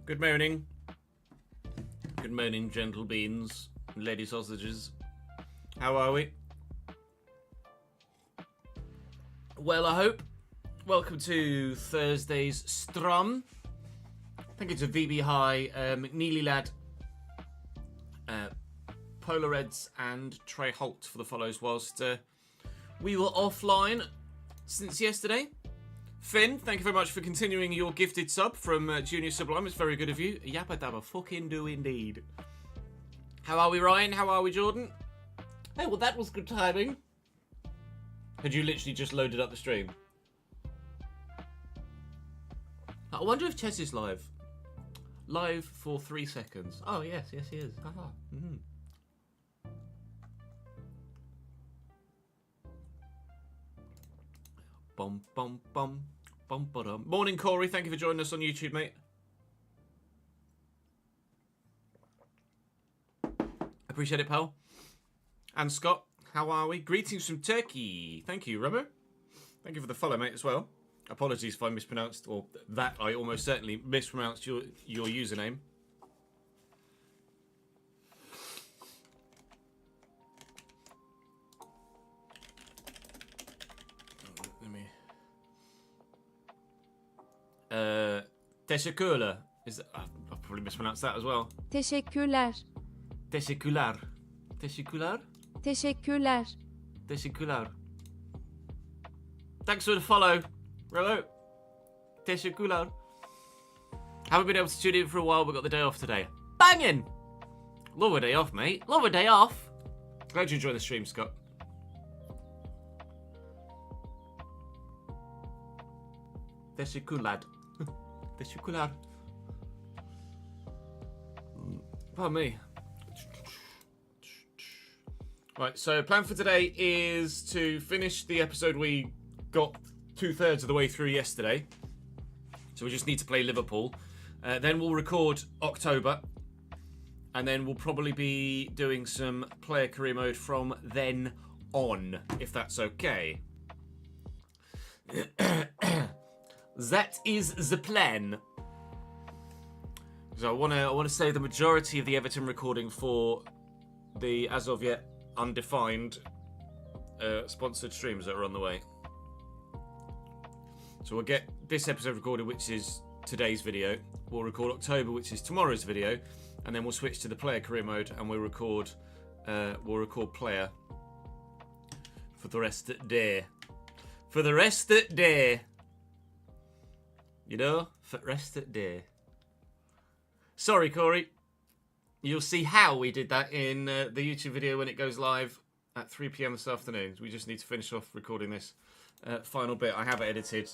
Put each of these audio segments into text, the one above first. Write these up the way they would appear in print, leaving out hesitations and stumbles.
Good morning. Good morning, gentle beans and lady sausages. How are we? Well, I hope. Welcome to Thursday's Strum. Thank you to VB High, McNeely Lad, Polar Reds and Trey Holt for the follows whilst we were offline since yesterday. Finn, thank you very much for continuing your gifted sub from Junior Sublime. It's very good of you. Yappa dabba fucking do indeed. How are we, Ryan? How are we, Jordan? Hey, well, that was good timing. Had you literally just loaded up the stream? I wonder if Chess is live. Live for 3 seconds. Oh, yes, he is. Haha. Bum, bum, bum. Bum, ba-dum. Morning, Corey. Thank you for joining us on YouTube, mate. Appreciate it, pal. And Scott, how are we? Greetings from Turkey. Thank you, Rubber. Thank you for the follow, mate, as well. Apologies if I mispronounced, or that I almost certainly mispronounced your username. Teşekkürler. I've probably mispronounced that as well. Teşekkürler. Teşekkürler. Teşekkürler? Teşekkürler. Teşekkürler. Thanks for the follow, Rolo. Teşekkürler. Haven't been able to tune in for a while, but got the day off today. Banging! Love a day off, mate. Love a day off. Glad you enjoyed the stream, Scott. Teşekkürler. Teşekkürler. Pardon me. Right, so plan for today is to finish the episode we got 2/3 of the way through yesterday. So we just need to play Liverpool. Then we'll record October. And then we'll probably be doing some player career mode from then on, if that's okay. That is the plan. So I want to save the majority of the Everton recording for the as of yet undefined sponsored streams that are on the way. So we'll get this episode recorded, which is today's video. We'll record October, which is tomorrow's video, and then we'll switch to the player career mode, and we'll record player for the rest of the day. For the rest of the day. You know, for the rest of the day. Sorry, Corey. You'll see how we did that in the YouTube video when it goes live at 3 PM this afternoon. We just need to finish off recording this final bit. I have edited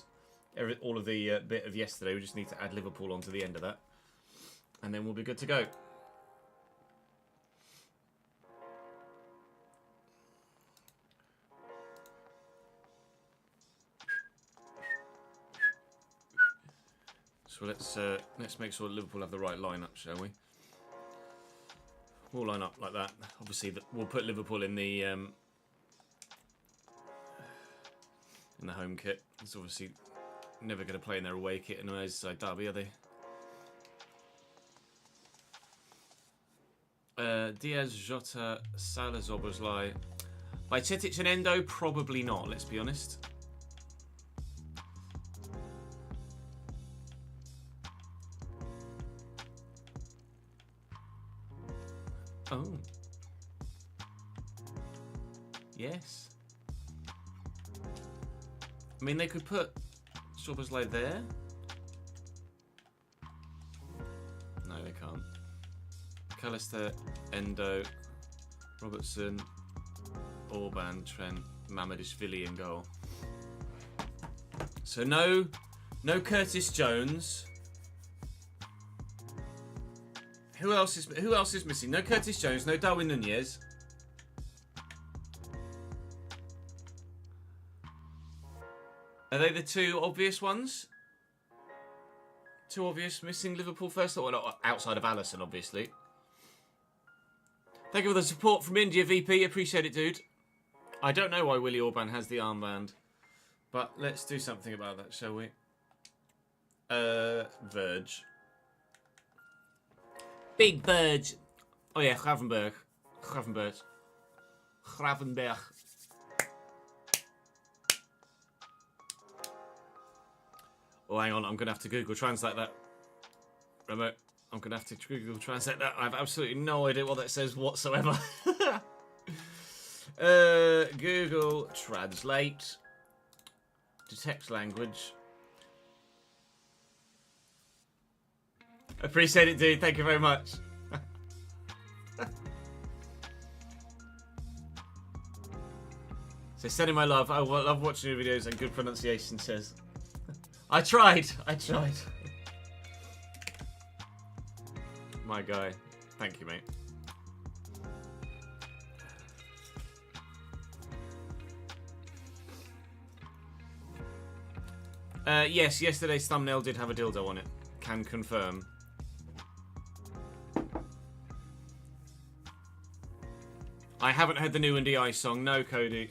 all of the bit of yesterday. We just need to add Liverpool onto the end of that. And then we'll be good to go. So let's make sure Liverpool have the right lineup, shall we? We'll line up like that. Obviously, we'll put Liverpool in the home kit. It's obviously never going to play in their away kit in the Merseyside derby, are they? Diaz, Jota, Salah, Zoboslai. By Titic and Endo, probably not, let's be honest. Oh. Yes. I mean, they could put Zoboslai there. No, they can't. McAllister, Endo, Robertson, Orban, Trent, Mamadashvili in goal. So no Curtis Jones. Who else is missing? No Curtis Jones, no Darwin Nunez. Are they the two obvious ones? Two obvious missing Liverpool first? Well, not outside of Alisson, obviously. Thank you for the support from India, VP. Appreciate it, dude. I don't know why Willie Orban has the armband, but let's do something about that, shall we? Verge. Big Verge. Oh yeah, Gravenberg. Oh, hang on. I'm going to have to Google Translate that. Remote. I'm going to have to Google Translate that. I have absolutely no idea what that says whatsoever. Google Translate. Detect language. Appreciate it, dude. Thank you very much. So sending my love. I love watching your videos and good pronunciation, says. I tried. My guy. Thank you, mate. Yes, yesterday's thumbnail did have a dildo on it. Can confirm. I haven't heard the new NDI song. No, Cody.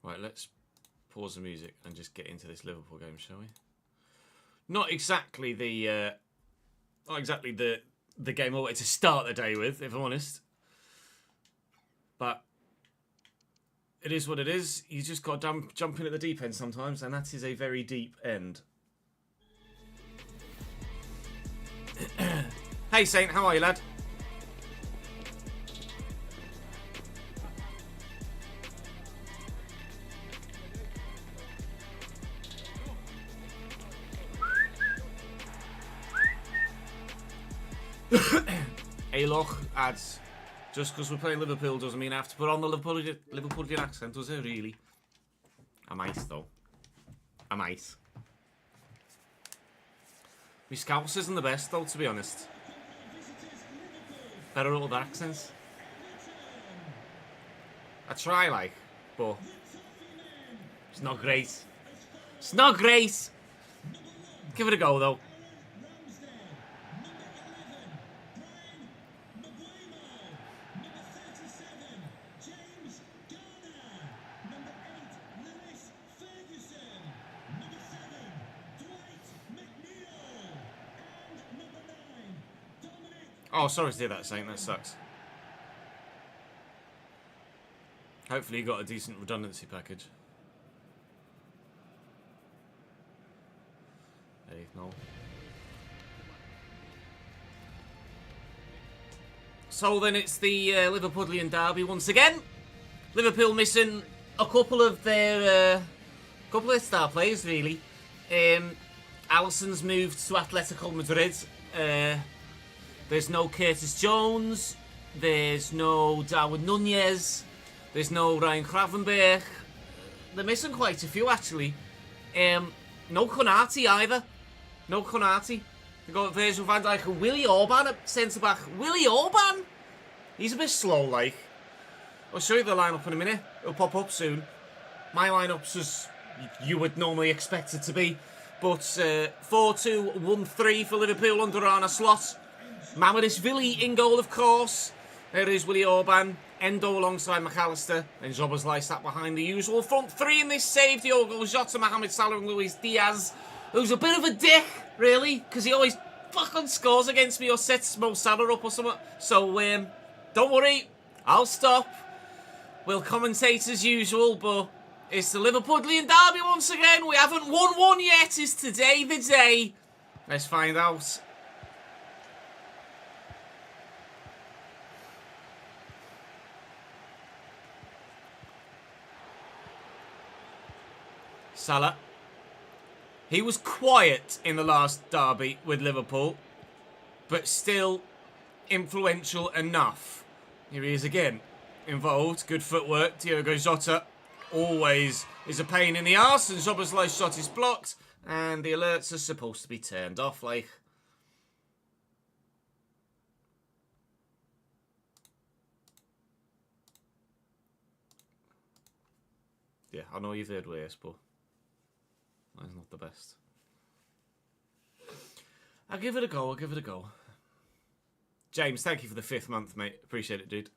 Right, let's pause the music and just get into this Liverpool game, shall we? Not exactly the game I wanted to start the day with, if I'm honest. But it is what it is. You just got to jump in at the deep end sometimes, and that is a very deep end. Hey Saint, how are you, lad? Aloch adds, just because we're playing Liverpool doesn't mean I have to put on the Liverpoolian accent, does it really? I might though. I might. My Scouse isn't the best though, to be honest. Better at other accents. I try like, but it's not great. It's not great! Give it a go though. Oh, sorry to hear that, Saint. That sucks. Hopefully you got a decent redundancy package. Hey, no. So then it's the Liverpoolian derby once again. Liverpool missing a couple of their star players, really. Alisson's moved to Atletico Madrid. There's no Curtis Jones. There's no Darwin Nunez. There's no Ryan Gravenberg. They're missing quite a few, actually. No Konate either. No Konate. They've got Virgil van Dijk and Willie Orban at centre-back. Willie Orban? He's a bit slow, like. I'll show you the lineup in a minute. It'll pop up soon. My lineup's as you would normally expect it to be. But 4-2-1-3 for Liverpool under Arne Slot. Mamadishvili in goal, of course. There is Willie Orban. Endo alongside McAllister. And Szoboszlai sat behind the usual front three in this save. Diogo Jota, Mohamed Salah and Luis Diaz. Who's a bit of a dick, really, because he always fucking scores against me or sets Mo Salah up or something. So, don't worry. I'll stop. We'll commentate as usual, but it's the Liverpudlian derby once again. We haven't won one yet. Is today the day? Let's find out. Salah. He was quiet in the last derby with Liverpool, but still influential enough. Here he is again. Involved. Good footwork. Diogo Jota always is a pain in the arse, and Szoboszlai's shot is blocked, and the alerts are supposed to be turned off, like. Yeah, I know you've heard worse, but mine's not the best. I'll give it a go, James, thank you for the 5th month, mate. Appreciate it, dude.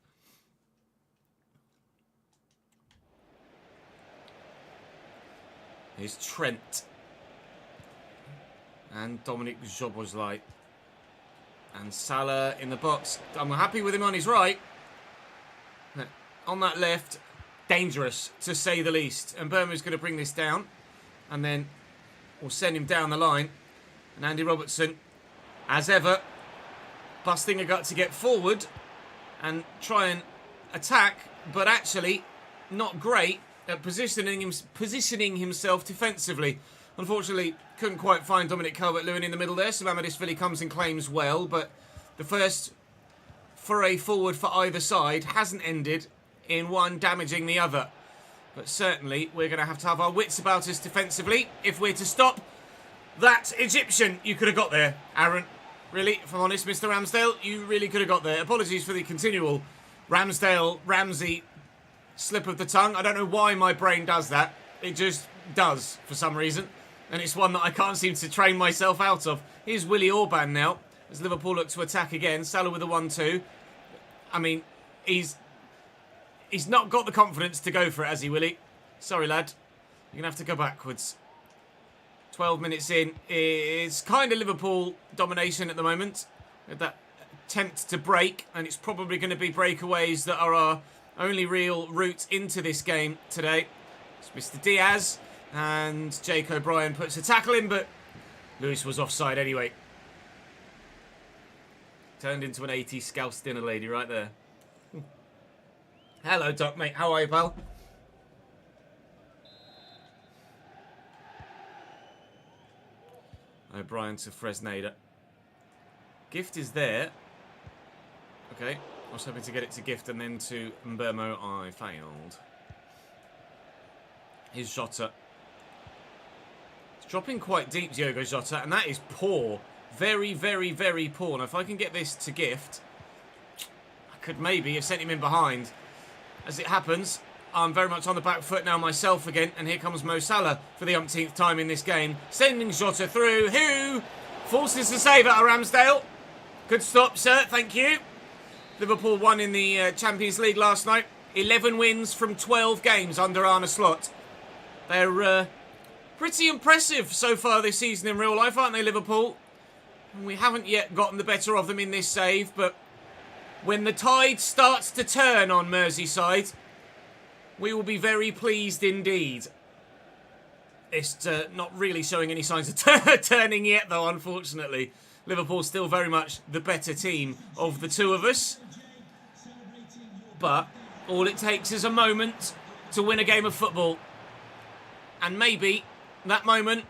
Here's Trent. And Dominic Szoboszlai. And Salah in the box. I'm happy with him on his right. On that left, dangerous, to say the least. And Burma's going to bring this down. And then we'll send him down the line. And Andy Robertson, as ever, busting a gut to get forward and try and attack, but actually not great at positioning himself defensively. Unfortunately, couldn't quite find Dominic Calvert-Lewin in the middle there, so Mamadishvili comes and claims well, but the first foray forward for either side hasn't ended in one damaging the other. But certainly, we're going to have our wits about us defensively if we're to stop that Egyptian. You could have got there, Aaron. Really, if I'm honest, Mr. Ramsdale, you really could have got there. Apologies for the continual Ramsey slip of the tongue. I don't know why my brain does that. It just does for some reason. And it's one that I can't seem to train myself out of. Here's Willie Orban now, as Liverpool look to attack again. Salah with a 1-2. I mean, he's not got the confidence to go for it, has he, Willie? Sorry, lad. You're going to have to go backwards. 12 minutes in. It's kind of Liverpool domination at the moment. With that attempt to break. And it's probably going to be breakaways that are our only real route into this game today. It's Mr. Diaz. And Jake O'Brien puts a tackle in, but Lewis was offside anyway. Turned into an 80s Scouse dinner lady right there. Hello, Doc, mate. How are you, pal? O'Brien to Fresneda. Gift is there. Okay. I was hoping to get it to Gift and then to Mbermo. I failed. Here's Jota. It's dropping quite deep, Diogo Jota, and that is poor. Very, very, very poor. Now, if I can get this to Gift, I could maybe have sent him in behind. As it happens, I'm very much on the back foot now myself again, and here comes Mo Salah for the umpteenth time in this game, sending Jota through, who forces the save out of Ramsdale. Good stop, sir, thank you. Liverpool won in the Champions League last night. 11 wins from 12 games under Arne Slot. They're pretty impressive so far this season in real life, aren't they, Liverpool? And we haven't yet gotten the better of them in this save, but when the tide starts to turn on Merseyside, we will be very pleased indeed. It's not really showing any signs of turning yet, though, unfortunately. Liverpool's still very much the better team of the two of us. But all it takes is a moment to win a game of football. And maybe that moment,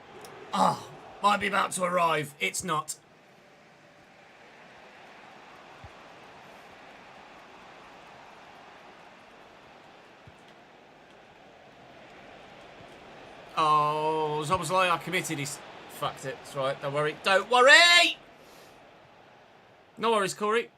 might be about to arrive. It's not. Oh, Szoboszlai, I committed. He's fucked it. It's right. Don't worry. Don't worry! No worries, Corey.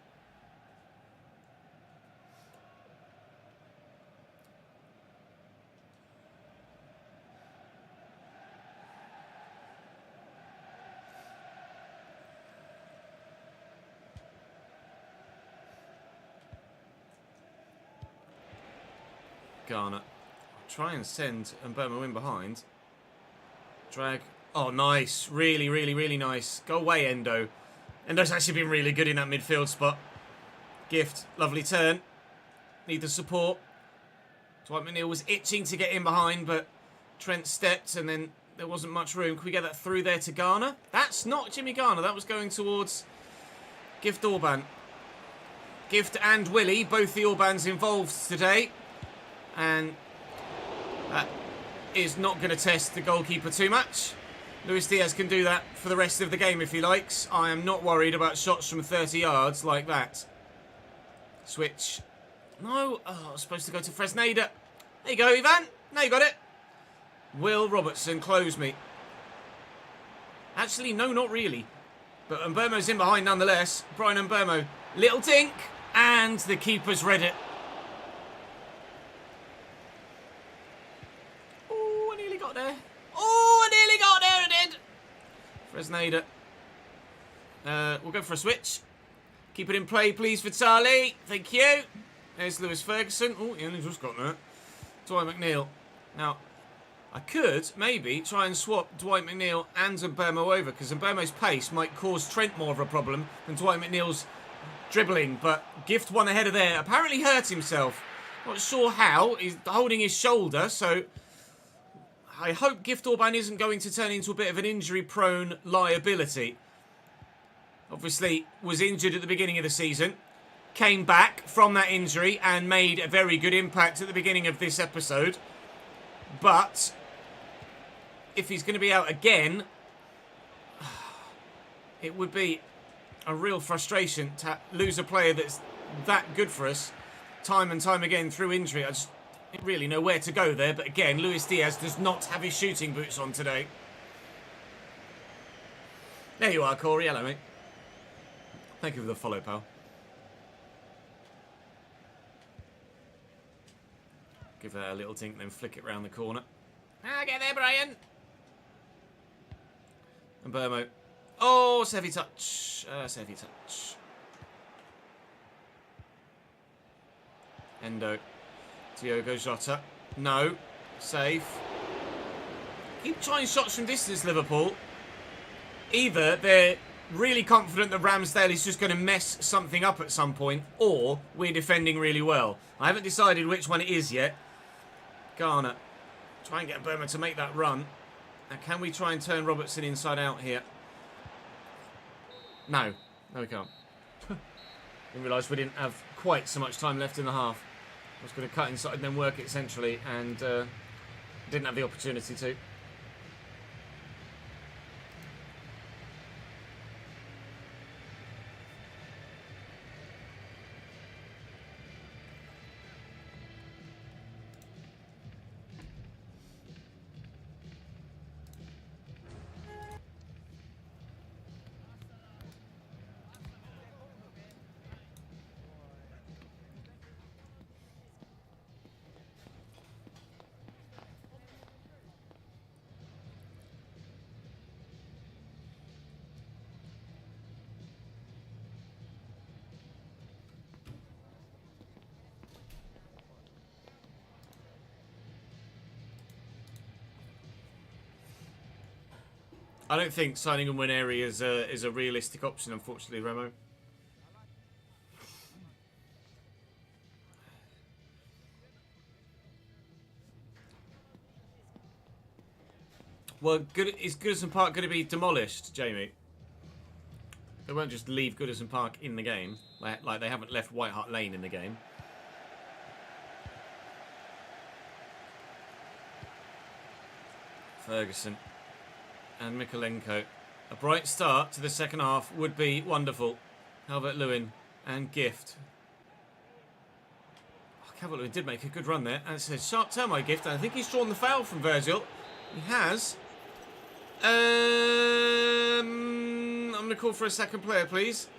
Garner. Try and send Mbeumo in behind. Drag. Oh, nice. Really, really, really nice. Go away, Endo. Endo's actually been really good in that midfield spot. Gift. Lovely turn. Need the support. Dwight McNeil was itching to get in behind, but Trent stepped and then there wasn't much room. Can we get that through there to Garner? That's not Jimmy Garner. That was going towards Gift Orban. Gift and Willie, both the Orbans involved today. And that is not going to test the goalkeeper too much. Luis Diaz can do that for the rest of the game if he likes. I am not worried about shots from 30 yards like that. Switch. No. Oh, I was supposed to go to Fresneda. There you go, Ivan. Now you got it. Will Robertson close me? Actually, no, not really. But Mbeumo's in behind nonetheless. Brian Mbeumo. Little tink. And the keeper's read it. Oh, I nearly got there. Oh, I nearly got there, I did. Fresneda. We'll go for a switch. Keep it in play, please, Vitali. Thank you. There's Lewis Ferguson. Oh, he only just got that. Dwight McNeil. Now, I could maybe try and swap Dwight McNeil and Mbeumo over, because Mbeumo's pace might cause Trent more of a problem than Dwight McNeil's dribbling. But Gift one ahead of there. Apparently hurt himself. Not sure how. He's holding his shoulder, so I hope Gift Orban isn't going to turn into a bit of an injury-prone liability. Obviously, was injured at the beginning of the season. Came back from that injury and made a very good impact at the beginning of this episode. But if he's going to be out again, it would be a real frustration to lose a player that's that good for us time and time again through injury. I just didn't really know where to go there. But again, Luis Diaz does not have his shooting boots on today. There you are, Corey. Hello, mate. Thank you for the follow, pal. Give that a little tink, then flick it round the corner. Get there, Brian. And Mbeumo. Oh, it's heavy touch. It's heavy touch. Endo. Diogo Jota. No. Safe. Keep trying shots from distance, Liverpool. Either they're really confident that Ramsdale is just going to mess something up at some point, or we're defending really well. I haven't decided which one it is yet. Garner. Try and get Mbeumo to make that run. Now, can we try and turn Robertson inside out here? No. No, we can't. Didn't realise we didn't have quite so much time left in the half. I was going to cut inside and then work it centrally, and didn't have the opportunity to. I don't think signing Nwaneri is a realistic option, unfortunately, Remo. Well, is Goodison Park going to be demolished, Jamie? They won't just leave Goodison Park in the game, like they haven't left White Hart Lane in the game. Ferguson. And Mikolenko. A bright start to the second half would be wonderful. Calvert-Lewin and Gift. Oh, Calvert-Lewin did make a good run there. And it's a sharp turn by Gift. And I think he's drawn the foul from Virgil. He has. I'm going to call for a second player, please.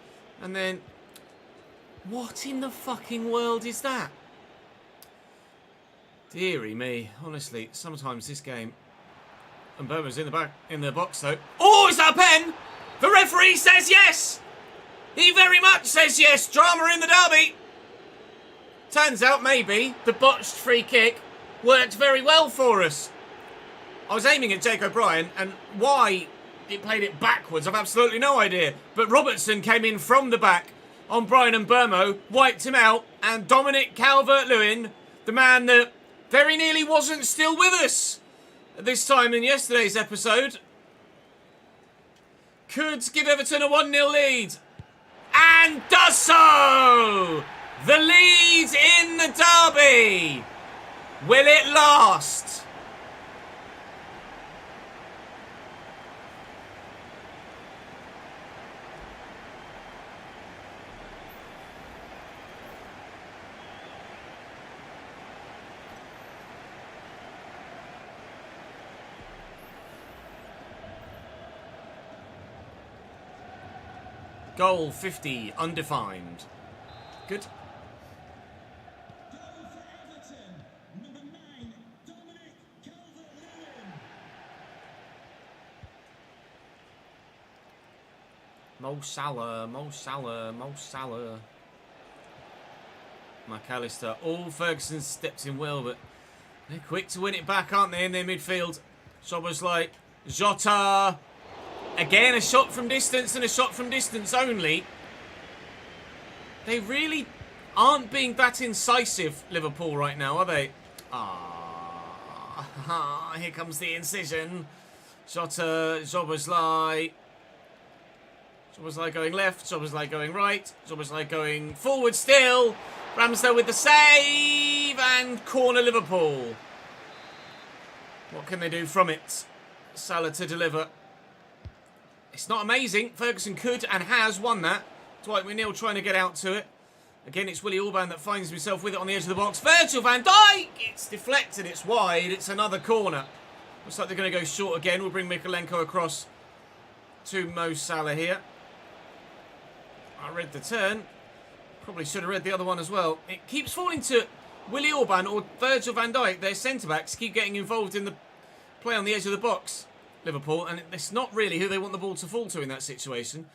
And then... what in the fucking world is that? Deary me. Honestly, sometimes this game... And Mbeumo's in the box though. Oh, is that a pen? The referee says yes. He very much says yes. Drama in the derby. Turns out maybe the botched free kick worked very well for us. I was aiming at Jake O'Brien, and why it played it backwards, I've absolutely no idea. But Robertson came in from the back on Brian and Burmo, wiped him out, and Dominic Calvert-Lewin, the man that very nearly wasn't still with us at this time in yesterday's episode, could give Everton a 1-0 lead. And does so! The lead in the derby! Will it last? Goal 50, undefined. Good. Mo Salah, Mo Salah, Mo Salah. McAllister. All Ferguson's steps in well, but they're quick to win it back, aren't they, in their midfield? Szoboszlai, Jota. Again, a shot from distance and a shot from distance only. They really aren't being that incisive, Liverpool, right now, are they? Here comes the incision. Jota, Szoboszlai. Szoboszlai going left, Szoboszlai going right, Szoboszlai going forward still. Ramsdale with the save, and corner Liverpool. What can they do from it? Salah to deliver. It's not amazing. Ferguson could and has won that. Dwight McNeil trying to get out to it. Again, it's Willie Orban that finds himself with it on the edge of the box. Virgil van Dijk! It's deflected, it's wide, it's another corner. Looks like they're going to go short again. We'll bring Mikalenko across to Mo Salah here. I read the turn. Probably should have read the other one as well. It keeps falling to Willie Orban or Virgil van Dijk. Their centre-backs keep getting involved in the play on the edge of the box, Liverpool, and it's not really who they want the ball to fall to in that situation.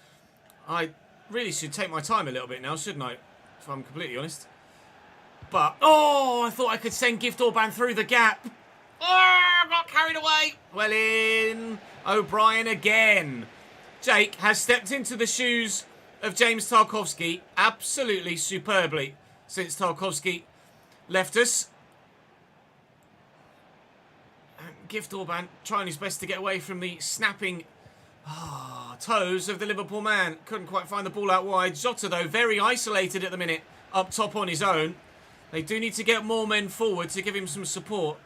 I really should take my time a little bit now, shouldn't I? If I'm completely honest. But, oh, I thought I could send Gift Orban through the gap. Oh, I got carried away. Well in. O'Brien again. Jake has stepped into the shoes of James Tarkowski absolutely superbly since Tarkowski left us. And Gift Orban trying his best to get away from the snapping toes of the Liverpool man. Couldn't quite find the ball out wide. Jota, though, very isolated at the minute, up top on his own. They do need to get more men forward to give him some support.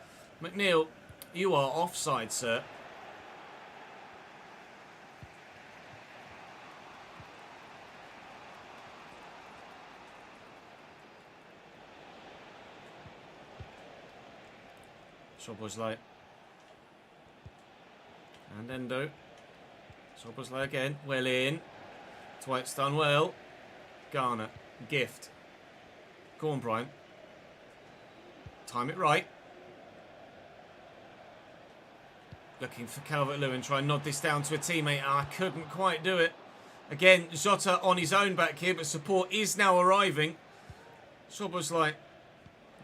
McNeil, you are offside, sir. Szoboszlai. And Endo. Szoboszlai again. Well in. Dwight's done well. Garner. Gift. Go on, Brian. Time it right. Looking for Calvert-Lewin. Try and nod this down to a teammate. I couldn't quite do it. Again, Jota on his own back here, but support is now arriving. Szoboszlai.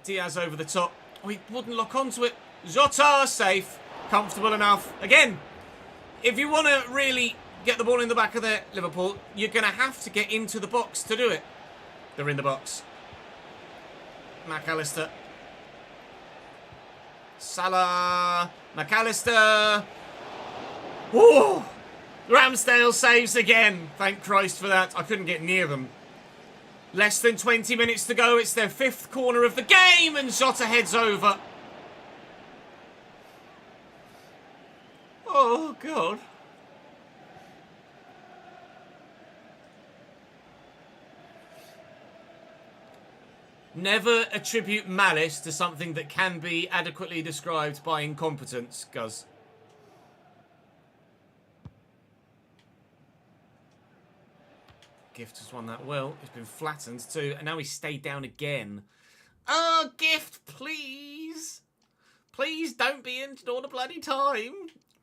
Diaz over the top. Oh, he wouldn't lock onto it. Jota safe. Comfortable enough. Again, if you want to really get the ball in the back of their Liverpool, you're going to have to get into the box to do it. They're in the box. McAllister. Salah. McAllister. Whoa! Ramsdale saves again. Thank Christ for that. I couldn't get near them. Less than 20 minutes to go. It's their 5th corner of the game, and Jota heads over. Oh, God. Never attribute malice to something that can be adequately described by incompetence, Guz. Gift has won that well. He's been flattened too, and now he's stayed down again. Oh, Gift, please. Please don't be injured all the bloody time.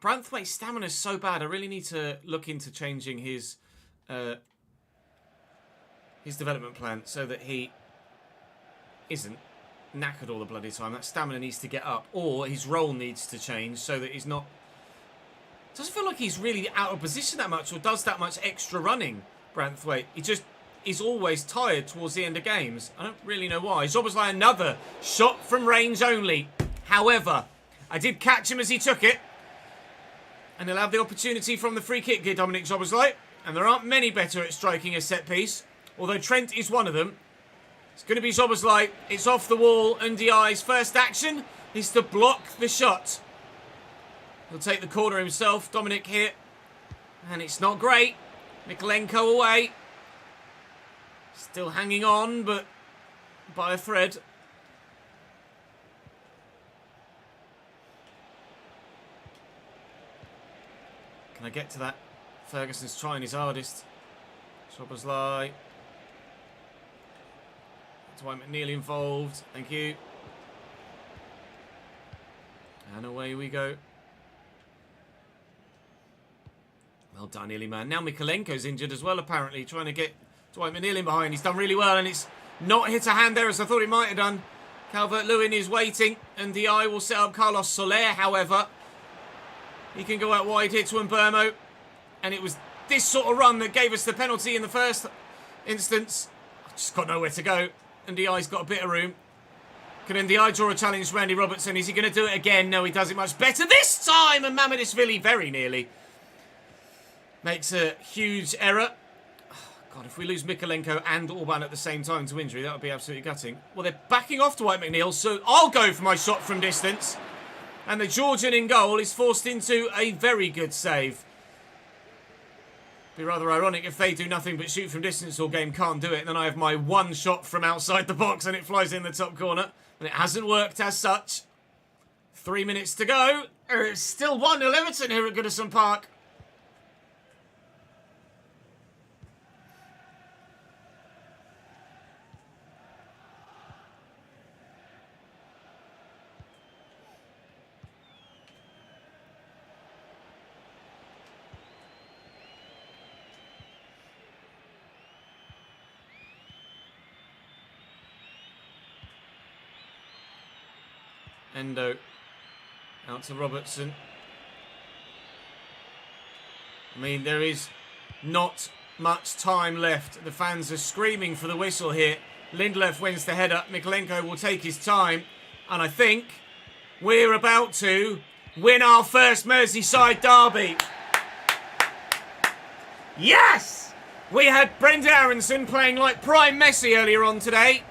Branthwaite's stamina's so bad. I really need to look into changing his development plan so that he isn't knackered all the bloody time. That stamina needs to get up, or his role needs to change so that he's not... Doesn't feel like he's really out of position that much or does that much extra running, Branthwaite. He just is always tired towards the end of games. I don't really know why. Szoboszlai, another shot from range only. However, I did catch him as he took it. And he'll have the opportunity from the free kick here, Dominic Szoboszlai. And there aren't many better at striking a set piece, although Trent is one of them. It's going to be Szoboszlai. It's off the wall. Ndiaye's first action is to block the shot. He'll take the corner himself. Dominic here. And it's not great. Mikolenko away. Still hanging on, but by a thread. Can I get to that? Ferguson's trying his hardest. Szoboszlai. Dwight McNeil involved. Thank you. And away we go. Well done, Illyman. Now Mikolenko's injured as well, apparently. Trying to get Dwight McNeil in behind. He's done really well, and it's not hit a hand there as I thought he might have done. Calvert-Lewin is waiting, and Ndiaye will set up Carlos Soler, however. He can go out wide here to Mbeumo. And it was this sort of run that gave us the penalty in the first instance. I've just got nowhere to go. Ndiaye's got a bit of room. Can Ndiaye draw a challenge to Randy Robertson? Is he going to do it again? No, he does it much better this time. And Mamadishvili very nearly makes a huge error. God, if we lose Mikolenko and Orban at the same time to injury, that would be absolutely gutting. Well, they're backing off Dwight McNeil, so I'll go for my shot from distance. And the Georgian in goal is forced into a very good save. Be rather ironic if they do nothing but shoot from distance all game, can't do it, and then I have my one shot from outside the box and it flies in the top corner. And it hasn't worked as such. 3 minutes to go. It's still 1-0 Everton here at Goodison Park. Endo out to Robertson. I mean, there is not much time left. The fans are screaming for the whistle here. Lindelöf wins the header. Mikolenko will take his time. And I think we're about to win our first Merseyside derby. Yes! We had Brent Aronson playing like prime Messi earlier on today.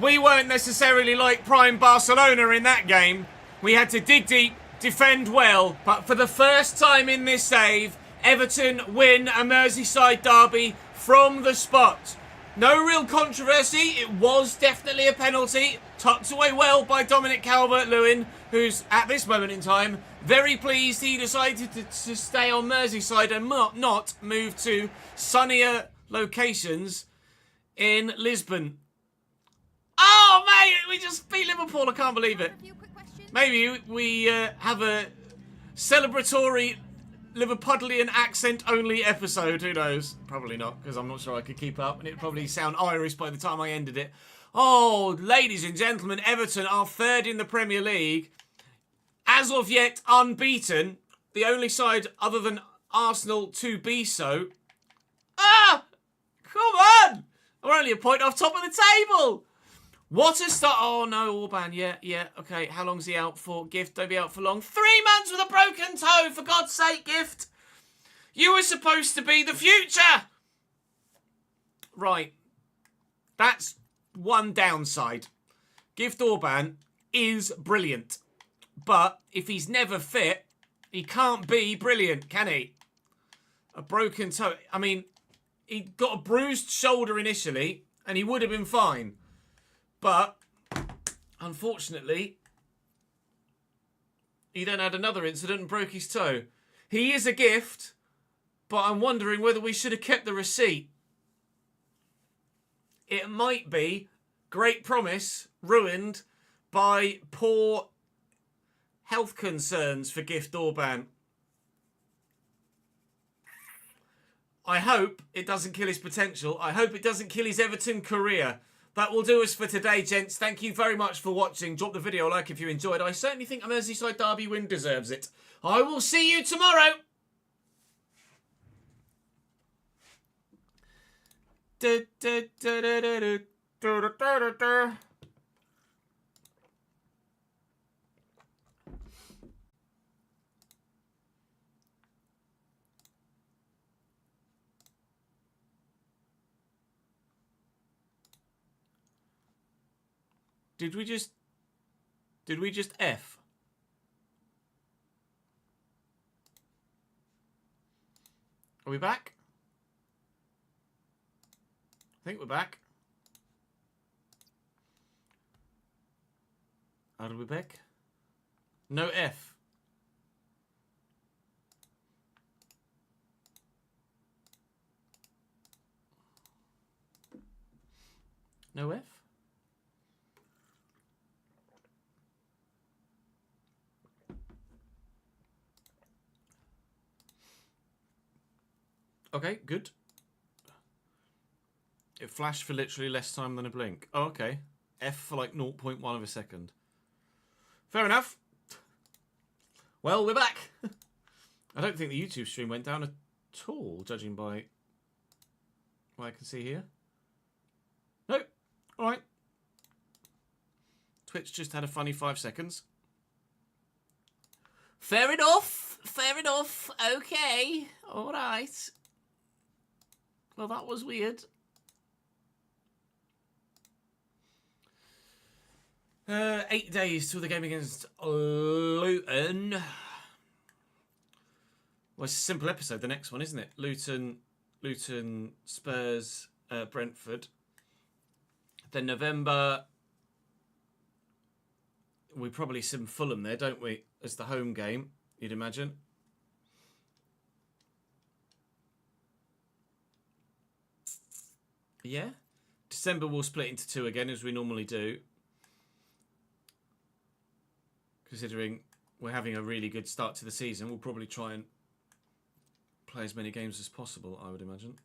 We weren't necessarily like prime Barcelona in that game. We had to dig deep, defend well. But for the first time in this save, Everton win a Merseyside derby from the spot. No real controversy. It was definitely a penalty. Tucked away well by Dominic Calvert-Lewin, who's, at this moment in time, very pleased he decided to stay on Merseyside and not move to sunnier locations in Lisbon. Oh, mate, we just beat Liverpool. I can't believe it. Maybe we have a celebratory Liverpudlian accent-only episode. Who knows? Probably not, because I'm not sure I could keep up, and it'd probably sound Irish by the time I ended it. Oh, ladies and gentlemen, Everton are third in the Premier League. As of yet, unbeaten. The only side other than Arsenal to be so. Ah! Come on! We're only a point off top of the table. What a start. Oh, no, Orban. Yeah. Okay, how long's he out for? Gift, don't be out for long. 3 months with a broken toe, for God's sake, Gift. You were supposed to be the future. Right. That's one downside. Gift Orban is brilliant. But if he's never fit, he can't be brilliant, can he? A broken toe. I mean, he got a bruised shoulder initially, and he would have been fine. But, unfortunately, he then had another incident and broke his toe. He is a gift, but I'm wondering whether we should have kept the receipt. It might be great promise ruined by poor health concerns for Gift Orban. I hope it doesn't kill his potential. I hope it doesn't kill his Everton career. That will do us for today, gents. Thank you very much for watching. Drop the video a like if you enjoyed. I certainly think a Merseyside derby win deserves it. I will see you tomorrow. Did we just F? Are we back? I think we're back. Are we back? No F. No F? Okay, good. It flashed for literally less time than a blink. Oh, okay. F for like 0.1 of a second. Fair enough. Well, we're back. I don't think the YouTube stream went down at all, judging by what I can see here. Nope. All right. Twitch just had a funny 5 seconds. Fair enough. Fair enough. Okay. All right. Well, that was weird. 8 days till the game against Luton. Well, it's a simple episode, the next one, isn't it? Luton, Spurs, Brentford. Then November, we probably some Fulham there, don't we? As the home game, you'd imagine. Yeah. December we'll split into 2 again, as we normally do. Considering we're having a really good start to the season, we'll probably try and play as many games as possible, I would imagine.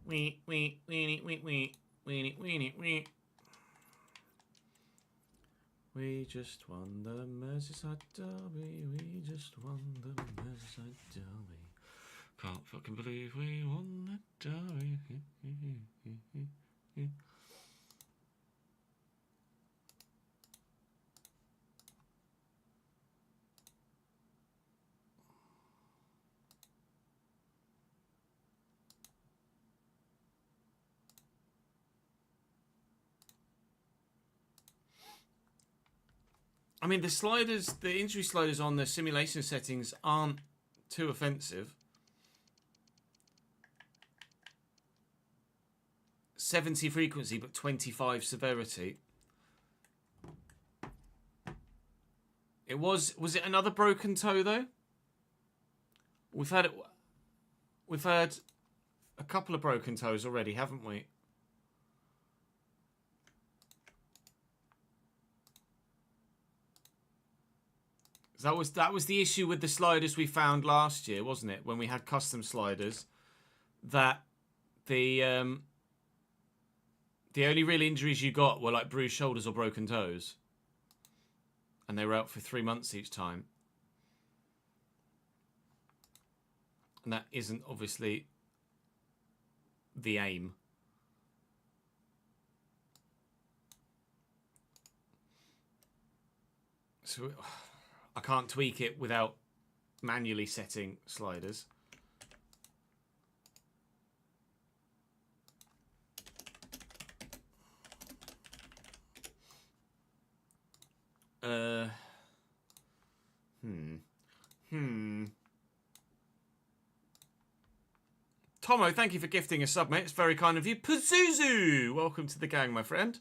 We just won the Merseyside derby. We just won the Merseyside derby. Can't fucking believe we won the derby. I mean, the sliders, the injury sliders on the simulation settings aren't too offensive. 70 frequency, but 25 severity. It was it another broken toe though? We've had a couple of broken toes already, haven't we? That was the issue with the sliders we found last year, wasn't it? When we had custom sliders, that the only real injuries you got were like bruised shoulders or broken toes, and they were out for 3 months each time. And that isn't obviously the aim. So I can't tweak it without manually setting sliders. Tomo, thank you for gifting a sub, mate. It's very kind of you. Pazuzu, welcome to the gang, my friend.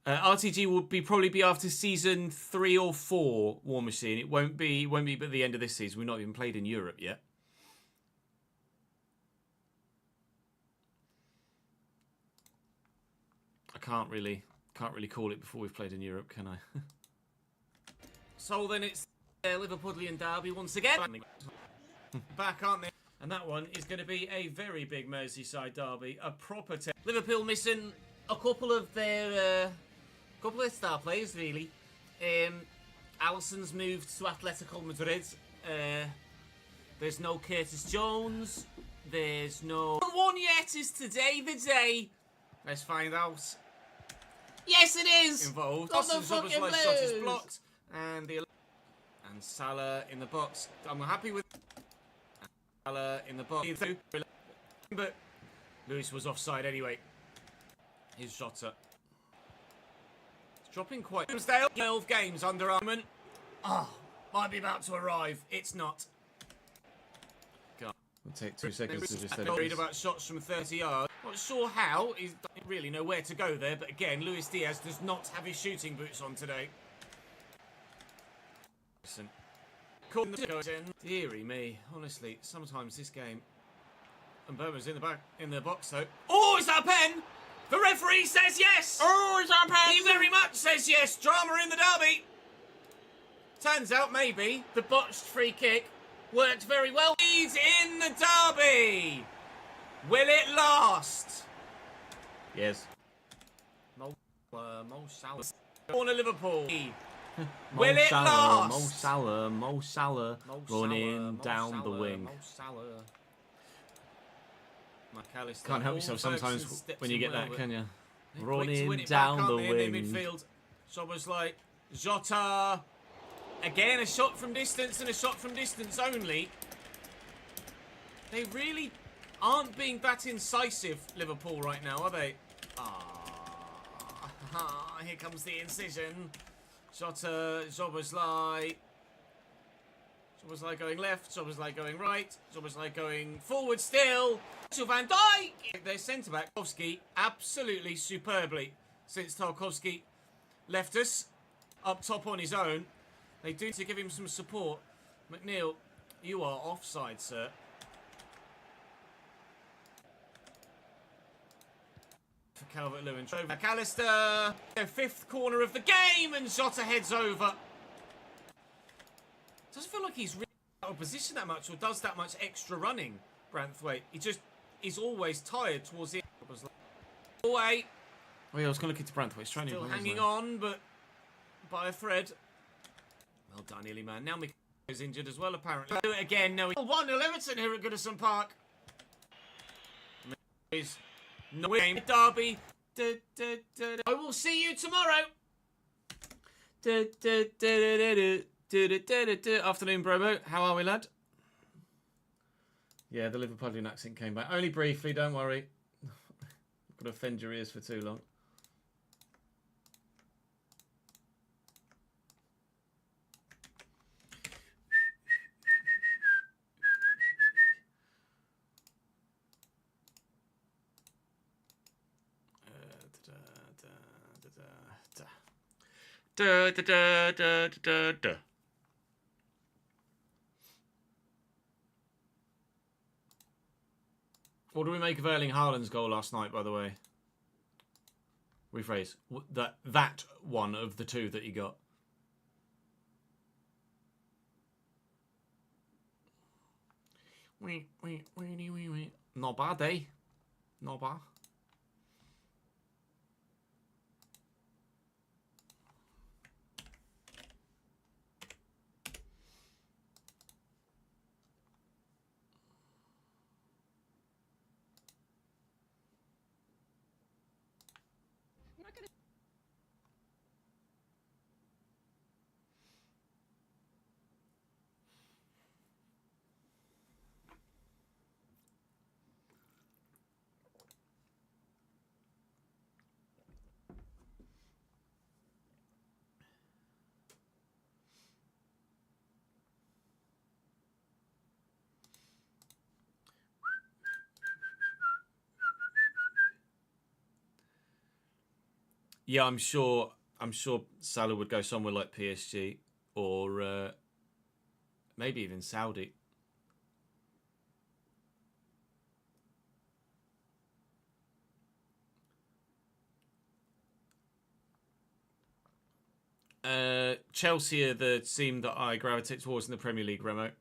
RTG will probably be after season 3 or 4. War Machine. It won't be at the end of this season. We've not even played in Europe yet. I can't really call it before we've played in Europe, can I? So then it's Liverpudlian derby once again. Back, aren't they? And that one is going to be a very big Merseyside derby, a proper Liverpool missing a couple of their star players, really. Alisson's moved to Atletico Madrid. There's no Curtis Jones. There's no one yet. Is today the day? Let's find out. Yes, it is. Involved. Got the fucking shot is Blues. blocked, and Salah in the box. I'm happy with Salah in the box. But Lewis was offside anyway. His shot's up. It's dropping quite. 12 games under Armand. Oh, might be about to arrive. It's not. It'll take 2 seconds to just Worried about shots from 30 yards. Not sure how. He doesn't really know where to go there. But again, Luis Diaz does not have his shooting boots on today. Listen. Deary me. Honestly, sometimes this game. And Burma's in the box though. Oh, is that a pen? The referee says yes. Oh, is that a pen? He very much says yes. Drama in the derby. Turns out maybe the botched free kick worked very well. He's in the derby. Will it last? Yes. Mo Salah. Corner Liverpool. Will it last? Mo Salah running down the wing. Mo Salah. McAllister. Can't help yourself sometimes when you get that, can you? Quick to win Running it down back, the aren't they, in wing. midfield. Szoboszlai, Jota. Again, a shot from distance and a shot from distance only. They really aren't being that incisive, Liverpool, right now, are they? Here comes the incision. Jota, Szoboszlai. Szoboszlai going left, Szoboszlai going right, Szoboszlai going forward still. Van Dijk! Their centre-back, Tarkowski, absolutely superbly. Since Tarkowski left us up top on his own, they do need to give him some support. McNeil, you are offside, sir. For Calvert-Lewin. McAllister, their 5th corner of the game, and Jota heads over. Doesn't feel like he's really out of position that much or does that much extra running, Branthwaite. He's always tired towards the end. Away. Oh yeah, I was going to look into Brentford. Training. Still hanging on, but by a thread. Well done, Illy man. Now Mick is injured as well, apparently. Do it again. No, 1-0 Everton here at Goodison Park. No game. Derby. I will see you tomorrow. Afternoon, Bromo. How are we, lad? Yeah, the Liverpudlian accent came back. Only briefly, don't worry. I'm going to offend your ears for too long. What do we make of Erling Haaland's goal last night, by the way? Rephrase. That one of the 2 that he got. Not bad, eh? Not bad. Yeah, I'm sure Salah would go somewhere like PSG or maybe even Saudi. Chelsea are the team that I gravitate towards in the Premier League, Remo.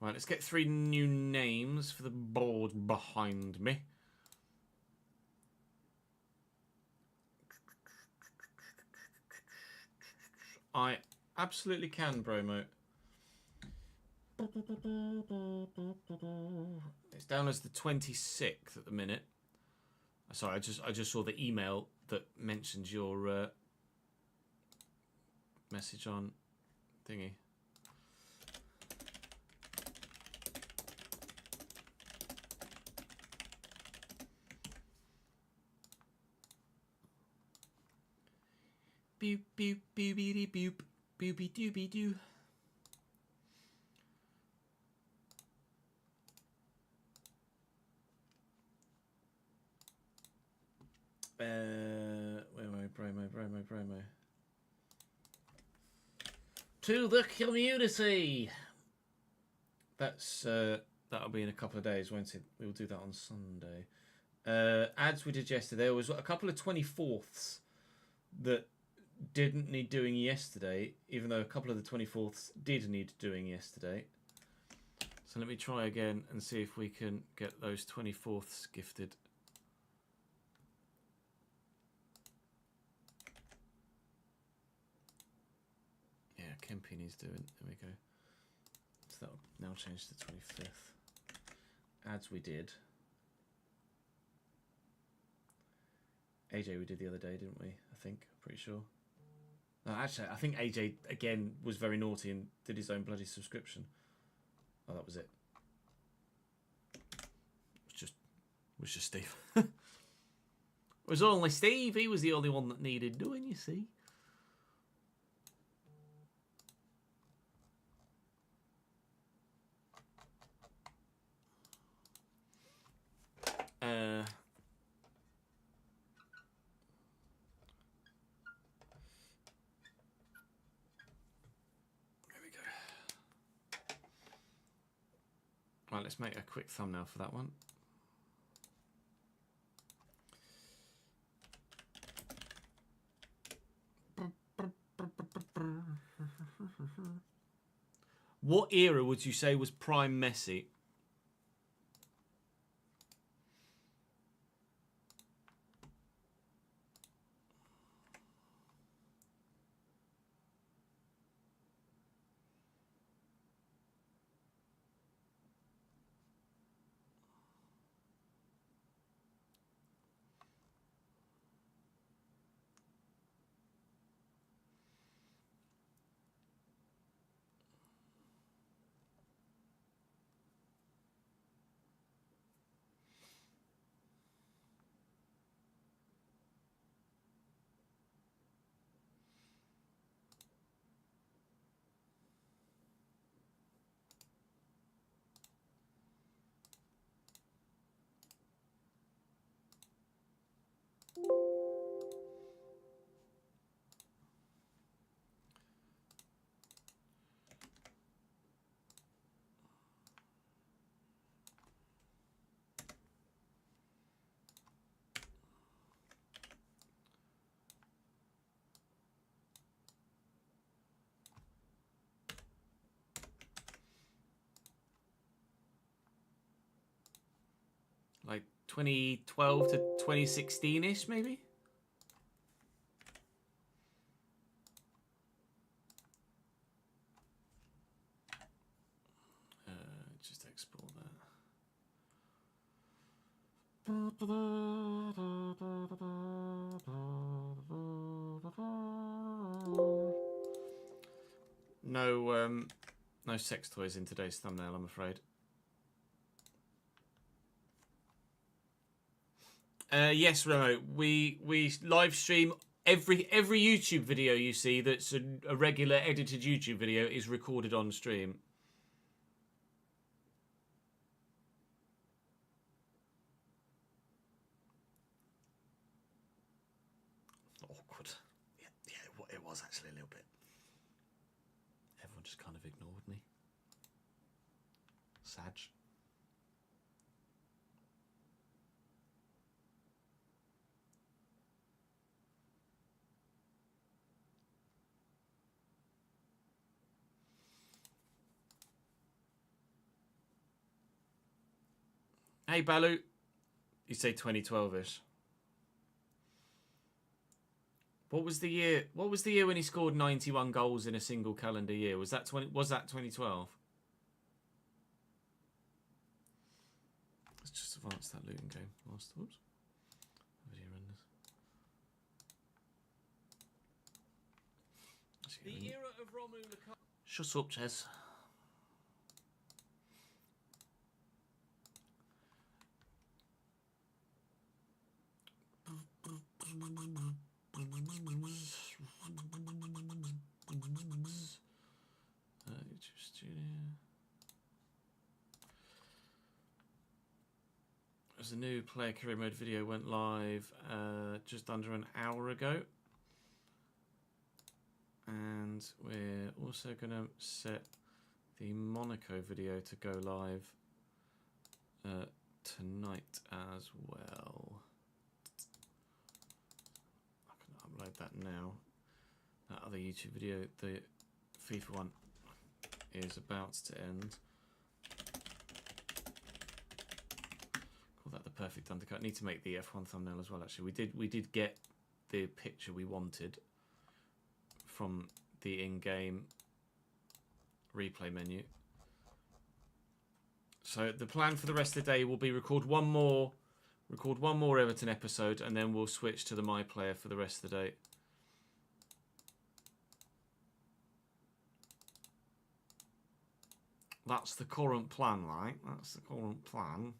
Right, let's get 3 new names for the board behind me. I absolutely can, Bromo. It's down as the 26th at the minute. Sorry, I just saw the email that mentions your message on thingy. Boop boop boopity boop boopy doopy doo. Where am I? Promo. To the community. That's that'll be in a couple of days, won't it? We'll do that on Sunday. Ads we did yesterday. There was a couple of 24ths that didn't need doing yesterday, even though a couple of the 24ths did need doing yesterday. So let me try again and see if we can get those 24ths gifted. Yeah, Kempini's doing. There we go. So that'll now change to 25th. Ads we did. AJ we did the other day, didn't we? I think. Pretty sure. No, actually, I think AJ again was very naughty and did his own bloody subscription. Oh, that was it. It was just Steve. It was only Steve. He was the only one that needed doing, you see. Right, let's make a quick thumbnail for that one. What era would you say was prime Messi? Like 2012 to 2016-ish, maybe? Just export that. No sex toys in today's thumbnail, I'm afraid. Yes, Remo. We live stream every YouTube video you see that's a regular edited YouTube video is recorded on stream. Awkward. Yeah, it was actually a little bit. Everyone just kind of ignored me. Sad. Hey, Balu. You say 2012-ish. What was the year? What was the year when he scored 91 goals in a single calendar year? Was that 2012? Let's just advance that Luton game. Last thoughts. Video renders. The era of Romelu Lukaku. Shut up, Ches. YouTube Studio. There's a new player career mode video went live just under an hour ago. And we're also going to set the Monaco video to go live tonight as well. I can upload that now. That other YouTube video, the FIFA one, is about to end. Call that the perfect undercut. Need to make the F1 thumbnail as well. Actually, we did get the picture we wanted from the in-game replay menu. So the plan for the rest of the day will be record one more Everton episode, and then we'll switch to the My Player for the rest of the day. That's the current plan, right? That's the current plan.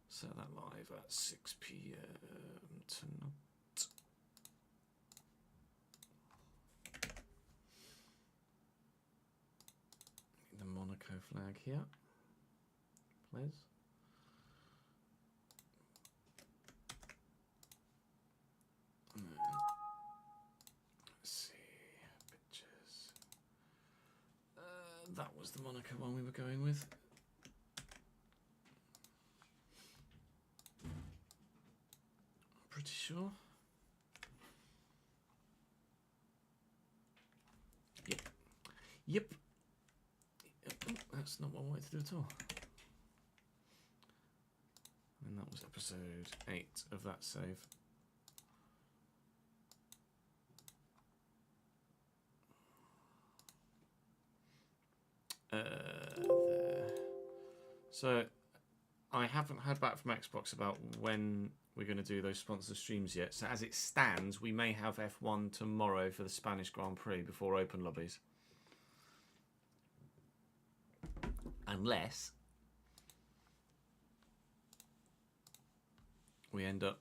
Set that live at 6 PM tonight. The Monaco flag here, please. Let's see, pictures. That was the Monaco one we were going with. I'm pretty sure. Yep. That's not what I wanted to do at all. And that was episode 8 of that save. There. So I haven't heard back from Xbox about when we're going to do those sponsored streams yet. So as it stands, we may have F1 tomorrow for the Spanish Grand Prix before open lobbies. Unless we end up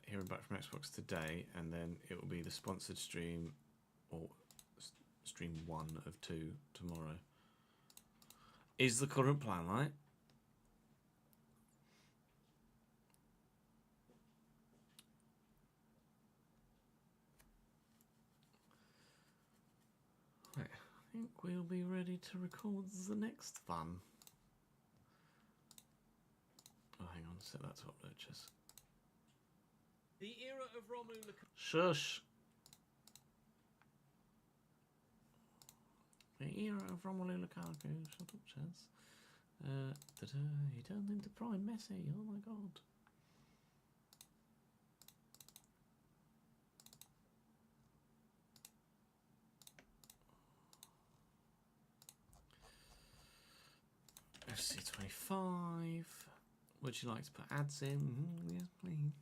hearing back from Xbox today, and then it will be the sponsored stream, or stream 1 of 2 tomorrow. Is the current plan, right? Right, I think we'll be ready to record the next one. Oh, hang on, set that to upload, Chess. The era of Romelu Lukaku. Shush. The era of Romelu Lukaku. Shut up, Chess. He turned into prime Messi. Oh my god. FC25. Would you like to put ads in? Yes, please.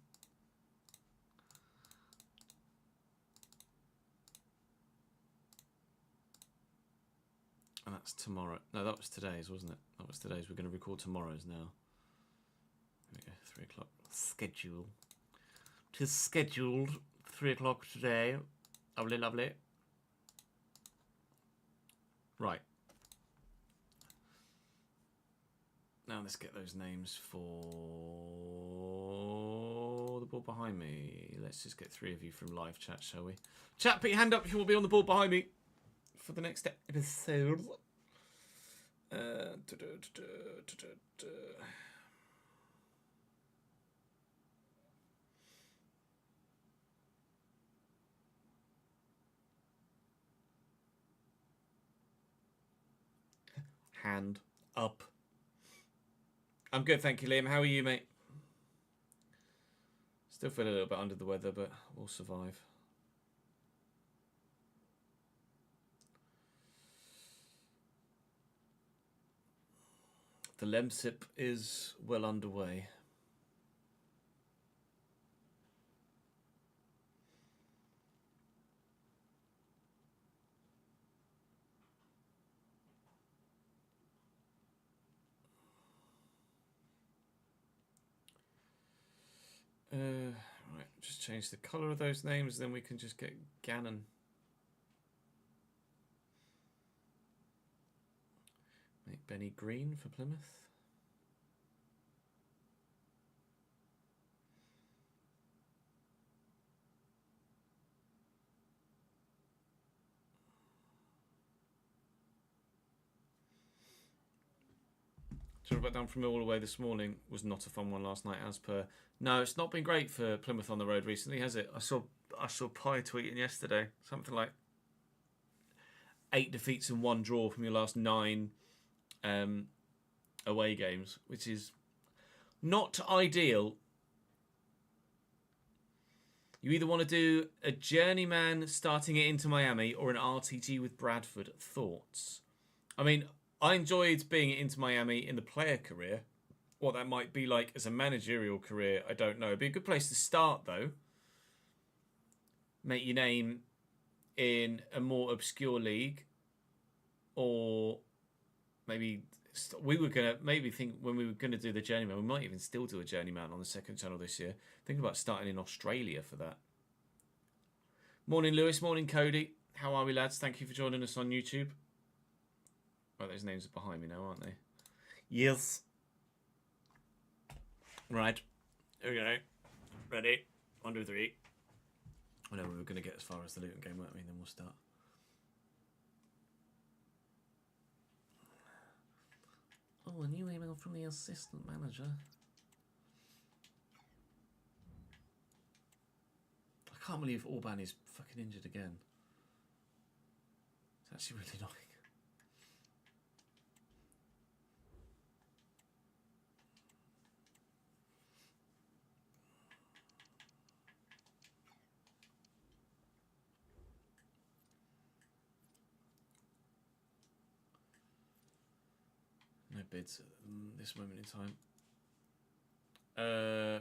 And that's tomorrow. No, that was today's, wasn't it? That was today's. We're going to record tomorrow's now. There we go, 3 o'clock. Schedule. It is scheduled 3 o'clock today. Lovely, lovely. Right. Now let's get those names for the board behind me. Let's just get 3 of you from live chat, shall we? Chat, put your hand up if you want to be on the board behind me for the next episode. Hand up. I'm good, thank you, Liam. How are you, mate? Still feel a little bit under the weather, but we'll survive. The Lemsip is well underway. Right, just change the colour of those names, then we can just get Gannon. Make Benny green for Plymouth. Sort of got down from all the way this morning. Was not a fun one last night, as per. No, it's not been great for Plymouth on the road recently, has it? I saw Pye tweeting yesterday something like 8 defeats and 1 draw from your last 9 away games, which is not ideal. You either want to do a journeyman starting it into Miami or an RTG with Bradford. Thoughts? I mean, I enjoyed being at Inter Miami in the player career. What that might be like as a managerial career, I don't know. It'd be a good place to start, though. Make your name in a more obscure league. Or maybe we were going to maybe think when we were going to do the journeyman, we might even still do a journeyman on the second channel this year. Think about starting in Australia for that. Morning, Lewis. Morning, Cody. How are we, lads? Thank you for joining us on YouTube. Well, those names are behind me now, aren't they? Yes. Right. Here we go. Ready? 1, 2, 3. I know we were going to get as far as the Luton game, weren't we? Then we'll start. Oh, a new email from the assistant manager. I can't believe Orban is fucking injured again. It's actually really annoying. No bids at this moment in time.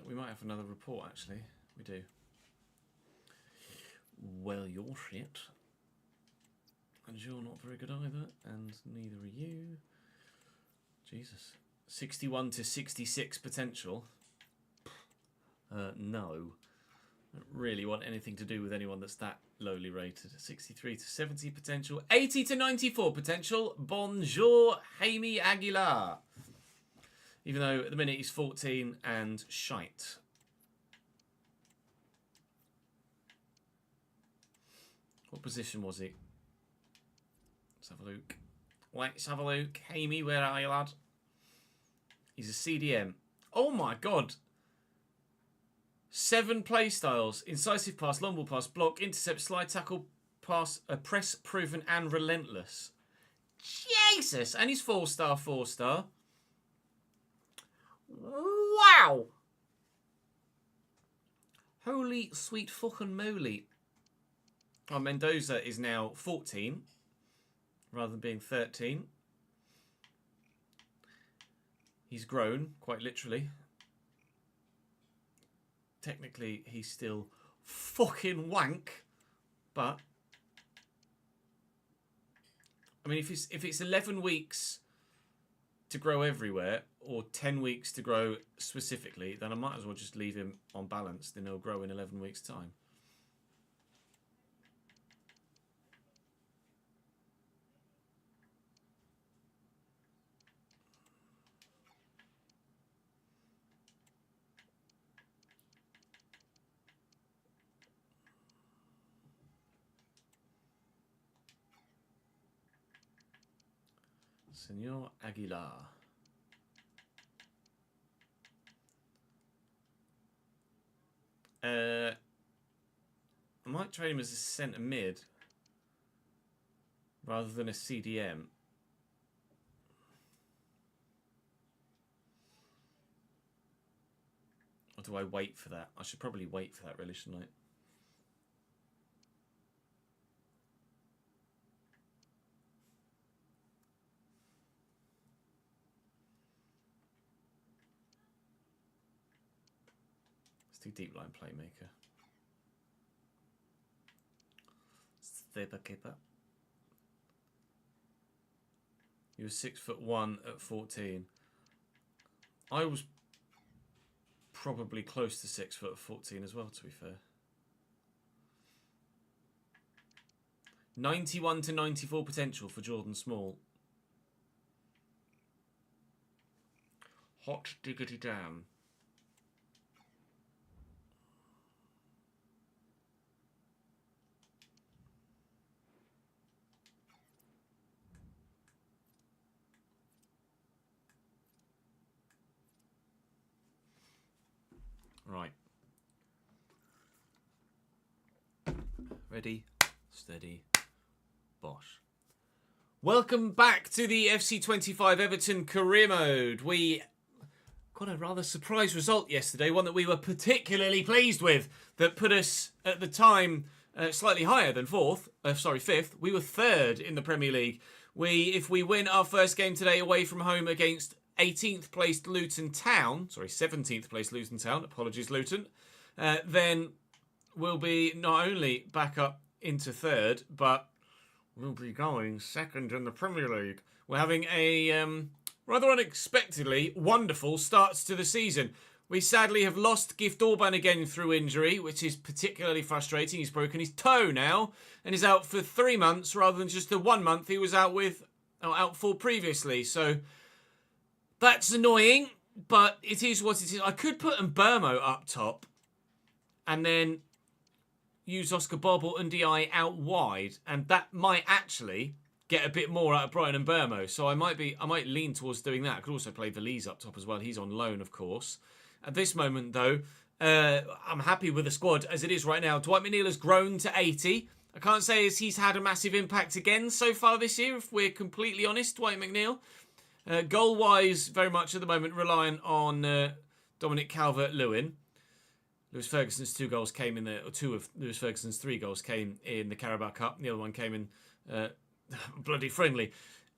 We might have another report, actually. We do. Well, you're shit. And you're not very good either. And neither are you. Jesus. 61 to 66 potential. No. Don't really want anything to do with anyone that's that lowly rated. 63 to 70 potential. 80 to 94 potential. Bonjour, Jaime Aguilar. Even though at the minute he's 14 and shite. What position was he? Let's have a look. Let's have a look. Jaime, where are you, lad? He's a CDM. Oh my god. 7 play styles: incisive pass, long ball pass, block, intercept, slide tackle, pass, press, proven, and relentless. Jesus! And he's 4-star, 4-star. Wow! Holy sweet fucking moly. Oh, Mendoza is now 14 rather than being 13. He's grown, quite literally. Technically, he's still fucking wank, but I mean, if it's 11 weeks to grow everywhere or 10 weeks to grow specifically, then I might as well just leave him on balance. Then he'll grow in 11 weeks' time. Senor Aguilar. I might trade him as a centre mid rather than a CDM. do I wait for that? I should probably wait for that, really, shouldn't I? Let's do deep line playmaker. Stepper keeper. You were 6'1" at 14. I was probably close to 6 foot at 14 as well, to be fair. 91 to 94 potential for Jordan Small. Hot diggity damn. Right. Ready, steady, bosh. Welcome back to the FC25 Everton career mode. We got a rather surprise result yesterday, one that we were particularly pleased with, that put us at the time slightly higher than fifth. We were third in the Premier League. If we win our first game today away from home against 18th placed Luton Town, 17th placed Luton Town, apologies Luton, then we'll be not only back up into third, but we'll be going second in the Premier League. We're having a rather unexpectedly wonderful start to the season. We sadly have lost Gift Orban again through injury, which is particularly frustrating. He's broken his toe now and is out for 3 months rather than just the 1 month he was out for previously. So that's annoying, but it is what it is. I could put Mbermo up top and then use Oscar Bob or Ndiaye out wide, and that might actually get a bit more out of Brian Mbermo. So I might lean towards doing that. I could also play Valise up top as well. He's on loan, of course. At this moment, though, I'm happy with the squad as it is right now. Dwight McNeil has grown to 80. I can't say as he's had a massive impact again so far this year, if we're completely honest, Dwight McNeil. Goal-wise, very much at the moment reliant on Dominic Calvert-Lewin. Lewis Ferguson's 2 goals came in there, or 2 of Lewis Ferguson's 3 goals came in the Carabao Cup. The other one came in bloody friendly.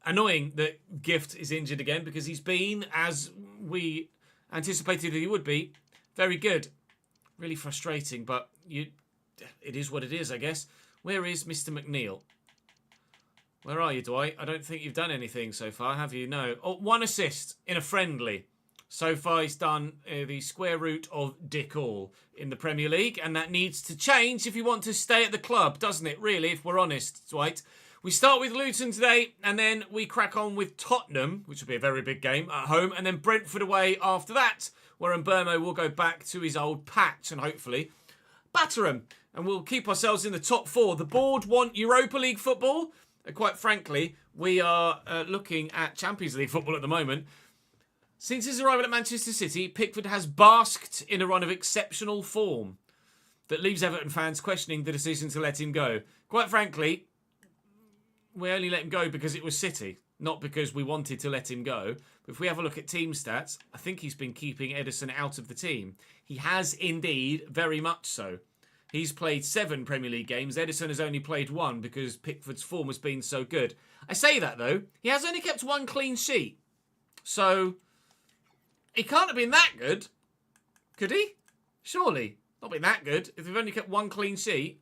Annoying that Gift is injured again because he's been, as we anticipated that he would be, very good. Really frustrating, but it is what it is, I guess. Where is Mr. McNeil? Where are you, Dwight? I don't think you've done anything so far, have you? No. Oh, 1 assist in a friendly. So far, he's done the square root of dick all in the Premier League, and that needs to change if you want to stay at the club, doesn't it, really, if we're honest, Dwight? We start with Luton today, and then we crack on with Tottenham, which will be a very big game, at home, and then Brentford away after that, where Mbermo will go back to his old patch and hopefully batter him. And we'll keep ourselves in the top 4. The board want Europa League football. Quite frankly, we are looking at Champions League football at the moment. Since his arrival at Manchester City, Pickford has basked in a run of exceptional form that leaves Everton fans questioning the decision to let him go. Quite frankly, we only let him go because it was City, not because we wanted to let him go. But if we have a look at team stats, I think he's been keeping Ederson out of the team. He has indeed, very much so. He's played 7 Premier League games. Ederson has only played 1 because Pickford's form has been so good. I say that, though. He has only kept 1 clean sheet. So he can't have been that good, could he? Surely. Not been that good. If we've only kept 1 clean sheet,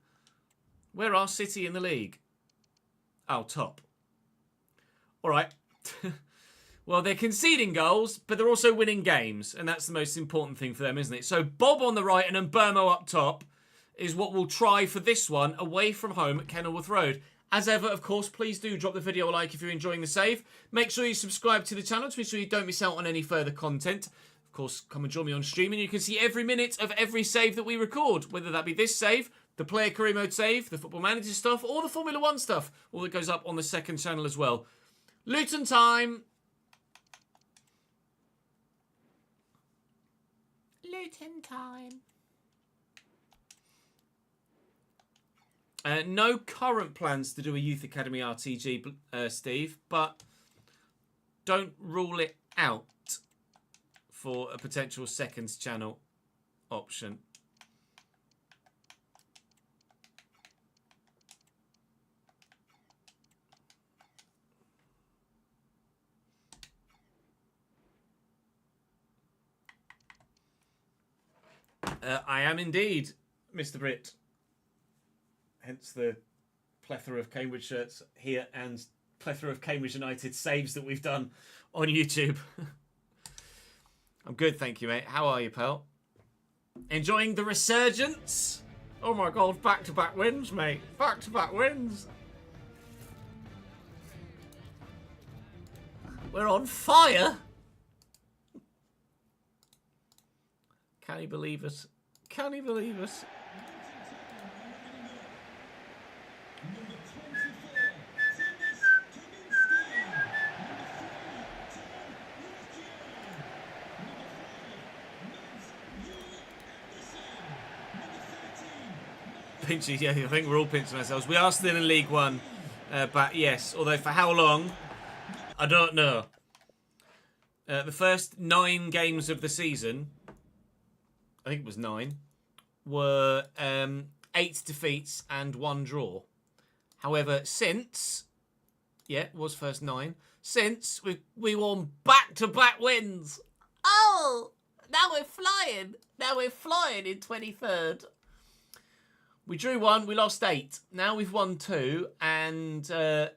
where are City in the league? Oh, top. All right. Well, they're conceding goals, but they're also winning games. And that's the most important thing for them, isn't it? So Bob on the right and Mbermo up top is what we'll try for this one away from home at Kenilworth Road. As ever, of course, please do drop the video a like if you're enjoying the save. Make sure you subscribe to the channel to make sure you don't miss out on any further content. Of course, come and join me on stream and you can see every minute of every save that we record, whether that be this save, the player career mode save, the football manager stuff, or the Formula 1 stuff. All that goes up on the second channel as well. Luton time. Luton time. No current plans to do a Youth Academy RTG, Steve, but don't rule it out for a potential second channel option. I am indeed, Mr. Britt. Hence the plethora of Cambridge shirts here and plethora of Cambridge United saves that we've done on YouTube. I'm good, thank you, mate. How are you, pal? Enjoying the resurgence? Oh my God, back-to-back wins, mate. Back-to-back wins. We're on fire. Can he believe us? Can he believe us? Pinchy, yeah, I think we're all pinching ourselves. We are still in League One, but yes, although for how long, I don't know. The first 9 games of the season, I think it was 9, were 8 defeats and 1 draw. However, since, yeah, it was first 9, since we won back-to-back wins. Oh, now we're flying. Now we're flying in 23rd. We drew 1, we lost 8. Now we've won 2, and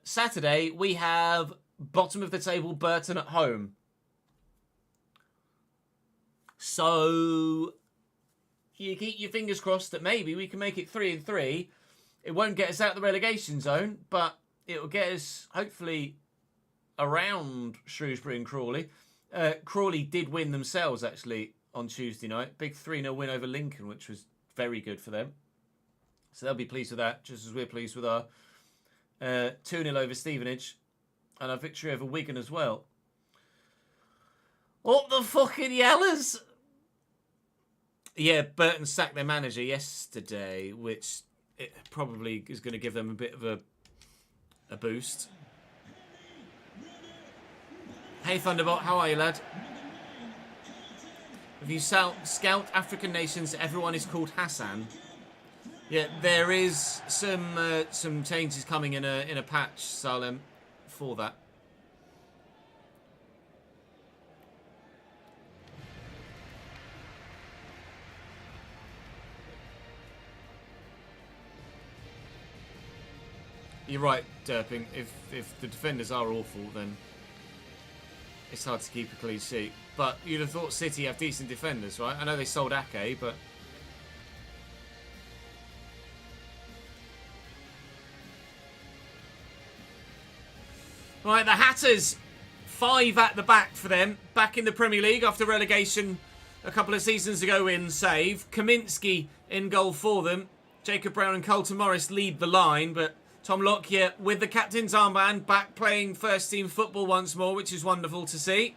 Saturday we have bottom of the table Burton at home. So you keep your fingers crossed that maybe we can make it 3-3. It won't get us out of the relegation zone, but it will get us hopefully around Shrewsbury and Crawley. Crawley did win themselves actually on Tuesday night. Big 3-0 win over Lincoln, which was very good for them. So they'll be pleased with that, just as we're pleased with our 2-0 over Stevenage and our victory over Wigan as well. What the fucking yellers? Yeah, Burton sacked their manager yesterday, which it probably is going to give them a bit of a boost. Hey Thunderbot, how are you, lad? If you scout African nations, everyone is called Hassan. Yeah, there is some changes coming in a patch, Salem, for that. You're right, Derping. If the defenders are awful, then it's hard to keep a clean sheet. But you'd have thought City have decent defenders, right? I know they sold Ake, but right, the Hatters, 5 at the back for them. Back in the Premier League after relegation a couple of seasons ago in save. Kaminsky in goal for them. Jacob Brown and Colton Morris lead the line, but Tom Lockyer with the captain's armband back playing first team football once more, which is wonderful to see.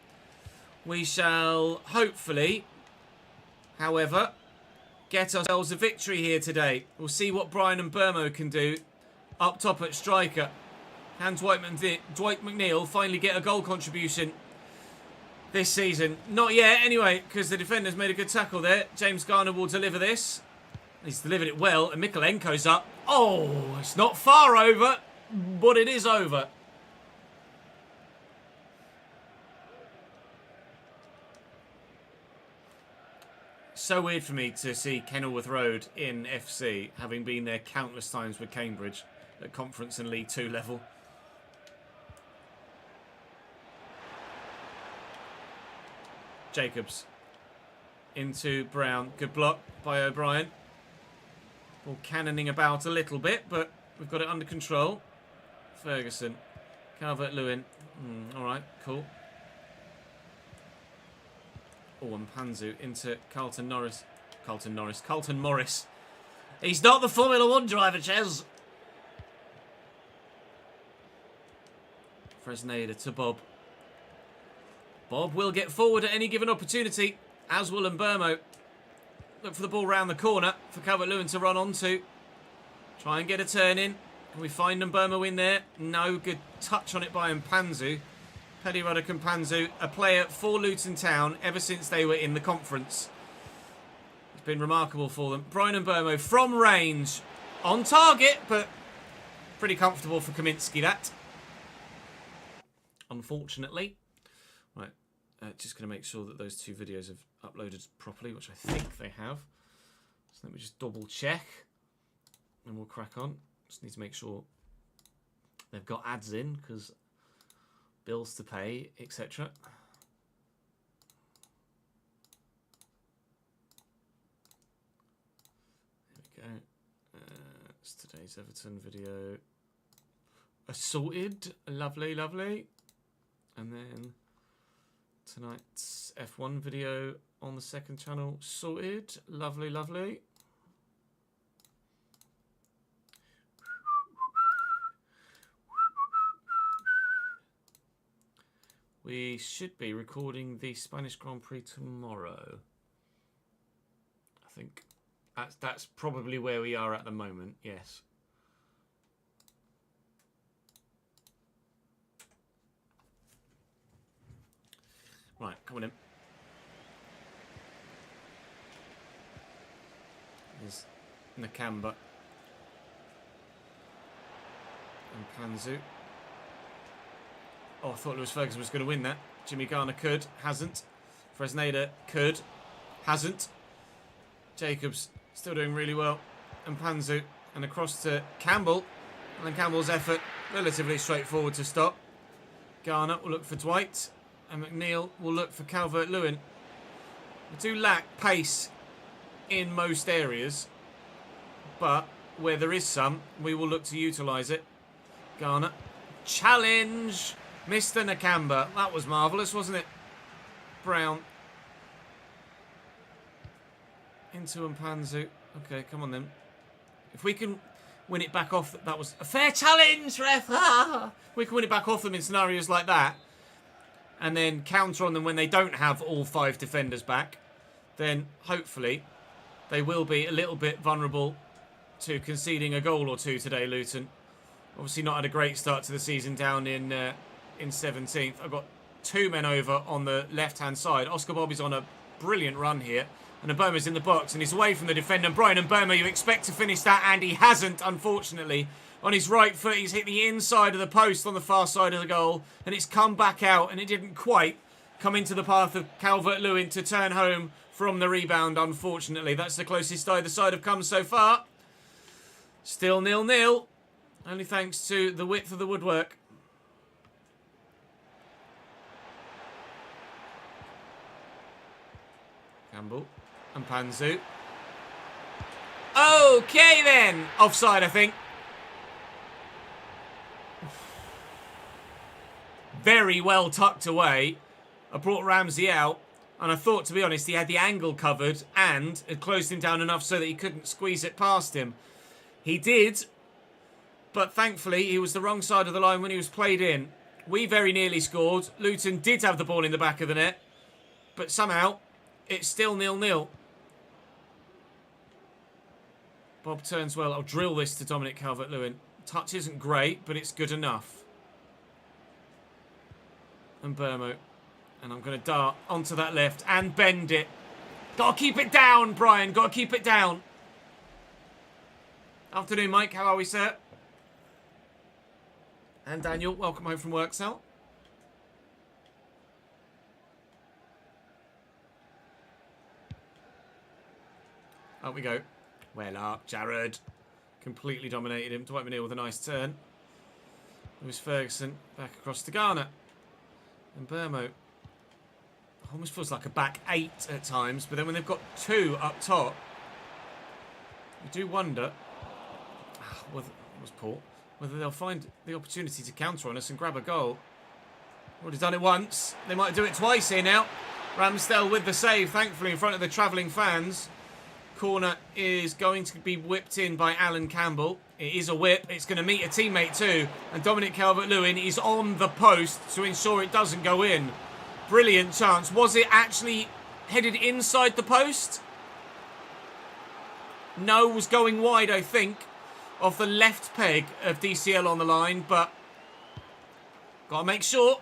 We shall hopefully, however, get ourselves a victory here today. We'll see what Brian and Burmo can do up top at striker. Can Dwight McNeil finally get a goal contribution this season? Not yet, anyway, because the defender's made a good tackle there. James Garner will deliver this. He's delivered it well, and Mikolenko's up. Oh, it's not far over, but it is over. So weird for me to see Kenilworth Road in FC, having been there countless times with Cambridge at Conference and League 2 level. Jacobs into Brown. Good block by O'Brien. Ball cannoning about a little bit, but we've got it under control. Ferguson. Calvert-Lewin. All right, cool. Oh, and Panzu into Carlton Morris. He's not the Formula 1 driver, Ches. Fresneda to Bob. Bob will get forward at any given opportunity, as will Mbermo. Look for the ball round the corner for Calvert-Lewin to run onto. Try and get a turn in. Can we find Mbermo in there? No. Good touch on it by Mpanzu. Paddy Ruddock Mpanzu, a player for Luton Town ever since they were in the conference. It's been remarkable for them. Brian Mbeumo from range. On target, but pretty comfortable for Kaminsky, that. Unfortunately. Right, just going to make sure that those 2 videos have uploaded properly, which I think they have. So let me just double check. And we'll crack on. Just need to make sure they've got ads in, because bills to pay, etc. There we go. It's today's Everton video. Assorted. Lovely, lovely. And then tonight's F1 video on the second channel. Sorted. Lovely, lovely. We should be recording the Spanish Grand Prix tomorrow. I think that's probably where we are at the moment, yes. Right, come on in. There's Nakamba. And Panzu. Oh, I thought Lewis Ferguson was going to win that. Jimmy Garner could, hasn't. Fresneda could, hasn't. Jacobs still doing really well. And Panzu. And across to Campbell. And then Campbell's effort, relatively straightforward to stop. Garner will look for Dwight. And McNeil will look for Calvert-Lewin. We do lack pace in most areas. But where there is some, we will look to utilise it. Garner. Challenge! Mr. Nakamba. That was marvellous, wasn't it? Brown. Into Mpanzu. Okay, come on then. If we can win it back off... That was a fair challenge, ref! We can win it back off them in scenarios like that. And then counter on them when they don't have all 5 defenders back. Then, hopefully, they will be a little bit vulnerable to conceding a goal or 2 today, Luton. Obviously not had a great start to the season down in 17th. I've got 2 men over on the left-hand side. Oscar Bobby's on a brilliant run here. And Mbeumo's in the box and he's away from the defender. And Brian Mbeumo, you expect to finish that, and he hasn't, unfortunately. On his right foot, he's hit the inside of the post on the far side of the goal. And it's come back out, and it didn't quite come into the path of Calvert-Lewin to turn home from the rebound, unfortunately. That's the closest either side have come so far. Still 0-0. Only thanks to the width of the woodwork. Campbell and Panzu. Okay then. Offside, I think. Very well tucked away. I brought Ramsey out. And I thought, to be honest, he had the angle covered and had closed him down enough so that he couldn't squeeze it past him. He did. But thankfully, he was the wrong side of the line when he was played in. We very nearly scored. Luton did have the ball in the back of the net. But somehow, it's still 0-0. Bob turns well. I'll drill this to Dominic Calvert-Lewin. Touch isn't great, but it's good enough. And Mbeumo. And I'm going to dart onto that left and bend it. Got to keep it down, Brian. Got to keep it down. Afternoon, Mike. How are we, sir? And Daniel, welcome home from work, Sal. Out we go. Well up, Jared. Completely dominated him. Dwight McNeil with a nice turn. Lewis Ferguson back across to Garner. And Mbeumo. Almost feels like a back 8 at times, but then when they've got 2 up top, you do wonder whether it was Paul, whether they'll find the opportunity to counter on us and grab a goal. Already done it once. They might do it twice here now. Ramsdale with the save, thankfully, in front of the travelling fans. Corner is going to be whipped in by Alan Campbell. It is a whip. It's going to meet a teammate too. And Dominic Calvert-Lewin is on the post to ensure it doesn't go in. Brilliant chance. Was it actually headed inside the post? No, was going wide, I think, off the left peg of DCL on the line, but gotta make sure.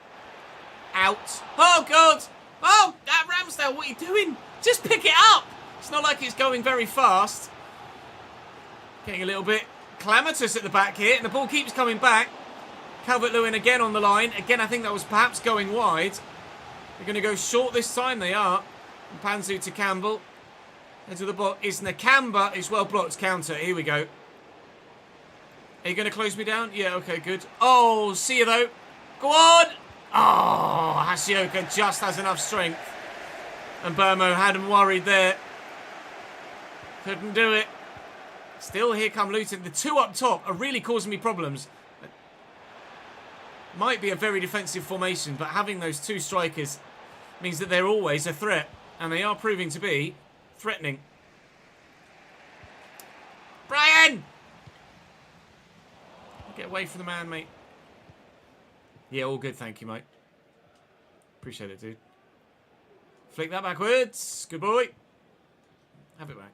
Out. Oh, God. Oh, that Ramsdale, what are you doing? Just pick it up. It's not like it's going very fast. Getting a little bit calamitous at the back here. And the ball keeps coming back. Calvert-Lewin again on the line. Again, I think that was perhaps going wide. They're going to go short this time. They are. Panzu to Campbell. Into the block. It's Nakamba. It's well blocked. Counter. Here we go. Are you going to close me down? Yeah, okay, good. Oh, see you though. Go on. Oh, Hashioka just has enough strength. And Burmo had him worried there. Couldn't do it. Still, here come Luton. The two up top are really causing me problems. Might be a very defensive formation, but having those two strikers means that they're always a threat. And they are proving to be threatening. Brian! Get away from the man, mate. Yeah, all good, thank you, mate. Appreciate it, dude. Flick that backwards. Good boy. Have it back.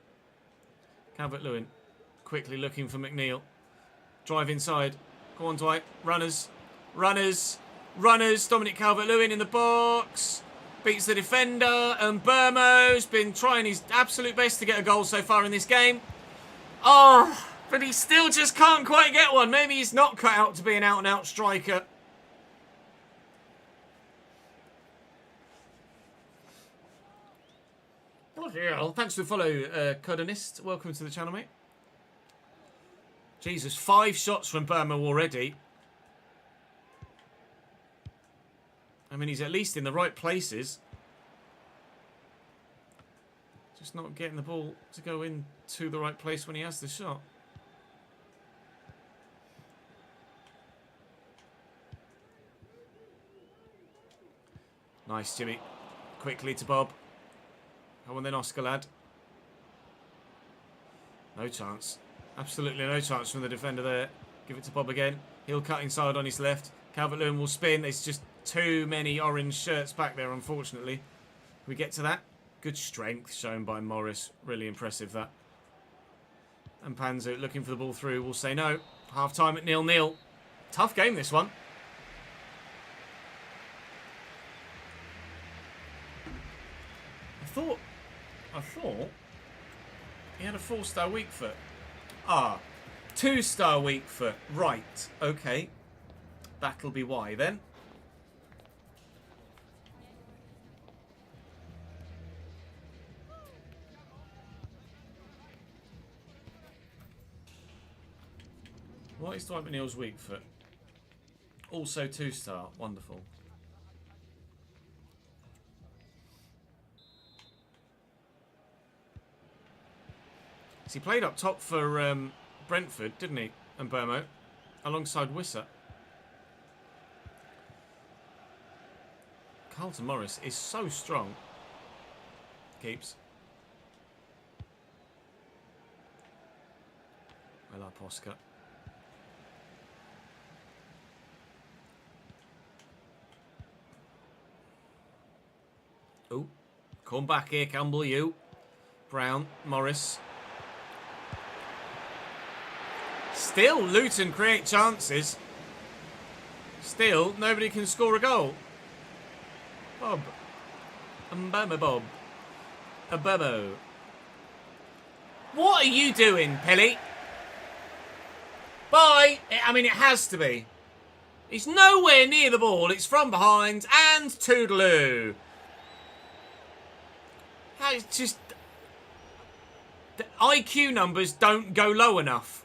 Calvert-Lewin. Quickly looking for McNeil. Drive inside. Go on, Dwight. Runners. Runners. Runners. Dominic Calvert-Lewin in the box. Beats the defender. And Burmo's been trying his absolute best to get a goal so far in this game. Oh, but he still just can't quite get one. Maybe he's not cut out to be an out-and-out striker. Bloody hell. Thanks for the follow, Codonist. Welcome to the channel, mate. Jesus, 5 shots from Burma already. I mean, he's at least in the right places. Just not getting the ball to go into the right place when he has the shot. Nice, Jimmy. Quickly to Bob. Come on then, Oscar, lad. No chance. Absolutely no chance from the defender there. Give it to Bob again. He'll cut inside on his left. Calvert-Lewin will spin. There's just too many orange shirts back there, unfortunately. We get to that. Good strength shown by Morris. Really impressive, that. And Panzu looking for the ball through. Will say no. Half-time at 0-0. Tough game, this one. I thought he had a 4-star weak foot. Ah, 2-star weak foot. Right, okay. That'll be why then. What is Dwight McNeil's weak foot? Also 2-star. Wonderful. He played up top for Brentford, didn't he? And Burmo, alongside Wissa. Carlton Morris is so strong. Keeps. I like Oscar. Oh, come back here, Campbell, you. Brown, Morris. Still, Luton create chances. Still, nobody can score a goal. Bob. Mbama Bob. Ababo. What are you doing, Pelly? Bye. I mean, it has to be. He's nowhere near the ball. It's from behind. And Toodaloo. It's just... the IQ numbers don't go low enough.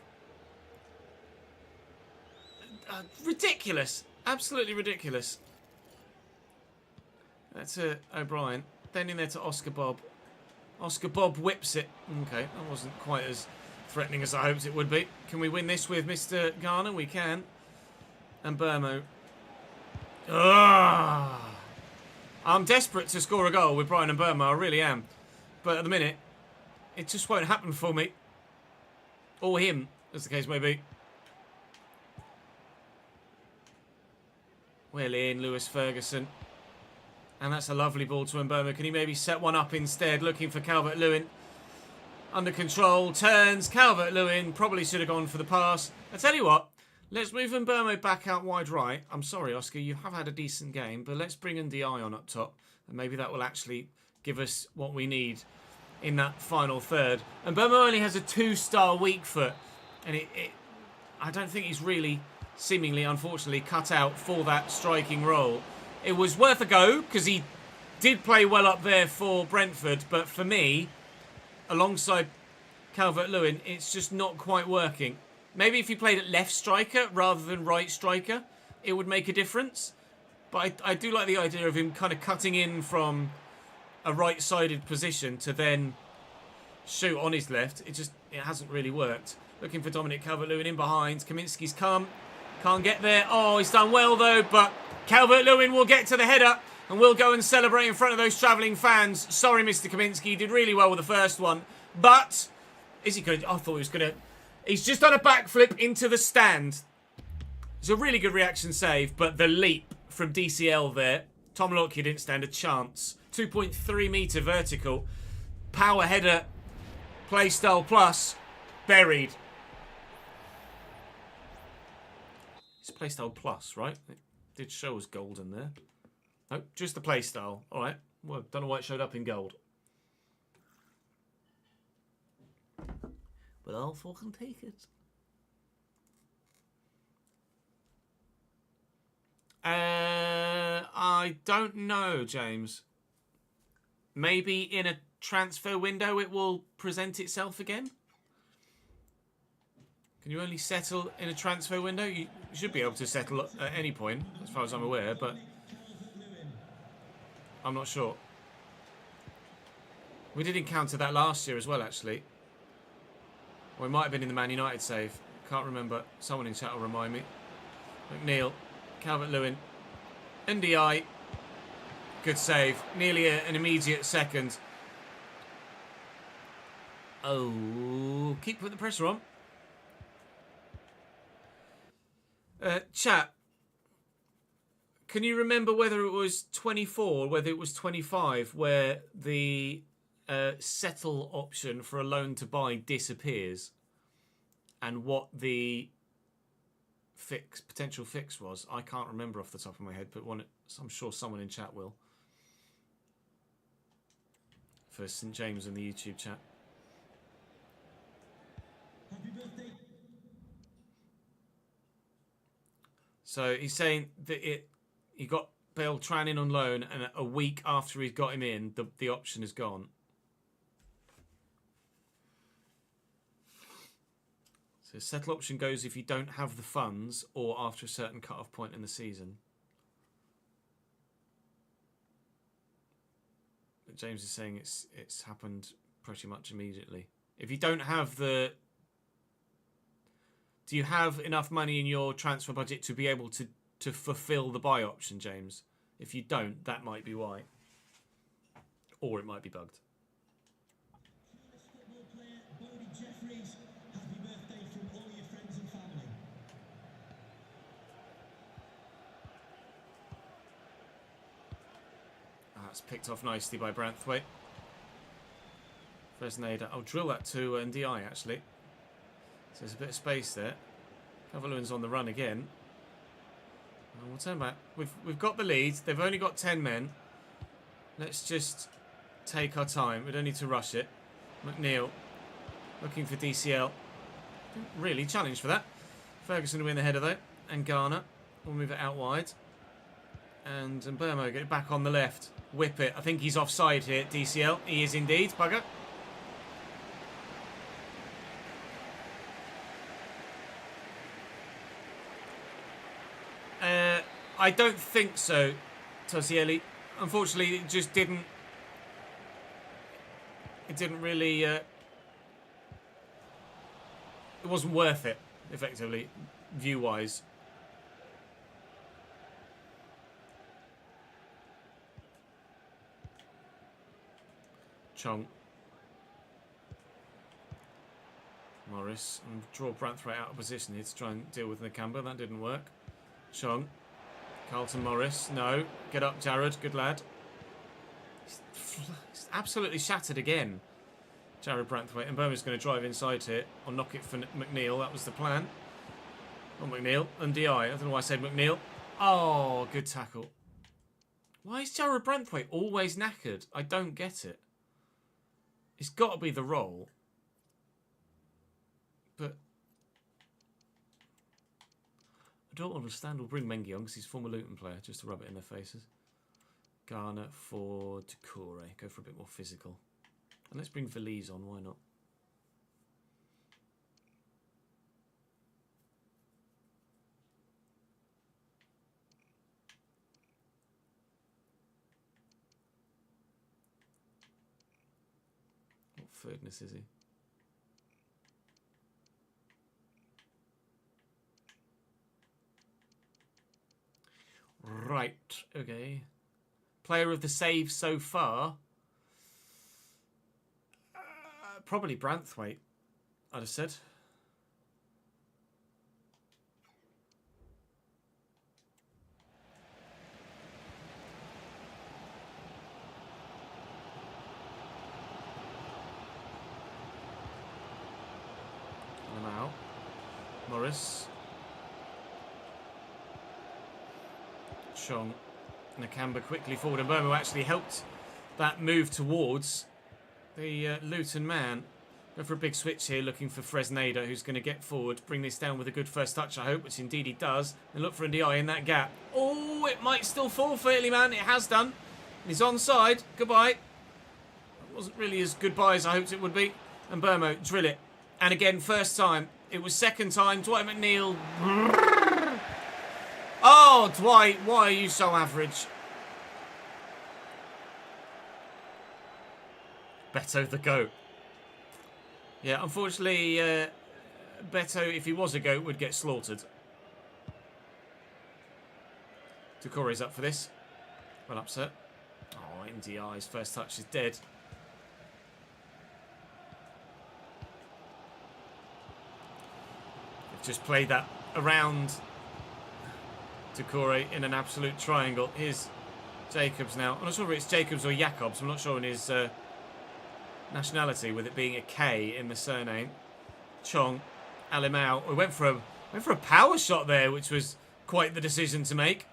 Ridiculous. Absolutely ridiculous. That's O'Brien. Then in there to Oscar Bob. Oscar Bob whips it. Okay, that wasn't quite as threatening as I hoped it would be. Can we win this with Mr. Garner? We can. And Burmo. Ugh. I'm desperate to score a goal with Brian and Burmo. I really am. But at the minute, it just won't happen for me. Or him, as the case may be. Well in, Lewis Ferguson. And that's a lovely ball to Mboma. Can he maybe set one up instead? Looking for Calvert-Lewin. Under control. Turns. Calvert-Lewin probably should have gone for the pass. I tell you what. Let's move Mboma back out wide right. I'm sorry, Oscar. You have had a decent game. But let's bring NDI on up top. And maybe that will actually give us what we need. in that final third. And Burma only has a 2-star weak foot. And I don't think he's really, seemingly, unfortunately, cut out for that striking role. It was worth a go, because he did play well up there for Brentford. But for me, alongside Calvert-Lewin, it's just not quite working. Maybe if he played at left striker rather than right striker, it would make a difference. But I do like the idea of him kind of cutting in from a right-sided position to then shoot on his left. It hasn't really worked. Looking for Dominic Calvert-Lewin in behind. Kaminsky's come. Can't get there. Oh, he's done well though, but Calvert-Lewin will get to the header and we'll go and celebrate in front of those travelling fans. Sorry, Mr. Kaminsky. He did really well with the first one. But, is he going to... I thought he was going to... He's just done a backflip into the stand. It's a really good reaction save, but the leap from DCL there. Tom Lockyer didn't stand a chance. 2.3 metre vertical. Power header. Playstyle plus. Buried. It's Playstyle plus, right? It did show us golden there. No, just the Playstyle. All right. Well, don't know why it showed up in gold. But I'll fucking take it. I don't know, James. Maybe in a transfer window it will present itself again? Can you only settle in a transfer window? You should be able to settle at any point, as far as I'm aware, but I'm not sure. We did encounter that last year as well, actually. Or it might have been in the Man United save. Can't remember. Someone in chat will remind me. McNeil, Calvert-Lewin, NDI. Good save. Nearly an immediate second. Oh, keep putting the pressure on. Chat, can you remember whether it was 24 or whether it was 25 where the settle option for a loan to buy disappears and what the potential fix was? I can't remember off the top of my head, but I'm sure someone in chat will. For St. James in the YouTube chat. Happy birthday. So he's saying that he got Beltran in on loan, and a week after he's got him in, the option is gone. So settle option goes if you don't have the funds or after a certain cut-off point in the season. But James is saying it's happened pretty much immediately. If you don't have the... Do you have enough money in your transfer budget to be able to fulfill the buy option, James? If you don't, that might be why. Or it might be bugged. That's picked off nicely by Branthwaite. Fresneda. I'll drill that to NDI, actually. So there's a bit of space there. Calvert-Lewin's on the run again. And we'll turn back. We've got the lead. They've only got 10 men. Let's just take our time. We don't need to rush it. McNeil looking for DCL. Didn't really challenge for that. Ferguson to win the header though. And Garner will move it out wide. And Burmo get it back on the left. Whip it. I think he's offside here, DCL. He is indeed. Bugger. I don't think so, Tossielli. Unfortunately, it just didn't... It didn't really... It wasn't worth it, effectively, view-wise. Chong. Morris. And draw Branthwaite out of position here to try and deal with Nakamba. That didn't work. Chong. Carlton Morris. No. Get up, Jared. Good lad. He's absolutely shattered again. Jared Branthwaite. And Bowman's going to drive inside here. Or knock it for McNeil. That was the plan. Not McNeil. NDI. I don't know why I said McNeil. Oh, good tackle. Why is Jared Branthwaite always knackered? I don't get it. It's got to be the role. But I don't understand. We'll bring Mengi on because he's a former Luton player, just to rub it in their faces. Garner for Doucouré. Go for a bit more physical. And let's bring Valise on. Why not? What thirdness is he? Right. Okay. Player of the save so far? Probably Branthwaite, I'd have said. Now, Morris. Chong. Nakamba quickly forward, and Burma actually helped that move towards the Luton man. Go for a big switch here, looking for Fresneda, who's going to get forward, bring this down with a good first touch, I hope, which indeed he does. And look for Ndiaye in that gap. Oh, it might still fall for Iliman. It has done. He's onside. Goodbye. It wasn't really as goodbye as I hoped it would be. And Burmo, drill it. And again, first time. It was second time. Dwight McNeil. Oh, Dwight, why are you so average? Beto the goat. Yeah, unfortunately, Beto, if he was a goat, would get slaughtered. Doucouré's up for this. Well upset. Oh, Ndiaye's first touch is dead. They've just played that around Doucouré in an absolute triangle. Here's Jacobs now. I'm not sure if it's Jacobs or Jacobs. I'm not sure on his nationality, with it being a K in the surname. Chong, Alimau. We went for a power shot there, which was quite the decision to make.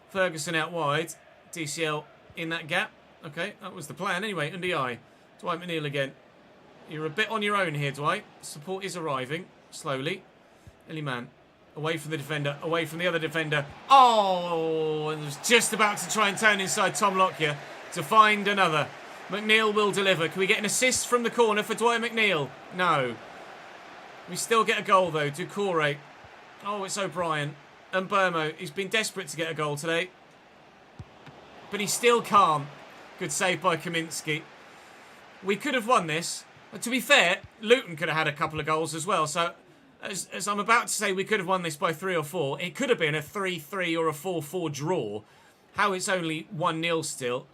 Ferguson out wide. DCL in that gap. Okay, that was the plan. Anyway, Ndiaye. Dwight McNeil again. You're a bit on your own here, Dwight. Support is arriving slowly. Iliman. Away from the defender, away from the other defender. Oh, and was just about to try and turn inside Tom Lockyer to find another. McNeil will deliver. Can we get an assist from the corner for Dwight McNeil? No. We still get a goal, though. Doucouré. Oh, it's O'Brien. And Burmo. He's been desperate to get a goal today. But he still can't. Good save by Kaminsky. We could have won this. But to be fair, Luton could have had a couple of goals as well. So, as I'm about to say, we could have won this by 3 or 4. It could have been a 3-3 or a 4-4 draw. How it's only 1-0 still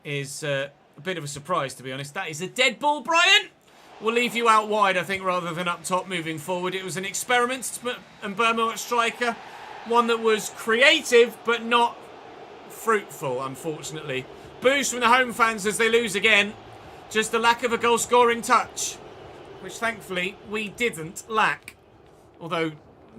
is a bit of a surprise, to be honest. That is a dead ball, Brian. We'll leave you out wide, I think, rather than up top moving forward. It was an experiment, and Burmo at striker. One that was creative, but not fruitful, unfortunately. Boos from the home fans as they lose again. Just the lack of a goal-scoring touch, which thankfully we didn't lack. Although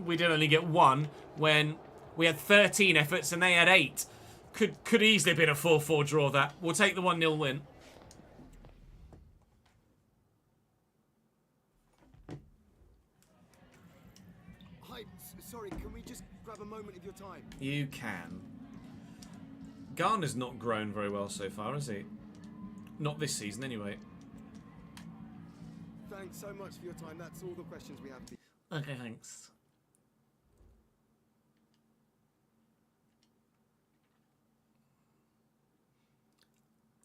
we did only get 1 when we had 13 efforts and they had 8. Could easily have been a 4-4 draw, that. We'll take the 1-0 win. Hi, sorry, can we just grab a moment of your time? You can. Garner's not grown very well so far, has he? Not this season, anyway. Thanks so much for your time. That's all the questions we have. Okay, thanks.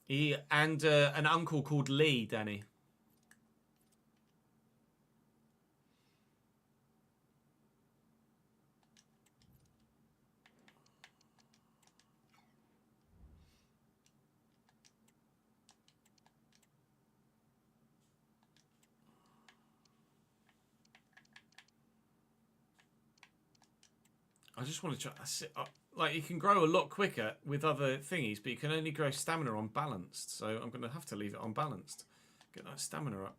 He and an uncle called Lee, Danny. I just want to try. Like, you can grow a lot quicker with other thingies, but you can only grow stamina on balanced. So I'm going to have to leave it on balanced. Get that stamina up.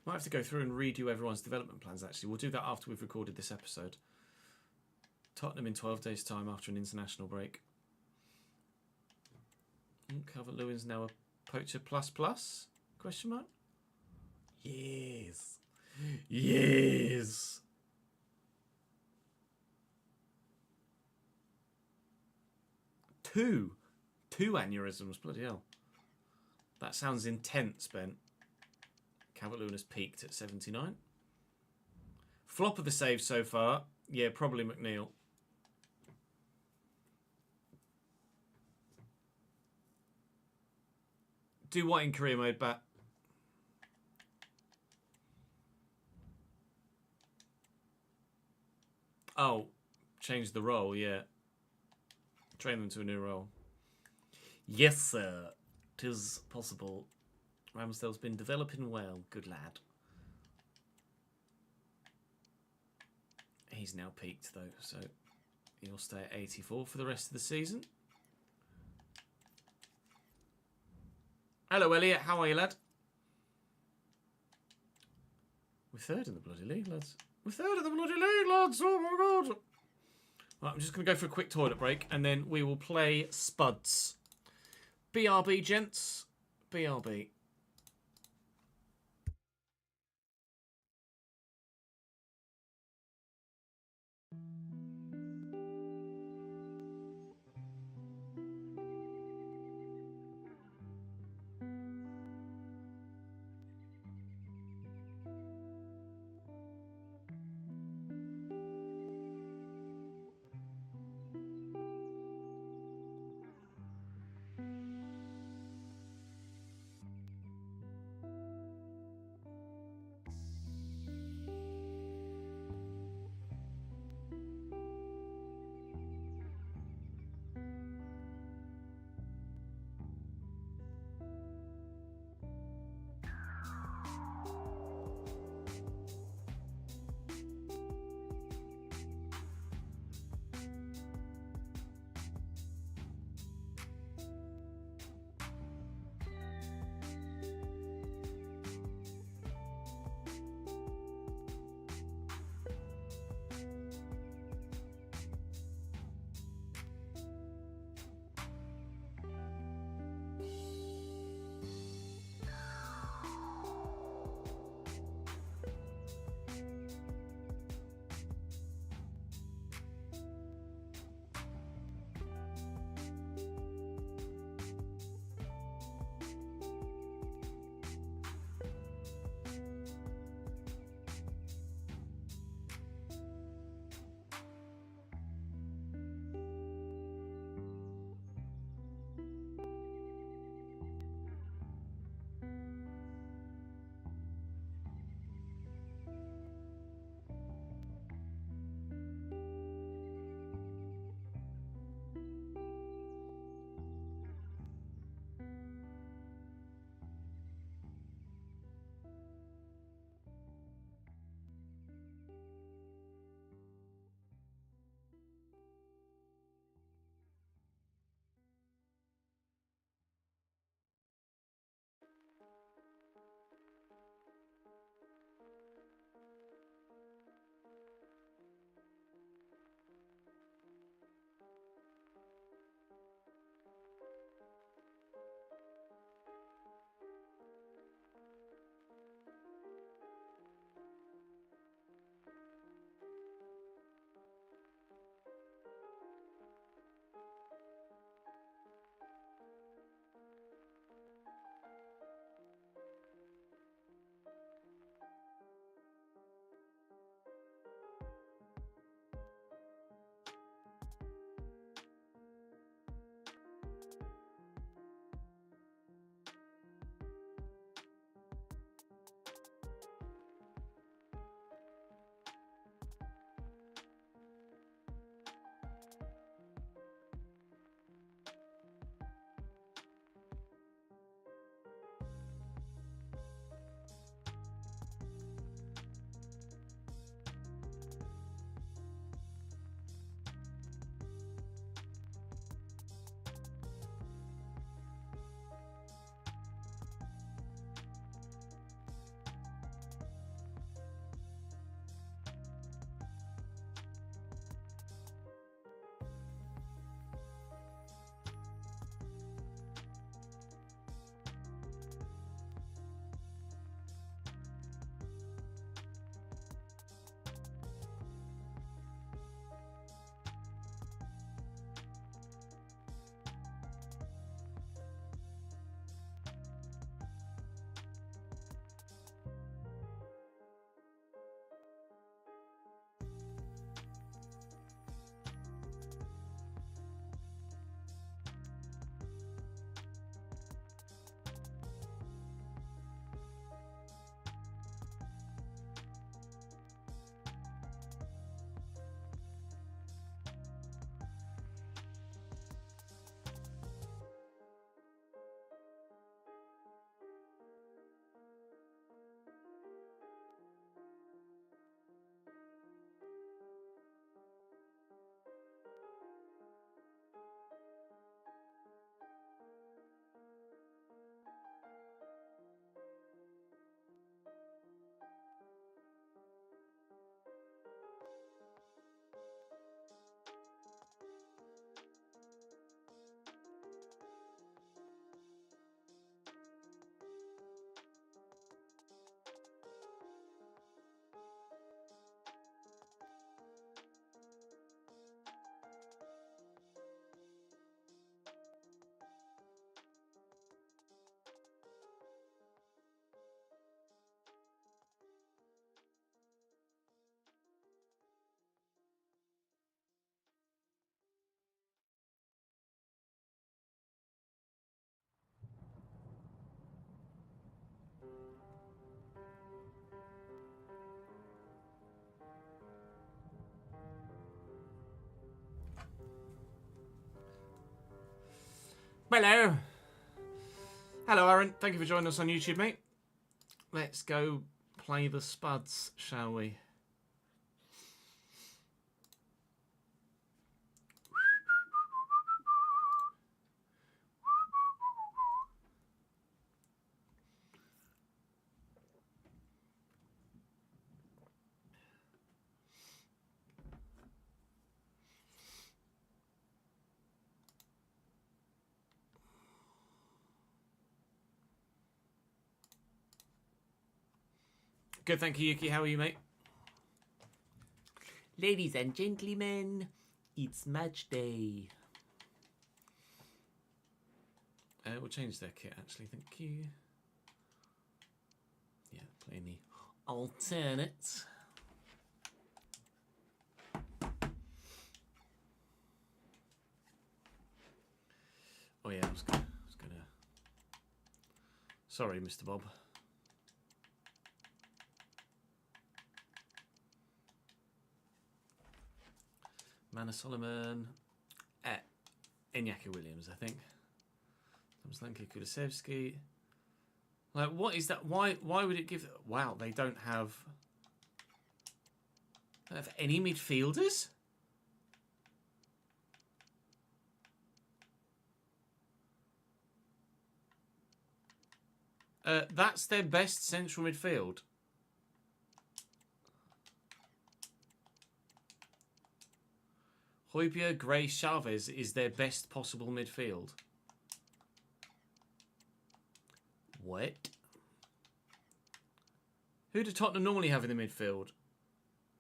Might have to go through and redo everyone's development plans, actually. We'll do that after we've recorded this episode. Tottenham in 12 days' time after an international break. Calvert-Lewin's now a poacher plus plus? Question mark? Yes. Yes. Two aneurysms, bloody hell. That sounds intense, Ben. Calvert-Lewin has peaked at 79. Flop of the save so far. Yeah, probably McNeil. Do what in career mode, Bat? Oh, change the role, yeah. Train them to a new role. Yes, sir. 'Tis possible. Ramsdale's been developing well. Good lad. He's now peaked, though, so he'll stay at 84 for the rest of the season. Hello, Elliot. How are you, lad? We're third in the bloody league, lads. We're third in the bloody league, lads. Oh, my God. Right, I'm just going to go for a quick toilet break, and then we will play Spuds. BRB, gents. BRB. Hello. Hello, Aaron. Thank you for joining us on YouTube, mate. Let's go play the Spuds, shall we? Good, thank you, Yuki. How are you, mate? Ladies and gentlemen, it's match day. We'll change their kit, actually. Thank you. Yeah, playing the alternate. Oh yeah, I was gonna. Sorry, Mr. Bob. Mana Solomon, Iñaki Williams, I think. Tomslanka Kulusevski. Like, what is that? Why would it give? Wow, they don't have any midfielders. That's their best central midfield. Højbjerg, Gray, Chavez is their best possible midfield. What? Who do Tottenham normally have in the midfield?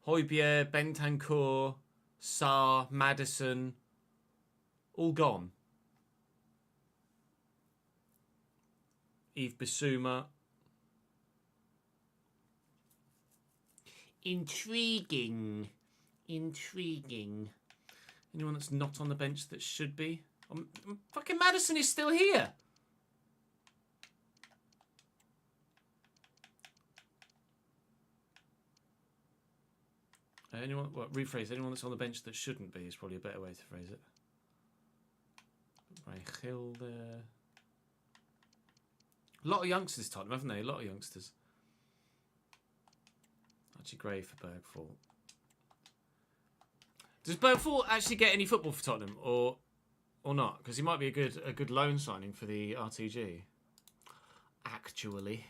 Højbjerg, Bentancur, Sarr, Maddison. All gone. Yves Bissouma. Intriguing. Intriguing. Anyone that's not on the bench that should be? Fucking Maddison is still here. Anyone? What? Rephrase. Anyone that's on the bench that shouldn't be is probably a better way to phrase it. Reichel there. A lot of youngsters, Tottenham, haven't they? A lot of youngsters. Archie Gray for Bergfall. Does Bergfall actually get any football for Tottenham, or not? Because he might be a good loan signing for the RTG. Actually.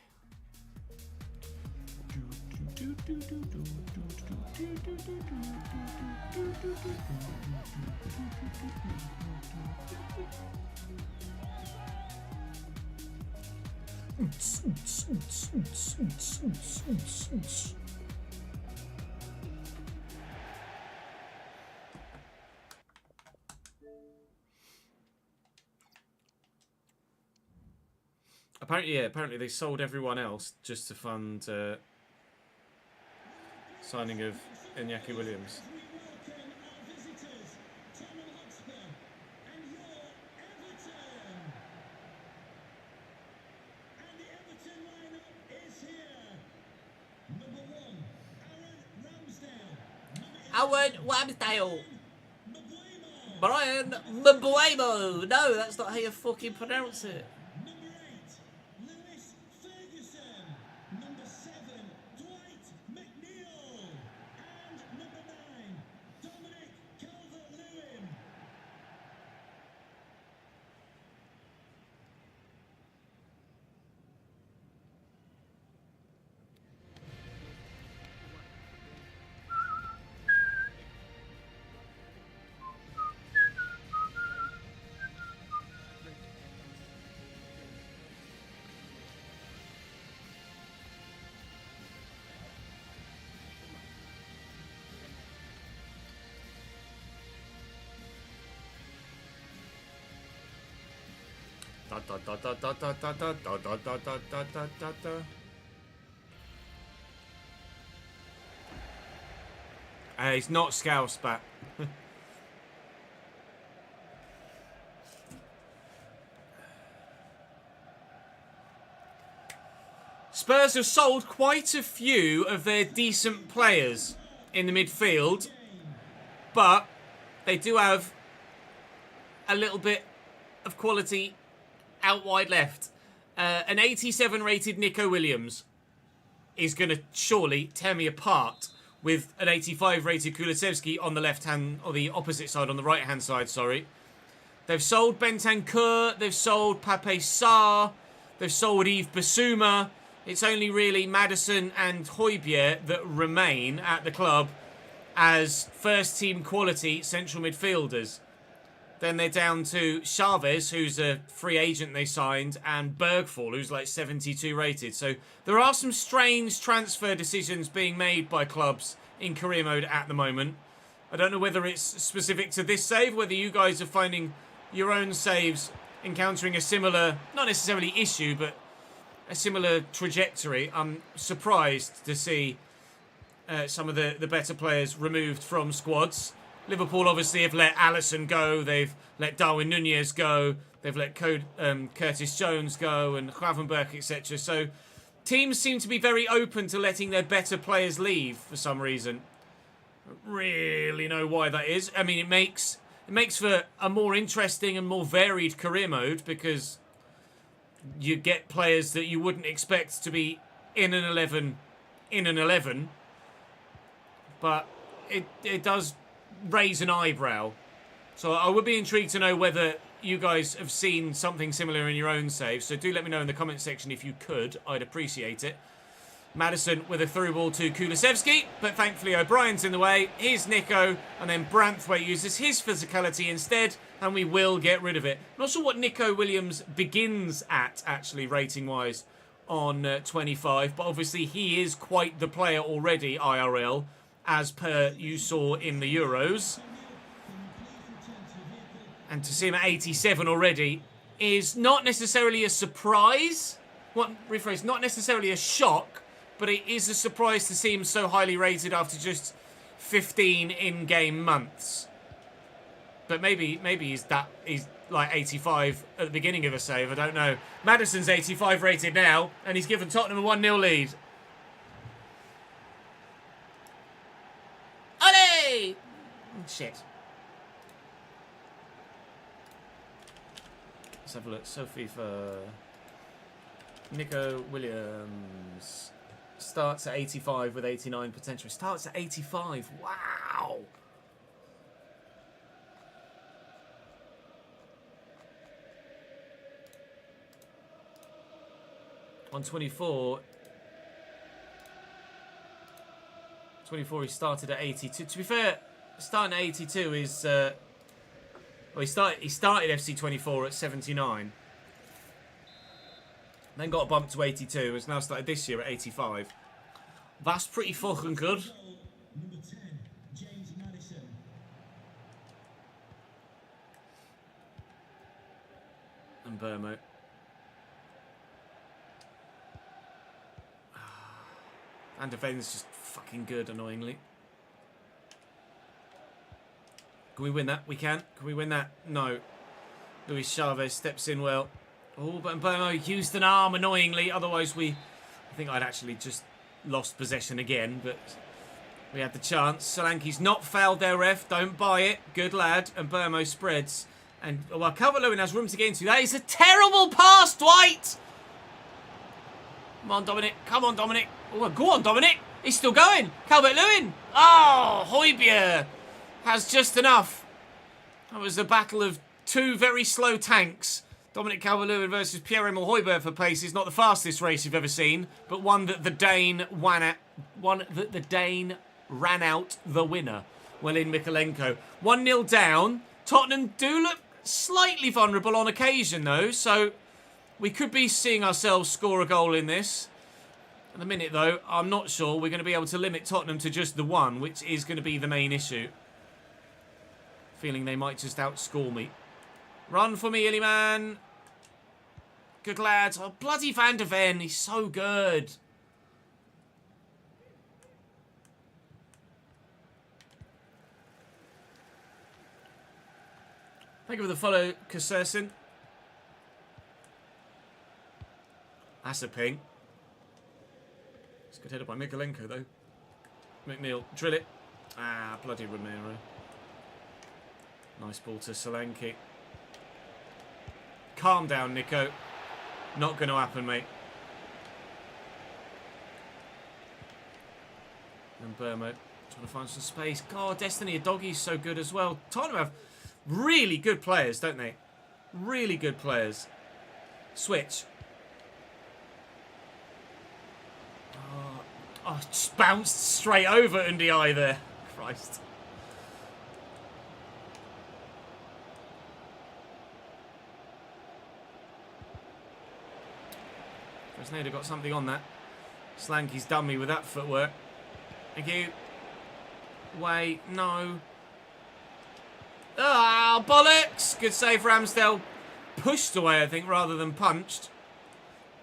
Apparently they sold everyone else just to fund signing of Iñaki Williams. Aaron Ramsdale. Brian Mbuemo. No, that's not how you fucking pronounce it. It's not Scouse back. Spurs have sold quite a few of their decent players in the midfield, but they do have a little bit of quality out wide left. An 87 rated Nico Williams is going to surely tear me apart with an 85 rated Kulusevski on the left hand, or the opposite side, on the right hand side, sorry. They've sold Bentancur, they've sold Pape Sarr, they've sold Yves Bissouma. It's only really Maddison and Højbjerg that remain at the club as first team quality central midfielders. Then they're down to Chavez, who's a free agent they signed, and Bergfall, who's like 72 rated. So there are some strange transfer decisions being made by clubs in career mode at the moment. I don't know whether it's specific to this save, whether you guys are finding your own saves encountering a similar, not necessarily issue, but a similar trajectory. I'm surprised to see some of the better players removed from squads. Liverpool obviously have let Alisson go, they've let Darwin Nunez go, they've let Curtis Jones go, and Gravenberch, etc. So teams seem to be very open to letting their better players leave for some reason. I don't really know why that is. I mean, it makes for a more interesting and more varied career mode, because you get players that you wouldn't expect to be in an 11, but it does raise an eyebrow. So I would be intrigued to know whether you guys have seen something similar in your own saves. So do let me know in the comment section if you could. I'd appreciate it. Maddison with a through ball to Kulusevski, but thankfully O'Brien's in the way. Here's Nico, and then Branthwaite uses his physicality instead, and we will get rid of it. Not sure what Nico Williams begins at, actually, rating-wise, on 25, but obviously he is quite the player already, IRL, as per you saw in the Euros. And to see him at 87 already is not necessarily a surprise. Not necessarily a shock, but it is a surprise to see him so highly rated after just 15 in-game months. But maybe he's like 85 at the beginning of a save, I don't know. Maddison's 85 rated now, and he's given Tottenham a 1-0 lead. Ole! Shit. Let's have a look. Sophie for Nico Williams. Starts at 85 with 89 potential. Starts at 85. Wow. On 24, he started at 82. To be fair, starting at 82 is... well, he started FC 24 at 79. Then got a bump to 82. Has now started this year at 85. That's pretty fucking good. Number 10, James Maddison. And Burmo. And Van de Ven's just fucking good, annoyingly. Can we win that? We can. Can we win that? No. Luis Chavez steps in well. Oh, but Burmo used an arm, annoyingly. Otherwise, I think I'd actually just lost possession again, but we had the chance. Solanke's not fouled there, ref. Don't buy it. Good lad. And Burmo spreads. And, well, Calvert-Lewin has room to get into. That is a terrible pass, Dwight! Come on, Dominic. Come on, Dominic. Oh, go on, Dominic. He's still going. Calvert-Lewin. Oh, Højbjerg has just enough. That was a battle of two very slow tanks. Dominic Calvert-Lewin versus Pierre-Emile Højbjerg for pace is not the fastest race you've ever seen, but one that the Dane ran out the winner. Well, in Mikalenko. 1-0 down. Tottenham do look slightly vulnerable on occasion, though, so we could be seeing ourselves score a goal in this. At the minute, though, I'm not sure we're going to be able to limit Tottenham to just the one, which is going to be the main issue. Feeling they might just outscore me. Run for me, Illyman. Good lad. Oh, bloody Van de Ven. He's so good. Thank you for the follow, Kasersin. That's a ping. It's good headed by Mikalenko, though. McNeil, drill it. Ah, bloody Romero. Nice ball to Solanke. Calm down, Nico. Not going to happen, mate. And Burmo trying to find some space. God, Destiny Doggy's so good as well. Tottenham have really good players, don't they? Really good players. Switch. Oh, just bounced straight over Ndiaye there. Christ. Fresneda got something on that. Slanky's done me with that footwork. Thank you. Wait, no. Ah, bollocks! Good save, Ramsdale. Pushed away, I think, rather than punched.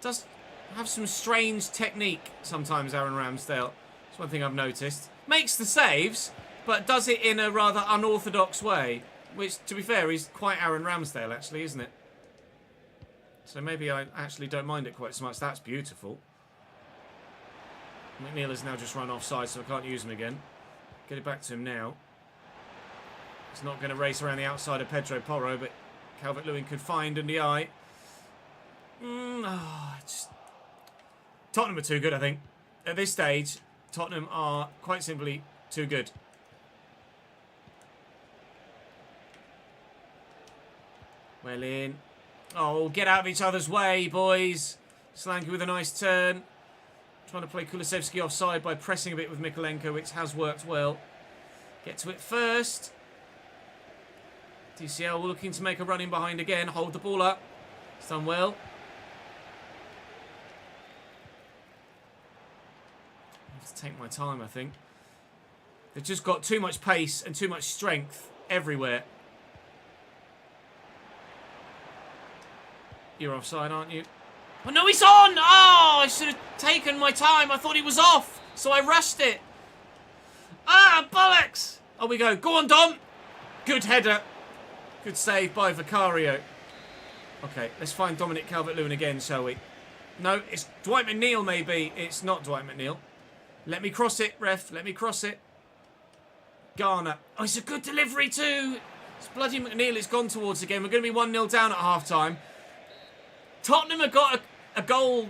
Does have some strange technique sometimes, Aaron Ramsdale. That's one thing I've noticed. Makes the saves, but does it in a rather unorthodox way. Which, to be fair, is quite Aaron Ramsdale, actually, isn't it? So maybe I actually don't mind it quite so much. That's beautiful. McNeil has now just run offside, so I can't use him again. Get it back to him now. He's not going to race around the outside of Pedro Porro, but Calvert-Lewin could find Ndiaye. Tottenham are too good, I think. At this stage, Tottenham are quite simply too good. Well in. Oh, get out of each other's way, boys. Slanky with a nice turn. Trying to play Kulusevski offside by pressing a bit with Mikolenko, which has worked well. Get to it first. DCL looking to make a run in behind again. Hold the ball up. It's done well. I have to take my time, I think. They've just got too much pace and too much strength everywhere. You're offside, aren't you? Oh, no, he's on! Oh, I should have taken my time. I thought he was off, so I rushed it. Ah, bollocks! On we go. Go on, Dom. Good header. Good save by Vicario. Okay, let's find Dominic Calvert-Lewin again, shall we? No, it's Dwight McNeil, maybe. It's not Dwight McNeil. Let me cross it, ref. Let me cross it. Garner. Oh, it's a good delivery too. It's bloody McNeil it's gone towards again. We're going to be 1-0 down at half-time. Tottenham have got a goal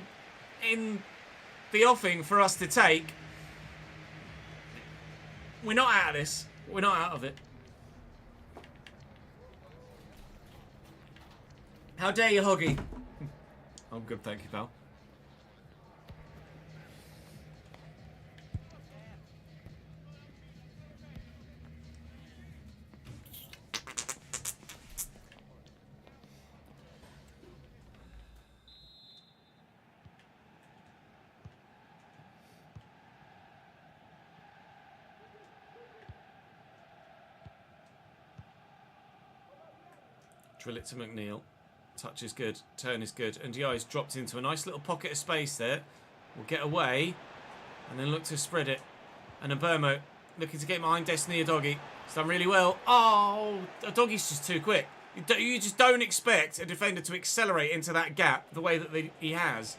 in the offing for us to take. We're not out of this. We're not out of it. How dare you, Hoggy? I'm good, thank you, pal. Drill it to McNeil. Touch is good. Turn is good. And Ndiaye's dropped into a nice little pocket of space there. We'll get away. And then look to spread it. And Mbermo looking to get behind Destiny Doggy. It's done really well. Oh, Doggy's just too quick. You just don't expect a defender to accelerate into that gap the way that he has.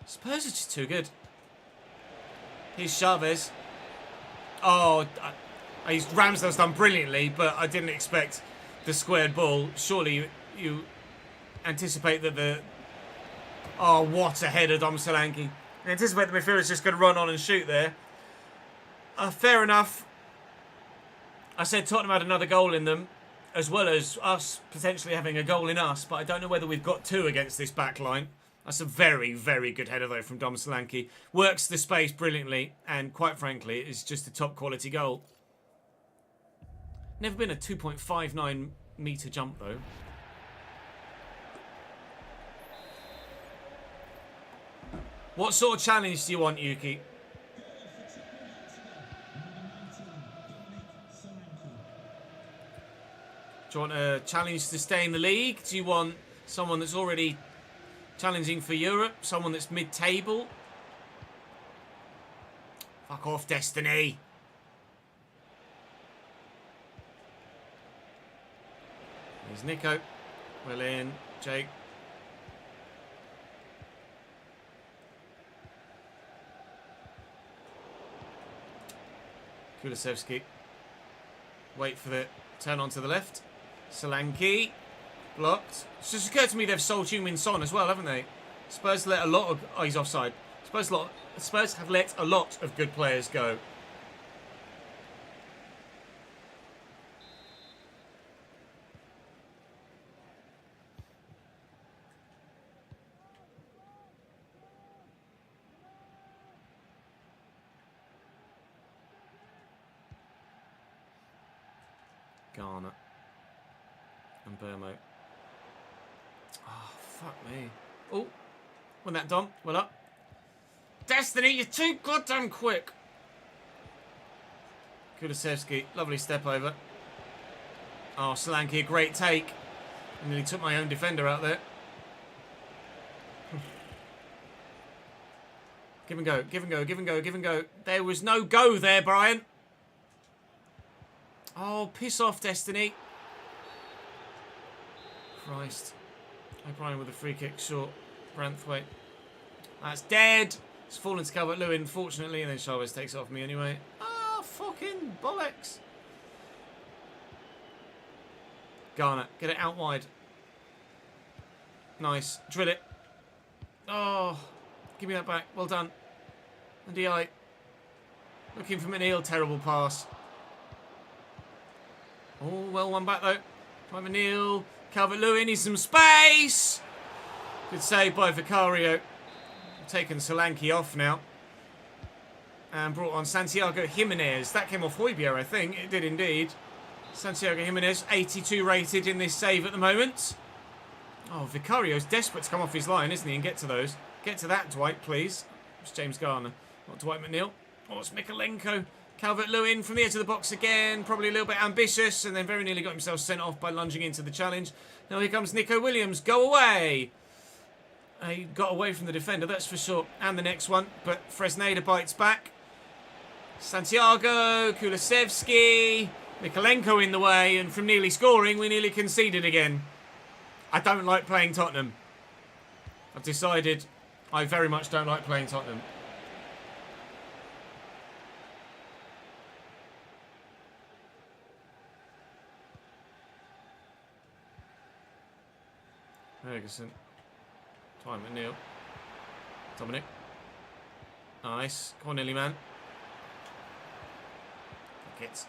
Spurs are just too good. Here's Chavez. Oh, Ramsdale's done brilliantly, but I didn't expect the squared ball. Surely you anticipate that the... Oh, what a header, Dom Solanke. I anticipate the midfielder's just going to run on and shoot there. Fair enough. I said Tottenham had another goal in them, as well as us potentially having a goal in us, but I don't know whether we've got two against this back line. That's a very, very good header, though, from Dom Solanke. Works the space brilliantly, and quite frankly, it's just a top-quality goal. Never been a 2.59 metre jump, though. What sort of challenge do you want, Yuki? Do you want a challenge to stay in the league? Do you want someone that's already challenging for Europe? Someone that's mid-table? Fuck off, Destiny. There's Nico. Well in. Jake. Kulusevski. Wait for the turn on to the left. Solanke. Blocked. It's just occurred to me they've sold Heung-min Son as well, haven't they? Spurs let a lot of... Oh, he's offside. Spurs have let a lot of good players go. Garner. And Burmo. Oh, fuck me. Oh, won that, Dom. Well up. Destiny, you're too goddamn quick. Kulusevski, lovely step over. Oh, Solanke, a great take. I nearly took my own defender out there. Give and go, give and go, give and go, give and go. There was no go there, Brian. Oh, piss off, Destiny. Christ. O'Brien with a free kick short. Branthwaite. That's dead. It's fallen to Calvert-Lewin, fortunately, and then Chavez takes it off me anyway. Ah, fucking bollocks. Garner, get it out wide. Nice. Drill it. Oh, give me that back. Well done. And DI. Looking for McNeil. Terrible pass. Oh, well one back though. By McNeil. Calvert-Lewin needs some space. Good save by Vicario. Taken Solanke off now. And brought on Santiago Jimenez. That came off Højbjerg, I think. It did indeed. Santiago Jimenez, 82 rated in this save at the moment. Oh, Vicario's desperate to come off his line, isn't he? And get to those. Get to that, Dwight, please. It's James Garner. Not Dwight McNeil. Oh, it's Mikalenko. Calvert-Lewin from the edge of the box again. Probably a little bit ambitious. And then very nearly got himself sent off by lunging into the challenge. Now here comes Nico Williams. Go away. He got away from the defender, that's for sure. And the next one. But Fresneda bites back. Santiago. Kulusevski. Mikalenko in the way. And from nearly scoring, we nearly conceded again. I don't like playing Tottenham. I've decided I very much don't like playing Tottenham. Ferguson. Time McNeil. Dominic. Nice. Come on, Nearly man. Gets.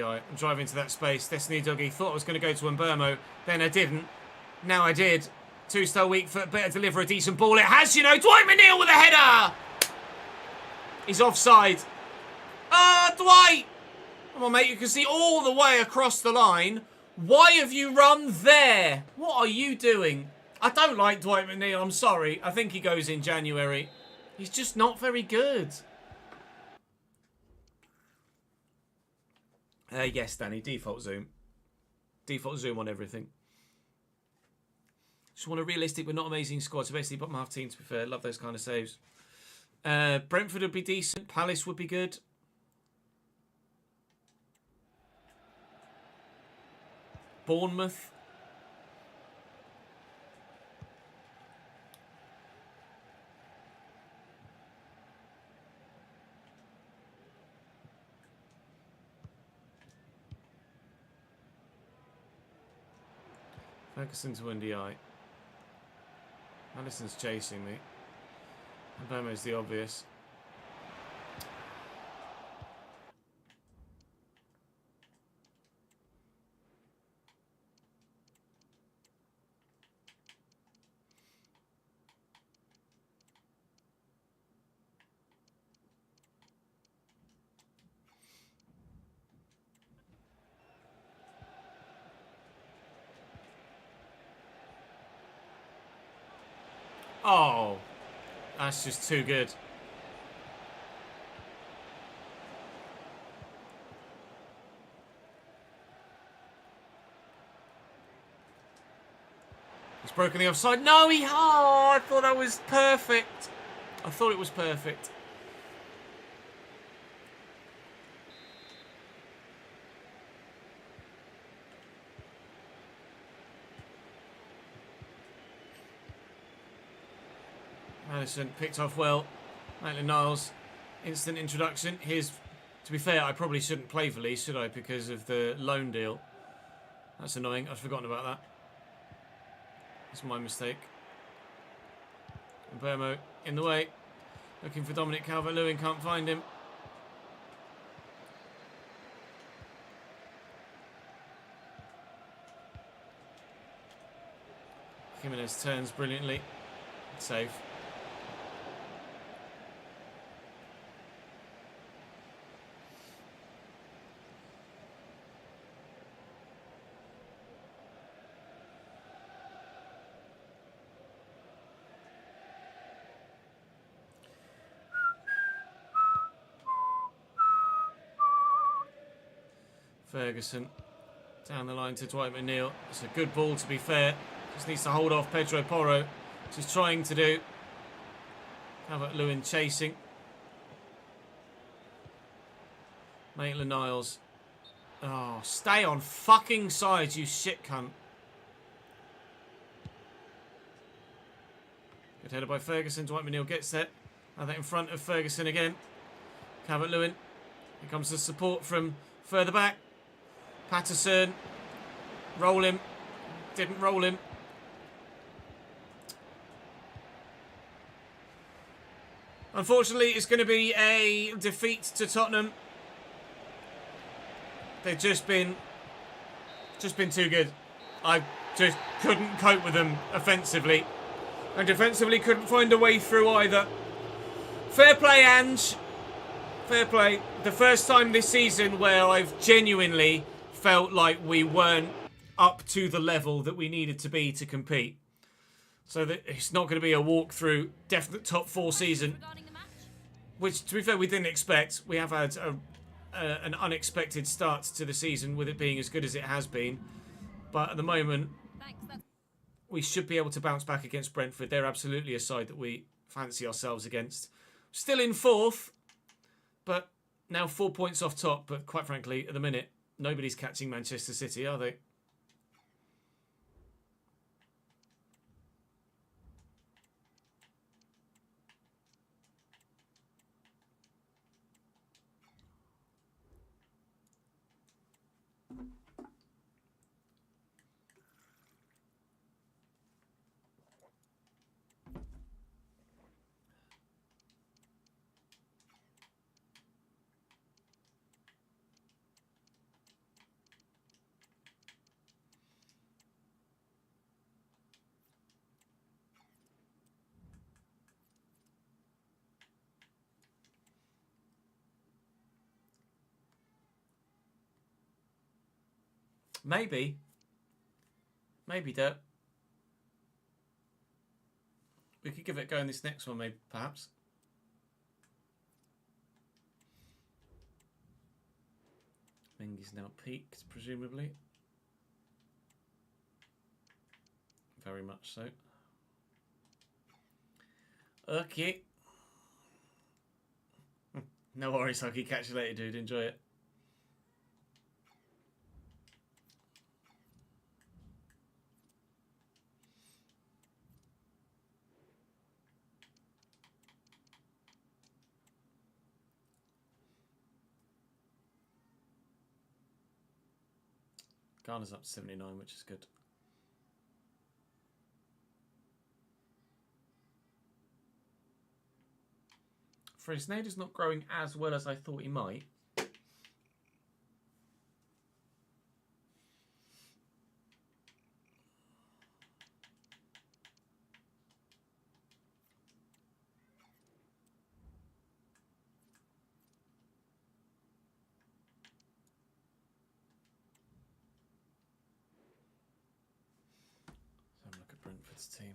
I'm driving to that space. Destiny Dougie thought I was going to go to Mbermo. Then I didn't. Now I did. Two-star weak foot. Better deliver a decent ball. It has, you know. Dwight McNeil with a header. He's offside. Ah, Dwight. Come on, mate. You can see all the way across the line. Why have you run there? What are you doing? I don't like Dwight McNeil. I'm sorry. I think he goes in January. He's just not very good. Yes, Danny. Default zoom. Default zoom on everything. Just want a realistic but not amazing squad. So basically, bottom half team, to be fair. Love those kind of saves. Brentford would be decent. Palace would be good. Bournemouth. Ferguson to NDI. Madison's chasing me. And Bomo's the obvious. Oh, that's just too good. He's broken the offside. No, I thought that was perfect. I thought it was perfect. Madison picked off well. Maitland-Niles, instant introduction. Here's, to be fair, I probably shouldn't play for Leeds, should I? Because of the loan deal. That's annoying. I'd forgotten about that. That's my mistake. And Burmo in the way. Looking for Dominic Calvert-Lewin. Can't find him. Jimenez turns brilliantly. Save. Ferguson down the line to Dwight McNeil. It's a good ball, to be fair. Just needs to hold off Pedro Porro, which he's trying to do. Calvert-Lewin chasing. Maitland-Niles. Oh, stay on fucking side, you shit cunt. Good header by Ferguson. Dwight McNeil gets it. Now that in front of Ferguson again. Calvert-Lewin. Here comes the support from further back. Patterson. Roll him. Didn't roll him. Unfortunately, it's going to be a defeat to Tottenham. They've just been too good. I just couldn't cope with them offensively. And defensively couldn't find a way through either. Fair play, Ange. Fair play. The first time this season where I've genuinely felt like we weren't up to the level that we needed to be to compete. So that it's not going to be a walk through definite top 4 season. Which, to be fair, we didn't expect. We have had an unexpected start to the season with it being as good as it has been. But at the moment, we should be able to bounce back against Brentford. They're absolutely a side that we fancy ourselves against. Still in 4th, but now 4 points off top. But quite frankly, at the minute, nobody's catching Manchester City, are they? Maybe. Maybe, Dirt. We could give it a go in this next one, maybe, perhaps. Mengi's now peaked, presumably. Very much so. Okay. No worries, Huggy. Catch you later, dude. Enjoy it. Garner's up to 79, which is good. Fresneda's not growing as well as I thought he might. Let's have a look at Brentford's team.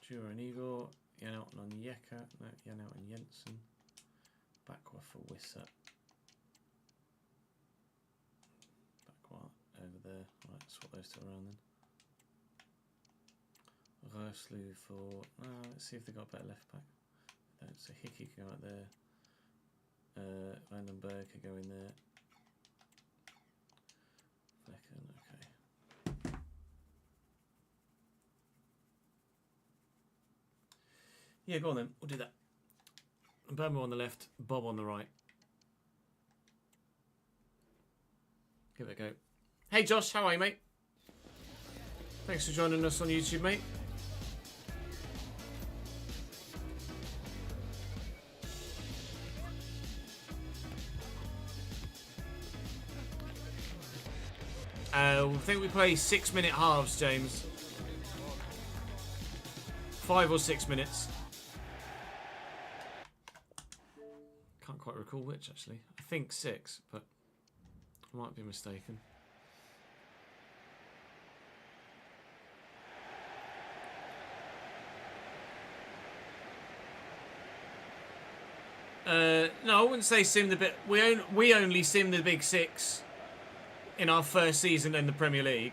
Jura and Igor, Jan Elton on Yeka, no, Jan Elton Jensen, Bakwa for Wissa. Bakwa over there, right, swap those two around then. Röslu for, let's see if they've got a better left back. Don't, so Hickey can go out there. Vandenberg could go in there. Flecken, okay. Yeah, go on then. We'll do that. Burma on the left, Bob on the right. Give it a go. Hey Josh, how are you, mate? Thanks for joining us on YouTube, mate. I think we play 6-minute halves, James. 5 or 6 minutes. Can't quite recall which, actually. I think 6, but I might be mistaken. No, I wouldn't say sim the bit. We only sim the big 6 in our first season in the Premier League.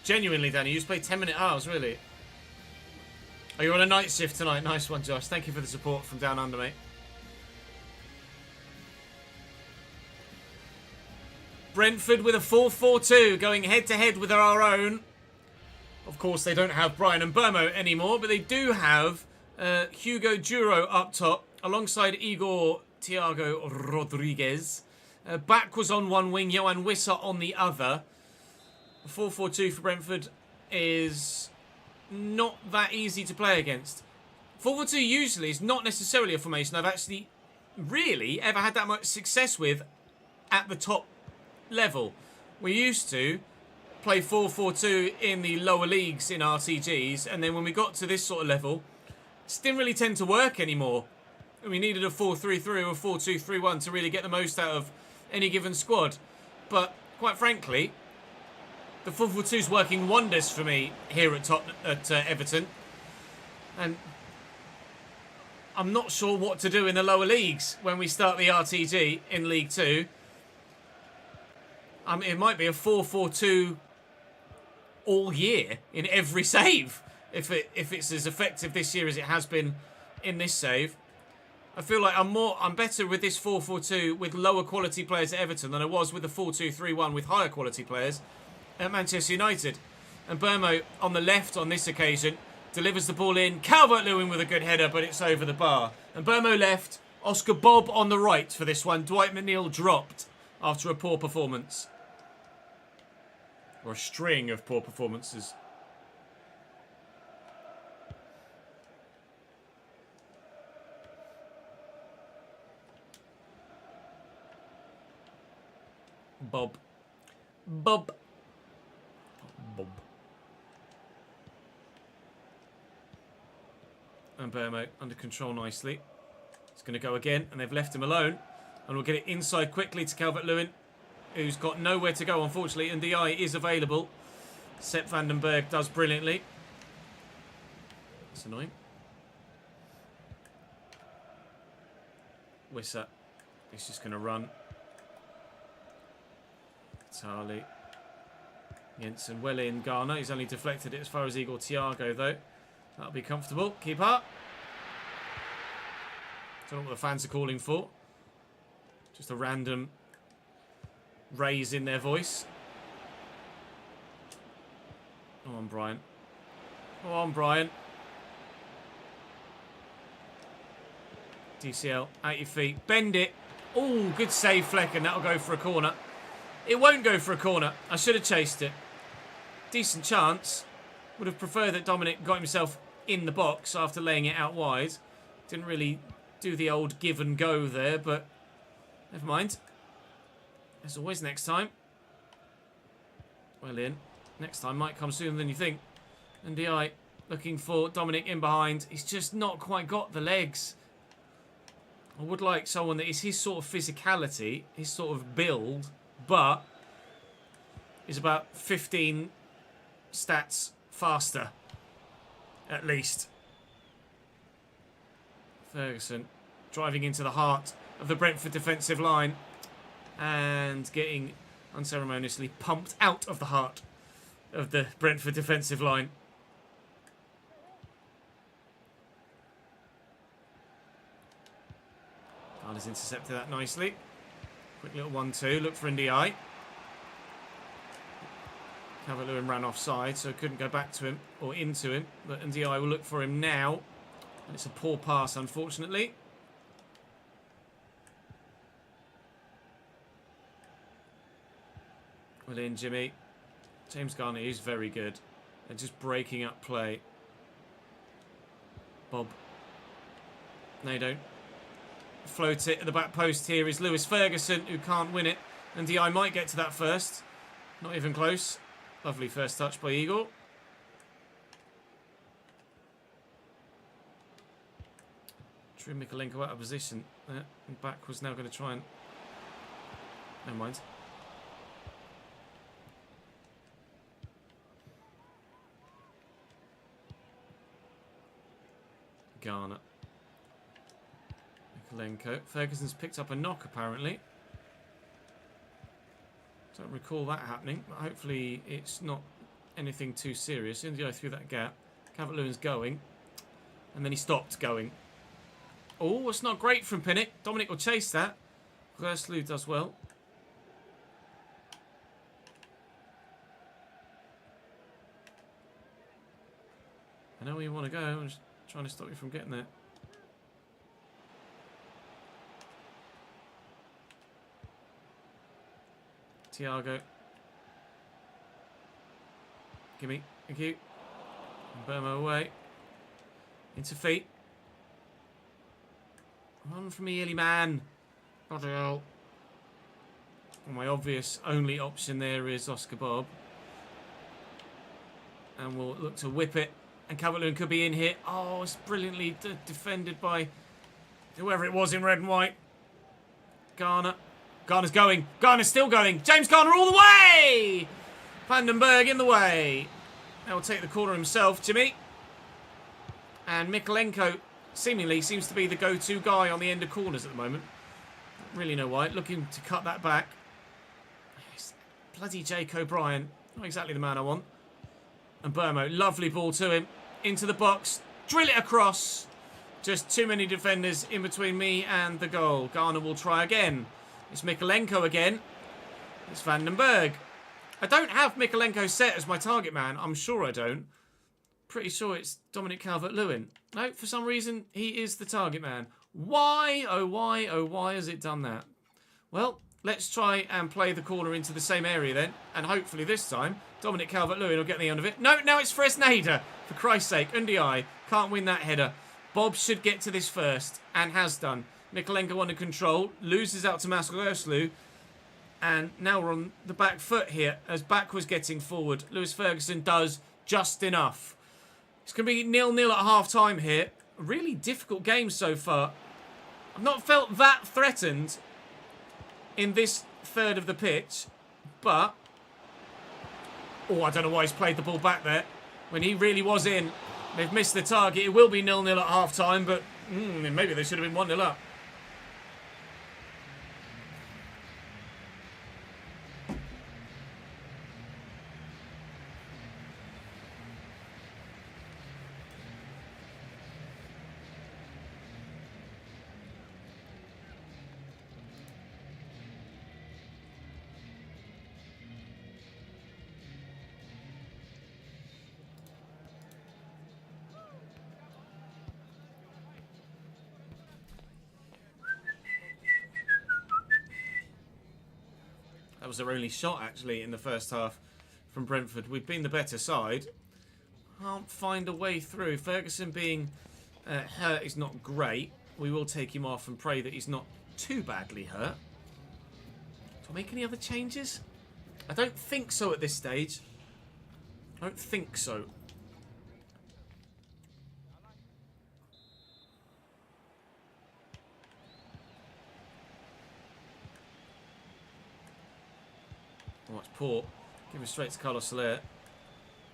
Genuinely, Danny, you just played 10-minute hours, really? Oh, you're on a night shift tonight. Nice one, Josh. Thank you for the support from down under, mate. Brentford with a 4-4-2, going head-to-head with our own. Of course, they don't have Brian and Burmo anymore, but they do have Hugo Duro up top, alongside Igor Thiago Rodriguez. Back was on one wing, Johan Wissa on the other. 4-4-2 for Brentford is not that easy to play against. 4-4-2 usually is not necessarily a formation I've actually really ever had that much success with at the top level. We used to play 4-4-2 in the lower leagues in RTGs, and then when we got to this sort of level, it didn't really tend to work anymore. We needed a 4-3-3 or a 4-2-3-1 to really get the most out of any given squad. But quite frankly, the 4-4-2 is working wonders for me here at Everton. And I'm not sure what to do in the lower leagues when we start the RTG in League 2. It might be a 4-4-2 all year in every save if it's as effective this year as it has been in this save. I feel like I'm better with this 4-4-2 with lower quality players at Everton than I was with the 4-2-3-1 with higher quality players at Manchester United. And Burmo on the left on this occasion delivers the ball in. Calvert-Lewin with a good header, but it's over the bar. And Burmo left. Oscar Bob on the right for this one. Dwight McNeil dropped after a poor performance. Or a string of poor performances. Bob. And Burmo under control nicely. He's going to go again, and they've left him alone. And we'll get it inside quickly to Calvert-Lewin, who's got nowhere to go, unfortunately. And DI is available. Sepp Vandenberg does brilliantly. That's annoying. Wissa. He's just going to run. Tali. Jensen well in. Garner. He's only deflected it as far as Igor Thiago, though. That'll be comfortable. Keep up. Don't know what the fans are calling for. Just a random raise in their voice. Come on, Brian. Come on, Brian. DCL, out your feet. Bend it. Oh, good save, Fleck, and that'll go for a corner. It won't go for a corner. I should have chased it. Decent chance. Would have preferred that Dominic got himself in the box after laying it out wide. Didn't really do the old give and go there, but Never mind. As always, next time. Well in. Next time might come sooner than you think. And DI looking for Dominic in behind. He's just not quite got the legs. I would like someone that is his sort of physicality, his sort of build, but is about 15 stats faster, at least. Ferguson driving into the heart of the Brentford defensive line and getting unceremoniously pumped out of the heart of the Brentford defensive line. Garner's intercepted that nicely. Quick little 1-2. Look for Ndiaye. Calvert-Lewin ran offside, so couldn't go back to him or into him. But Ndiaye will look for him now. And it's a poor pass, unfortunately. Well in, Jimmy. James Garner is very good at just breaking up play. Bob. No, you don't. Float it at the back post here is Lewis Ferguson, who can't win it. And DI might get to that first. Not even close. Lovely first touch by Igor. Drew Mikolenko out of position. And back was now going to try and... Never mind. Garner. Mikolenko. Ferguson's picked up a knock, apparently. Don't recall that happening, but hopefully it's not anything too serious. Indio through that gap. Calvert-Lewin's going. And then he stopped going. Oh, it's not great from Pinnock. Dominic will chase that. Gerslew does well. I know where you want to go. I'm just trying to stop you from getting there. Thiago. Gimme. Thank you. Burma away. Into feet. Run from me, Illy man. Bloody hell. Well, my obvious only option there is Oscar Bob. And we'll look to whip it. And Calvert-Lewin could be in here. Oh, it's brilliantly defended by whoever it was in red and white. Garner. Garner's going. Garner's still going. James Garner all the way! Vandenberg in the way. Now will take the corner himself, Jimmy. And Mikolenko seemingly seems to be the go-to guy on the end of corners at the moment. Don't really know why. Looking to cut that back. It's bloody Jake O'Brien. Not exactly the man I want. And Burmo, lovely ball to him. Into the box. Drill it across. Just too many defenders in between me and the goal. Garner will try again. It's Mikolenko again. It's Vandenberg. I don't have Mikolenko set as my target man. I'm sure I don't. Pretty sure it's Dominic Calvert-Lewin. No, for some reason, he is the target man. Why, oh why has it done that? Well, let's try and play the corner into the same area then. And hopefully this time, Dominic Calvert-Lewin will get the end of it. No, now it's Fresneda. For Christ's sake, Ndiaye can't win that header. Bob should get to this first, and has done. Mikolenko under control, loses out to Gerslew, and now we're on the back foot here as back was getting forward. Lewis Ferguson does just enough. It's going to be 0-0 at half-time here. A really difficult game so far. I've not felt that threatened in this third of the pitch, but... Oh, I don't know why he's played the ball back there when he really was in. They've missed the target. It will be 0-0 at half-time, but maybe they should have been 1-0 up. That was their only shot, actually, in the first half from Brentford. We've been the better side. Can't find a way through. Ferguson being hurt is not great. We will take him off and pray that he's not too badly hurt. make any other changes? I don't think so at this stage. I don't think so. Oh, it's poor. Give it straight to Carlos Soler.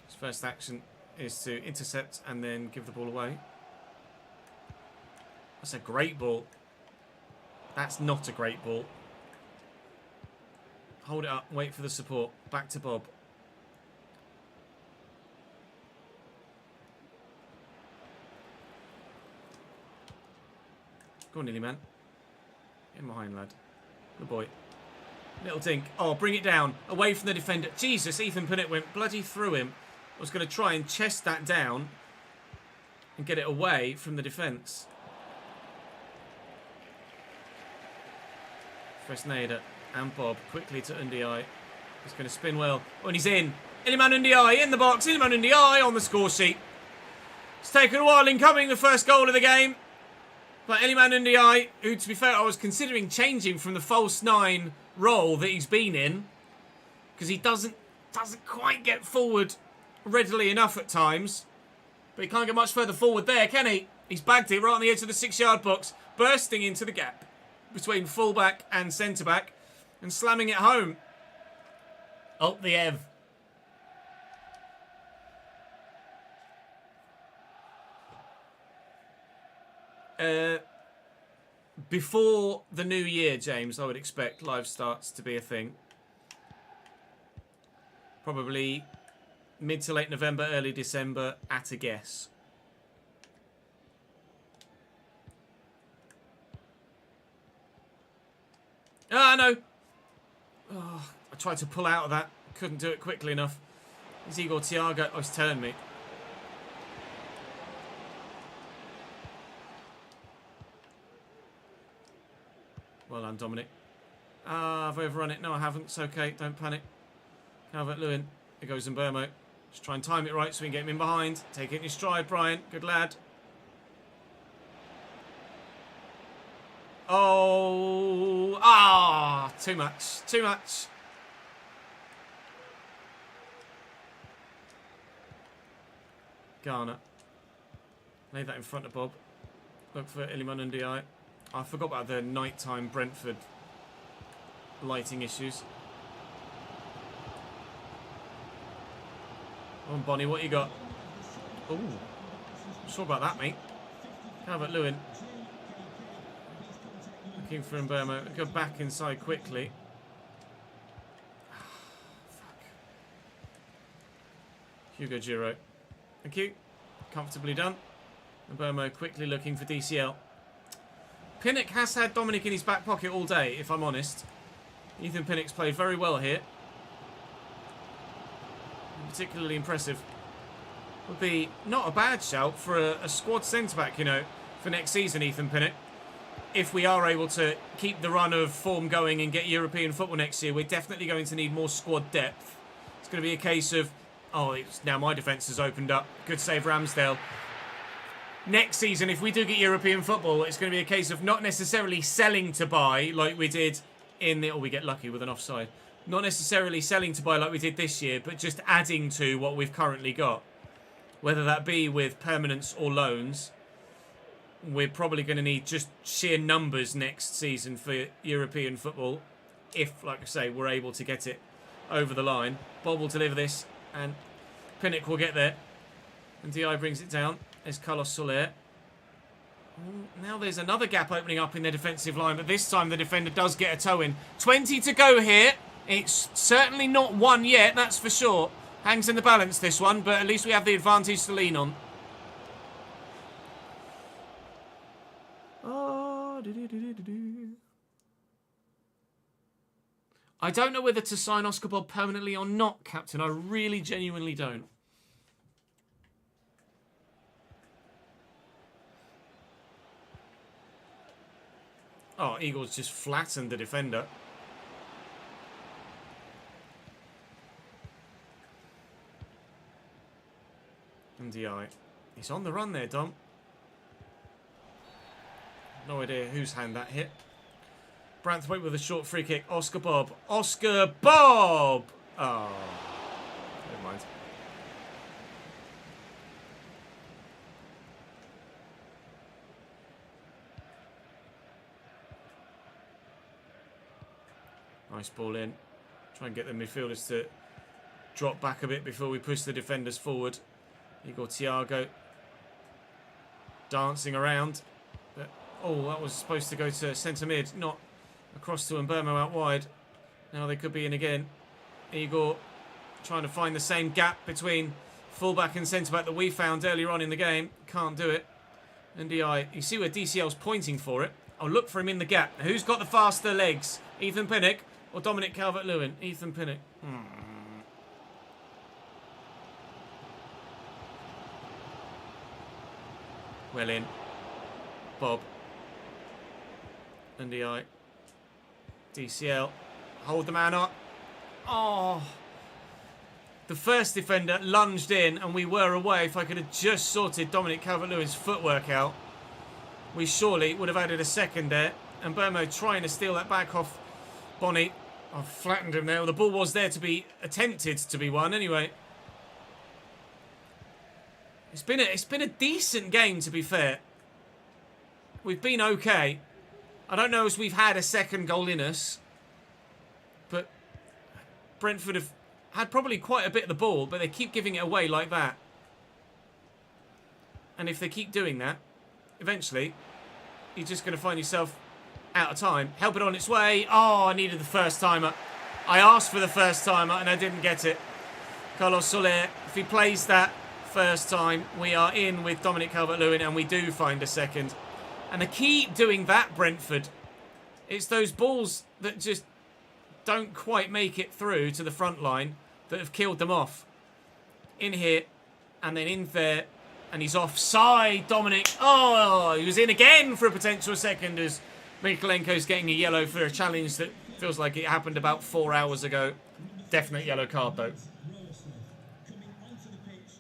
His first action is to intercept and then give the ball away. That's a great ball. That's not a great ball. Hold it up. Wait for the support. Back to Bob. Go on, Nilly man. In behind, lad. Good boy. Little dink. Oh, bring it down. Away from the defender. Jesus, Ethan Pinnock went bloody through him. I was going to try and chest that down and get it away from the defence. Fresneda and Bob quickly to Ndiaye. He's going to spin well. Oh, and he's in. Iliman Ndiaye in the box. Iliman Ndiaye on the score sheet. It's taken a while in coming, the first goal of the game. But Iliman Ndiaye, who, to be fair, I was considering changing from the false 9 role that he's been in, because he doesn't quite get forward readily enough at times. But he can't get much further forward there, can he? He's bagged it right on the edge of the 6-yard box, bursting into the gap between fullback and centre-back and slamming it home. Oh, the Ev. Before the new year, James, I would expect live starts to be a thing. Probably mid to late November, early December, at a guess. Ah, no. Oh, I tried to pull out of that. Couldn't do it quickly enough. It's Igor Thiago. Oh, he's telling me. Well done, Dominic. Ah, I've overrun it. No, I haven't. It's okay. Don't panic. Calvert-Lewin. Here goes Mbermo. Just try and time it right so we can get him in behind. Take it in your stride, Brian. Good lad. Oh. Ah. Too much. Too much. Garner. Lay that in front of Bob. Look for Iliman Ndiaye. I forgot about the nighttime Brentford lighting issues. Come on, Bonnie, what you got? Ooh, not sure about that, mate. Calvert-Lewin. Looking for Mbermo. Go back inside quickly. Fuck. Hugo Giroud. Thank you. Comfortably done. Mbermo quickly looking for DCL. Pinnock has had Dominic in his back pocket all day, if I'm honest. Ethan Pinnock's played very well here. Particularly impressive. Would be not a bad shout for a squad centre-back, you know, for next season, Ethan Pinnock. If we are able to keep the run of form going and get European football next year, we're definitely going to need more squad depth. It's going to be a case of, oh, now my defence has opened up. Good save, Ramsdale. Next season, if we do get European football, it's going to be a case of not necessarily selling to buy like we did in the... Oh, we get lucky with an offside. Not necessarily selling to buy like we did this year, but just adding to what we've currently got. Whether that be with permanents or loans, we're probably going to need just sheer numbers next season for European football. If, like I say, we're able to get it over the line. Bob will deliver this, and Pinnock will get there. And Di brings it down. There's Carlos Soler. Oh, now there's another gap opening up in the defensive line, but this time the defender does get a toe in. 20 to go here. It's certainly not won yet, that's for sure. Hangs in the balance, this one, but at least we have the advantage to lean on. Oh, I don't know whether to sign Oscar Bob permanently or not, Captain. I really genuinely don't. Oh, Eagles just flattened the defender. Ndiaye. He's on the run there, Dom. No idea whose hand that hit. Branthwaite with a short free kick. Oscar Bob. Oscar Bob! Oh. Never mind. Nice ball in. Try and get the midfielders to drop back a bit before we push the defenders forward. Igor Thiago dancing around. But, oh, that was supposed to go to centre mid, not across to Mbermo out wide. Now they could be in again. Igor trying to find the same gap between fullback and centre back that we found earlier on in the game. Can't do it. NDI, you see where DCL's pointing for it. I'll look for him in the gap. Now, who's got the faster legs? Ethan Pinnock or Dominic Calvert-Lewin? Ethan Pinnock. Well in. Bob. NDI. DCL. Hold the man up. Oh. The first defender lunged in and we were away. If I could have just sorted Dominic Calvert-Lewin's footwork out, we surely would have added a second there. And Burmo trying to steal that back off Bonnie. I've flattened him there. Well, the ball was there to be attempted to be won anyway. It's been a decent game, to be fair. We've been okay. I don't know if we've had a second goal in us, but Brentford have had probably quite a bit of the ball, but they keep giving it away like that. And if they keep doing that, eventually, you're just going to find yourself out of time. Help it on its way. Oh, I needed the first timer. I asked for the first timer and I didn't get it. Carlos Soler, if he plays that first time, we are in with Dominic Calvert-Lewin and we do find a second. And they keep doing that, Brentford. It's those balls that just don't quite make it through to the front line that have killed them off. In here and then in there. And he's offside, Dominic. Oh, he was in again for a potential second as Mikalenko's getting a yellow for a challenge that feels like it happened about 4 hours ago. Definite yellow card, though. Coming onto the pitch,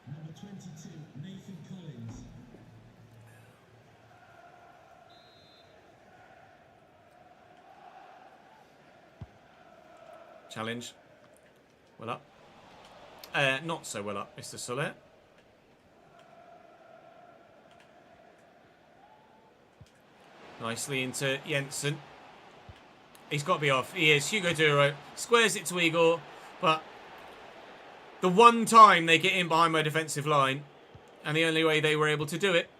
number 22, Nathan Collins. Challenge. Well up. Not so well up, Mr. Soler. Nicely into Jensen. He's got to be off. He is. Hugo Duro squares it to Igor. But the one time they get in behind my defensive line, and the only way they were able to do it,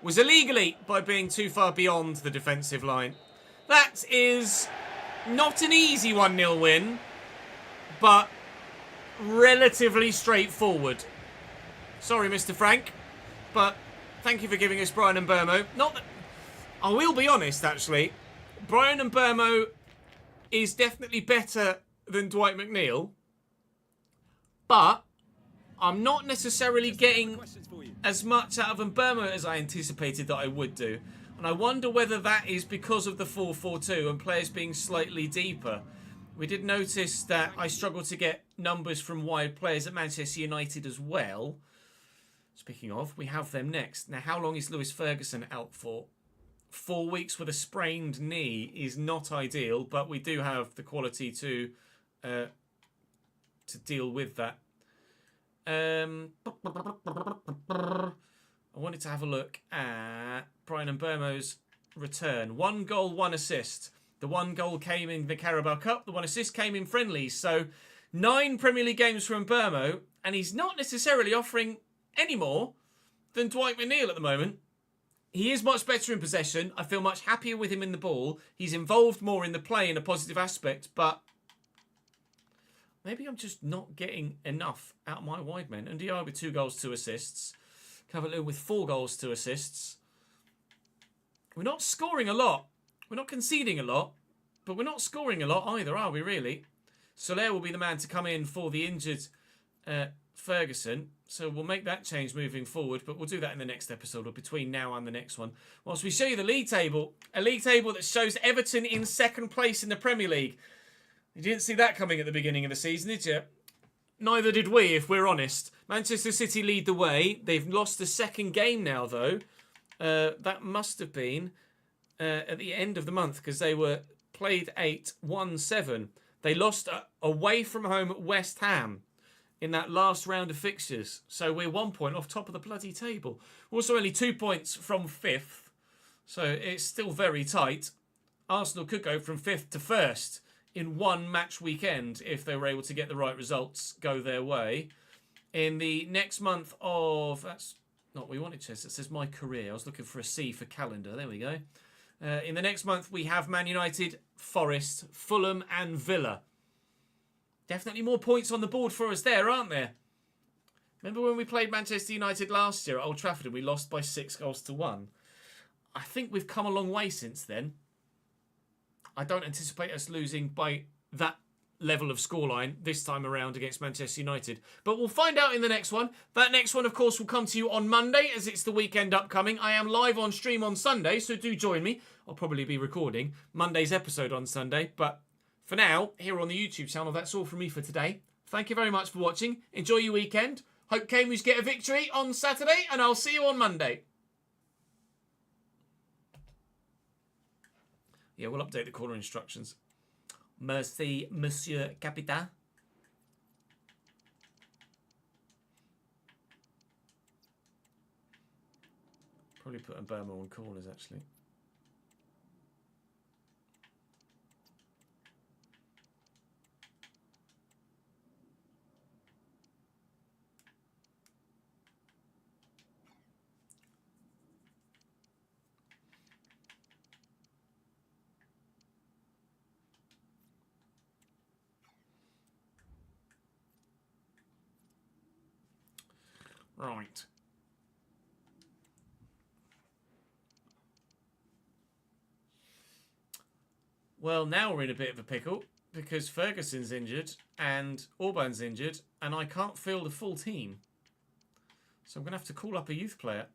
was illegally by being too far beyond the defensive line. That is not an easy 1-0 win, but relatively straightforward. Sorry, Mr. Frank, but thank you for giving us Brian and Burmo. Not that... I will be honest, actually. Brian and Burmo is definitely better than Dwight McNeil. But I'm not necessarily getting as much out of Burmo as I anticipated that I would do. And I wonder whether that is because of the 4-4-2 and players being slightly deeper. We did notice that I struggled to get numbers from wide players at Manchester United as well. Speaking of, we have them next. Now, how long is Lewis Ferguson out for? 4 weeks with a sprained knee is not ideal, but we do have the quality to deal with that. I wanted to have a look at Brian and Burmo's return. 1 goal, 1 assist. The 1 goal came in the Carabao Cup. The 1 assist came in friendlies. So 9 Premier League games from Burmo, and he's not necessarily offering any more than Dwight McNeil at the moment. He is much better in possession. I feel much happier with him in the ball. He's involved more in the play in a positive aspect, but maybe I'm just not getting enough out of my wide men. And DI with 2 goals, 2 assists. Calvert-Lewin with 4 goals, 2 assists. We're not scoring a lot. We're not conceding a lot, but we're not scoring a lot either, are we really? Soler will be the man to come in for the injured Ferguson. So we'll make that change moving forward, but we'll do that in the next episode or between now and the next one. Whilst we show you the league table, a league table that shows Everton in 2nd place in the Premier League. You didn't see that coming at the beginning of the season, did you? Neither did we, if we're honest. Manchester City lead the way. They've lost the 2nd game now, though. That must have been at the end of the month because they were played 8, won 7. They lost away from home at West Ham in that last round of fixtures. So we're 1 point off top of the bloody table. We're also only 2 points from 5th. So it's still very tight. Arsenal could go from 5th to 1st in one match weekend if they were able to get the right results go their way. In the next month of... That's not what we wanted, Chess. It says my career. I was looking for a C for calendar. There we go. In the next month, we have Man United, Forest, Fulham and Villa. Definitely more points on the board for us there, aren't there? Remember when we played Manchester United last year at Old Trafford and we lost by 6-1? I think we've come a long way since then. I don't anticipate us losing by that level of scoreline this time around against Manchester United. But we'll find out in the next one. That next one, of course, will come to you on Monday as it's the weekend upcoming. I am live on stream on Sunday, so do join me. I'll probably be recording Monday's episode on Sunday. But for now, here on the YouTube channel, that's all from me for today. Thank you very much for watching. Enjoy your weekend. Hope Camus get a victory on Saturday, and I'll see you on Monday. Yeah, we'll update the corner instructions. Merci, Monsieur Capitaine. Probably put a Burma on corners, actually. Right. Well, now we're in a bit of a pickle because Ferguson's injured and Orban's injured and I can't field a full team. So I'm going to have to call up a youth player.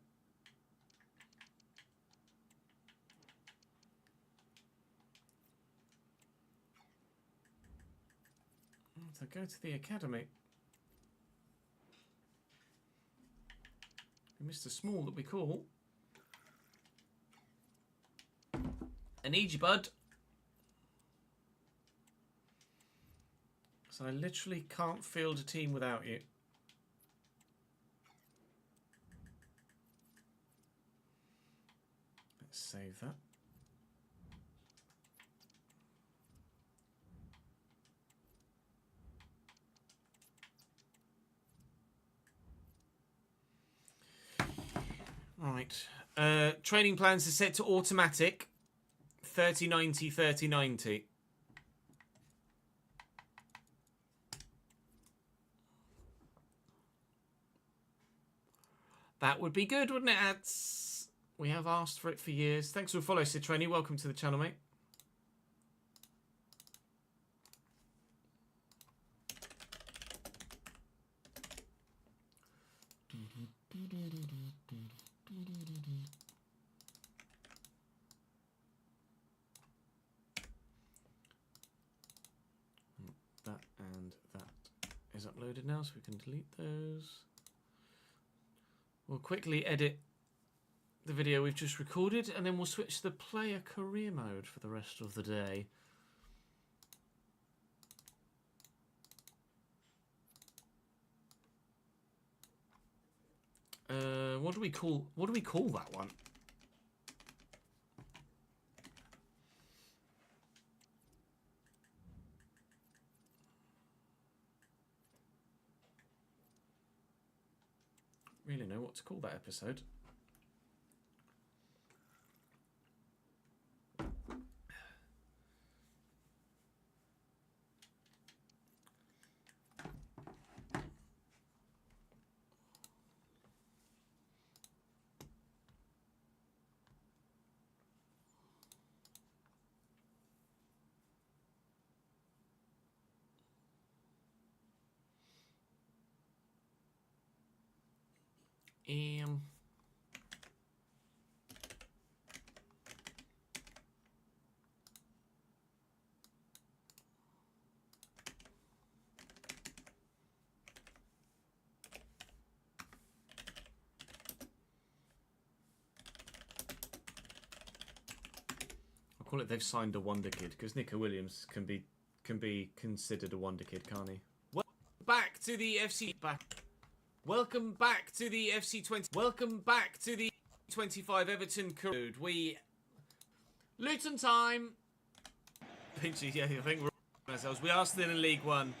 So go to the academy. Mr. Small that we call. I need you, bud. So I literally can't field a team without you. Let's save that. Right. Training plans are set to automatic. 30-90, 30-90. That would be good, wouldn't it, ads? We have asked for it for years. Thanks for the follow, Sid Trainee. Welcome to the channel, mate. That and that is uploaded now, so we can delete those. We'll quickly edit the video we've just recorded, and then we'll switch to the player career mode for the rest of the day. What do we call that one? Really know what to call that episode. call it they've signed a wonder kid because Nico Williams can be considered a wonder kid, can't he? Back to the FC Welcome back to the FC20. Welcome back to the 25 Everton code. Luton time. Pinchy, yeah, I think we're ourselves. We are still in League One.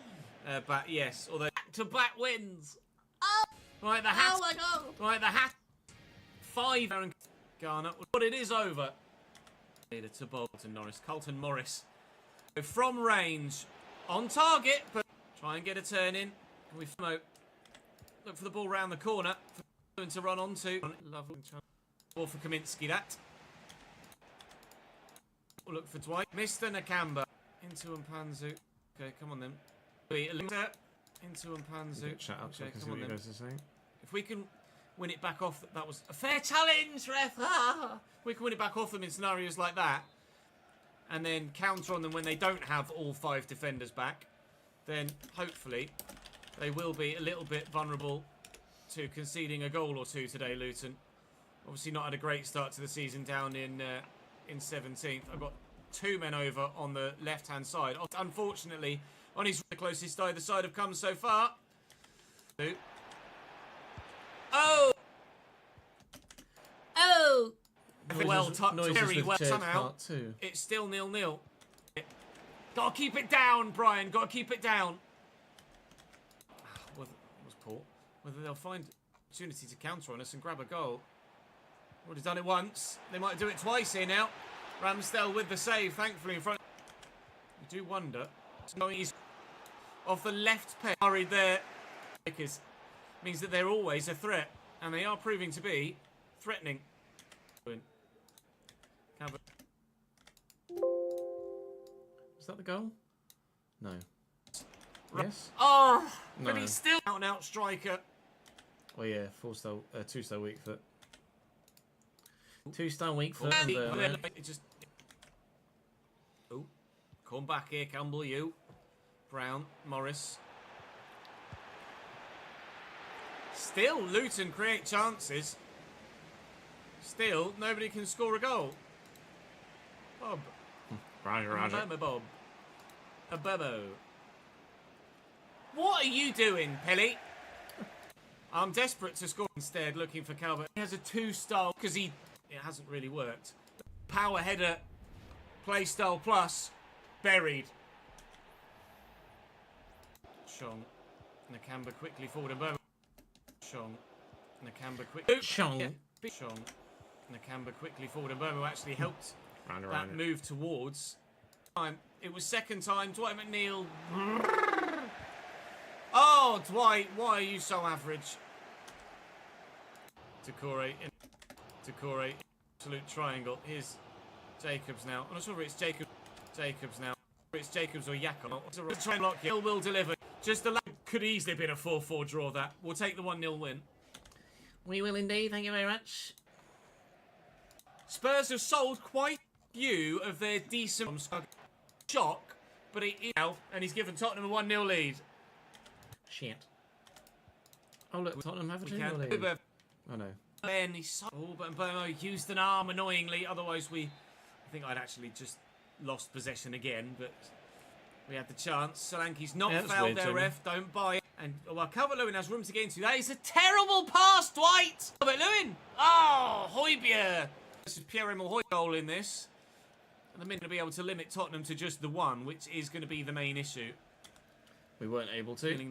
But yes, although to back wins. Oh, right, the hat. Oh my God. Right, the hat. 5 Aaron Garner. But it is over. To Bolton Norris. Carlton Morris. From range. On target, but try and get a turn in. Can we look for the ball round the corner for to run onto. Lovely ball for Kaminsky. That. Look for Dwight. Mr. Nakamba into Mpanzu. Okay, come on then. Into Mpanzu. Shut up. Okay, So come on then. If we can win it back off, that was a fair challenge, ref. We can win it back off them in scenarios like that, and then counter on them when they don't have all 5 defenders back. Then hopefully they will be a little bit vulnerable to conceding a goal or 2 today, Luton. Obviously not had a great start to the season down in 17th. I've got 2 men over on the left-hand side. Unfortunately, on his closest either side have come so far. Oh! Oh! Well touched, very well somehow. It's still 0-0. Gotta keep it down, Brian. Gotta keep it down. Was poor. Whether they'll find opportunity to counter on us and grab a goal. Already done it once. They might do it twice here now. Ramsdale with the save, thankfully in front. You do wonder. He's off the left pair. Hurried there. Because means that they're always a threat, and they are proving to be threatening. Is that the goal? No. Yes. Oh, no. But he's still out and out striker. Oh yeah, 4-star, 2-star weak foot. 2-star weak foot. Oh, come back here, Campbell. You, Brown, Morris. Still, Luton create chances. Still, nobody can score a goal. Bob. Roger. Bob. A Bubbo. What are you doing, Pelly? I'm desperate to score instead, looking for Calvert. He has a 2-star because it hasn't really worked. Power header, play style plus, buried. Chong. Nakamba quickly forward and Burma. Chong. Nakamba quickly. Chong. Yeah. Chong. Nakamba quickly forward and Burma actually helped that move towards. It was second time. Dwight McNeil. Oh, Dwight, why are you so average? Decore. Absolute triangle. Here's Jacobs now. I'm not sure if it's Jacobs now. It's Jacobs or Yacob. It's a try block here. Will deliver. Just the could easily have been a 4-4 draw. That we'll take the 1-0 win. We will indeed. Thank you very much. Spurs have sold quite a few of their decent shock, but and he's given Tottenham a 1-0 lead. Shit. Oh look, Tottenham have a 2-0 lead. Oh no. Ben, he's so... Oh, but Bomo used an arm annoyingly. Otherwise, I think I'd actually just lost possession again, but we had the chance. Solanke's not fouled there, ref. Don't buy it. And, well, Calvert-Lewin has room to get into. That is a terrible pass, Dwight! Calvert-Lewin! Oh, Højbjerg! This is Pierre-Emile Højbjerg goal in this. And they're going to be able to limit Tottenham to just the 1, which is going to be the main issue. We weren't able to.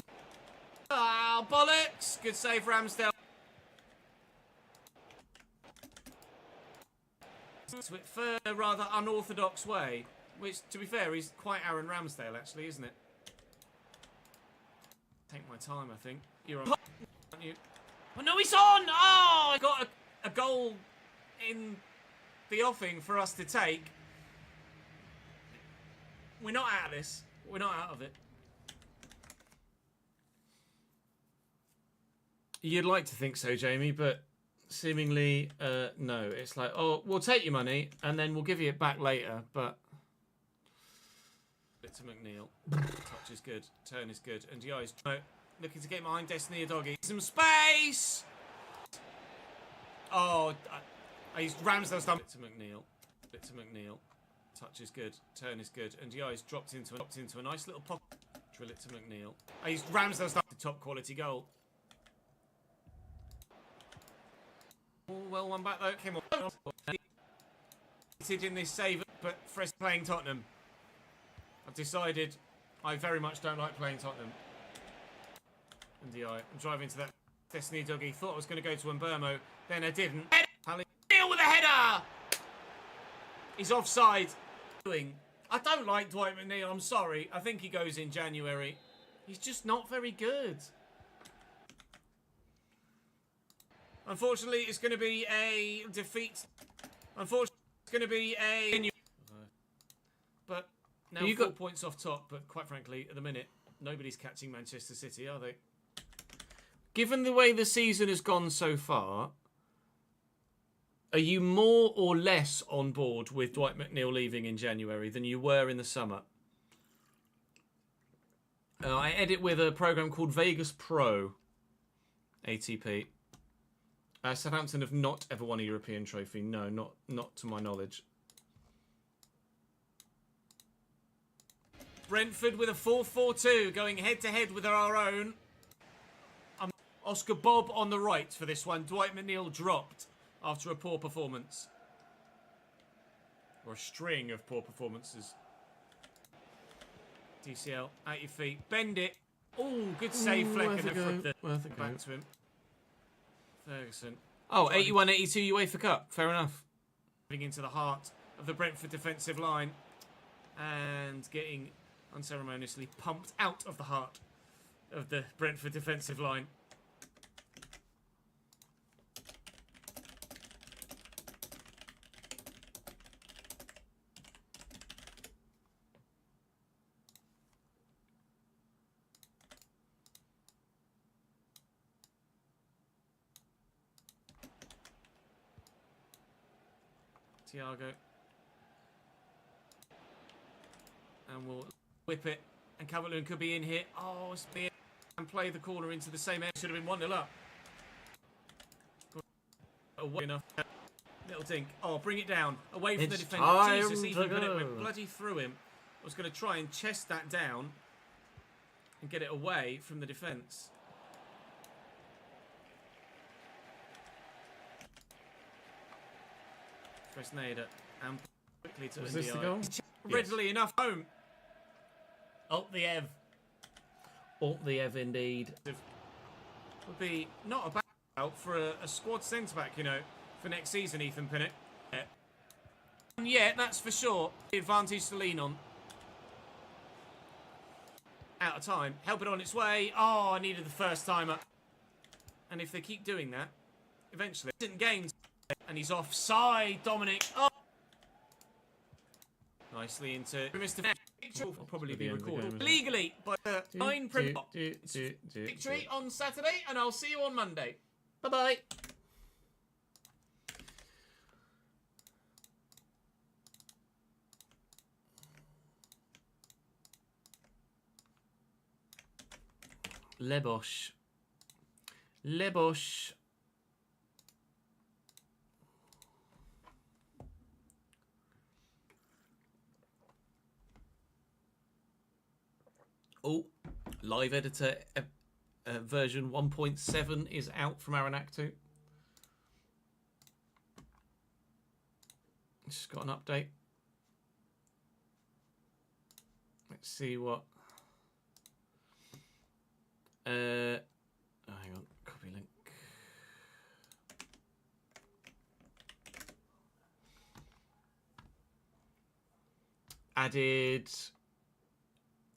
Ah, bollocks! Good save, Ramsdale. To it for a rather unorthodox way, which, to be fair, is quite Aaron Ramsdale, actually, isn't it? Take my time, I think. You're on, aren't you? Oh, no, he's on! Oh, I got a goal in the offing for us to take. We're not out of this. We're not out of it. You'd like to think so, Jamie, but seemingly, no. It's like, oh, we'll take your money and then we'll give you it back later, but... To McNeil. Touch is good. Turn is good. And Diaz looking to get behind Destiny Doggy. Some space! Oh, he's Ramsdale's done it to McNeil. Touch is good. Turn is good. And Dia's dropped into a nice little pocket. Drill it to McNeil. He's Ramsdale's done the top quality goal. Oh, well one back though. Came on. In this save, but Fres playing Tottenham. I've decided I very much don't like playing Tottenham. And Di, I'm driving to that Destiny Doggy. Thought I was going to go to Mbermo, then I didn't. Deal with a header. He's offside. I don't like Dwight McNeil. I'm sorry. I think he goes in January. He's just not very good. Unfortunately, it's going to be a defeat. Unfortunately, it's going to be a... But now you got points off top, but quite frankly, at the minute, nobody's catching Manchester City, are they? Given the way the season has gone so far, are you more or less on board with Dwight McNeil leaving in January than you were in the summer? I edit with a program called Vegas Pro ATP. Southampton have not ever won a European trophy. No, not to my knowledge. Brentford with a 4-4-2, going head-to-head with our own. Oscar Bob on the right for this one. Dwight McNeil dropped after a poor performance. Or a string of poor performances. DCL, at your feet. Bend it. Oh, good save, Fleck. Back to him. Ferguson. Oh, 81-82 UEFA Cup. Fair enough. Getting into the heart of the Brentford defensive line. And getting unceremoniously pumped out of the heart of the Brentford defensive line. Thiago. And we'll whip it. And Calvert-Lewin could be in here. Oh, it's been and play the corner into the same end. Should have been 1-0 up. Away enough. Little dink. Oh, bring it down. Away from the defender. Jesus, even when it went bloody through him. I was going to try and chest that down and get it away from the defence. Fresneda and quickly to Was this the goal? Readily enough home. Alt the Ev. Alt the Ev indeed. Would be not a bad out for a squad centre back, you know, for next season, Ethan Pinnock. Yeah, that's for sure. The advantage to lean on. Out of time. Help it on its way. Oh, I needed the first timer. And if they keep doing that, eventually. Didn't gain. And he's offside, Dominic. Oh! Nicely into Mr. Will probably be recorded legally by the 9 victory on Saturday, and I'll see you on Monday. Bye-bye. Lebosh. Lebosh. Oh, live editor version 1.7 is out from Aranactu. Just got an update. Let's see what. Hang on, copy link. Added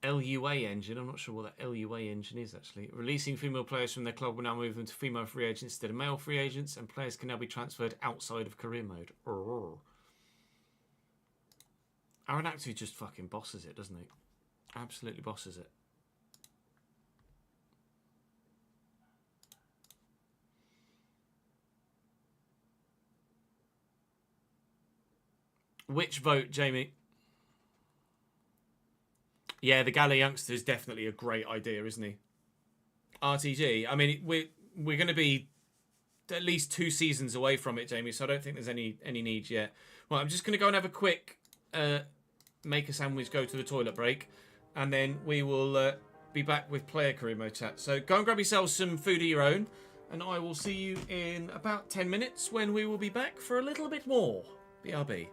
LUA engine. I'm not sure what that LUA engine is actually. Releasing female players from their club will now move them to female free agents instead of male free agents, and players can now be transferred outside of career mode. Aranactu just fucking bosses it, doesn't he? Absolutely bosses it. Which vote, Jamie? Yeah, the Gala youngster is definitely a great idea, isn't he? RTG. I mean, we're going to be at least 2 seasons away from it, Jamie. So I don't think there's any need yet. Well, I'm just going to go and have a quick make a sandwich, go to the toilet break, and then we will be back with player career mode chat. So go and grab yourselves some food of your own, and I will see you in about 10 minutes when we will be back for a little bit more. BRB.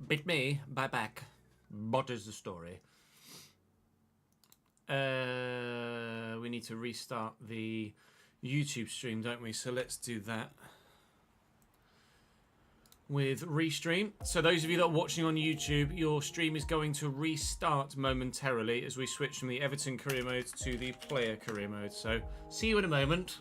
Bit me, bye back. What is the story? We need to restart the YouTube stream, don't we? So let's do that with restream. So those of you that are watching on YouTube, your stream is going to restart momentarily as we switch from the Everton career mode to the player career mode. So see you in a moment.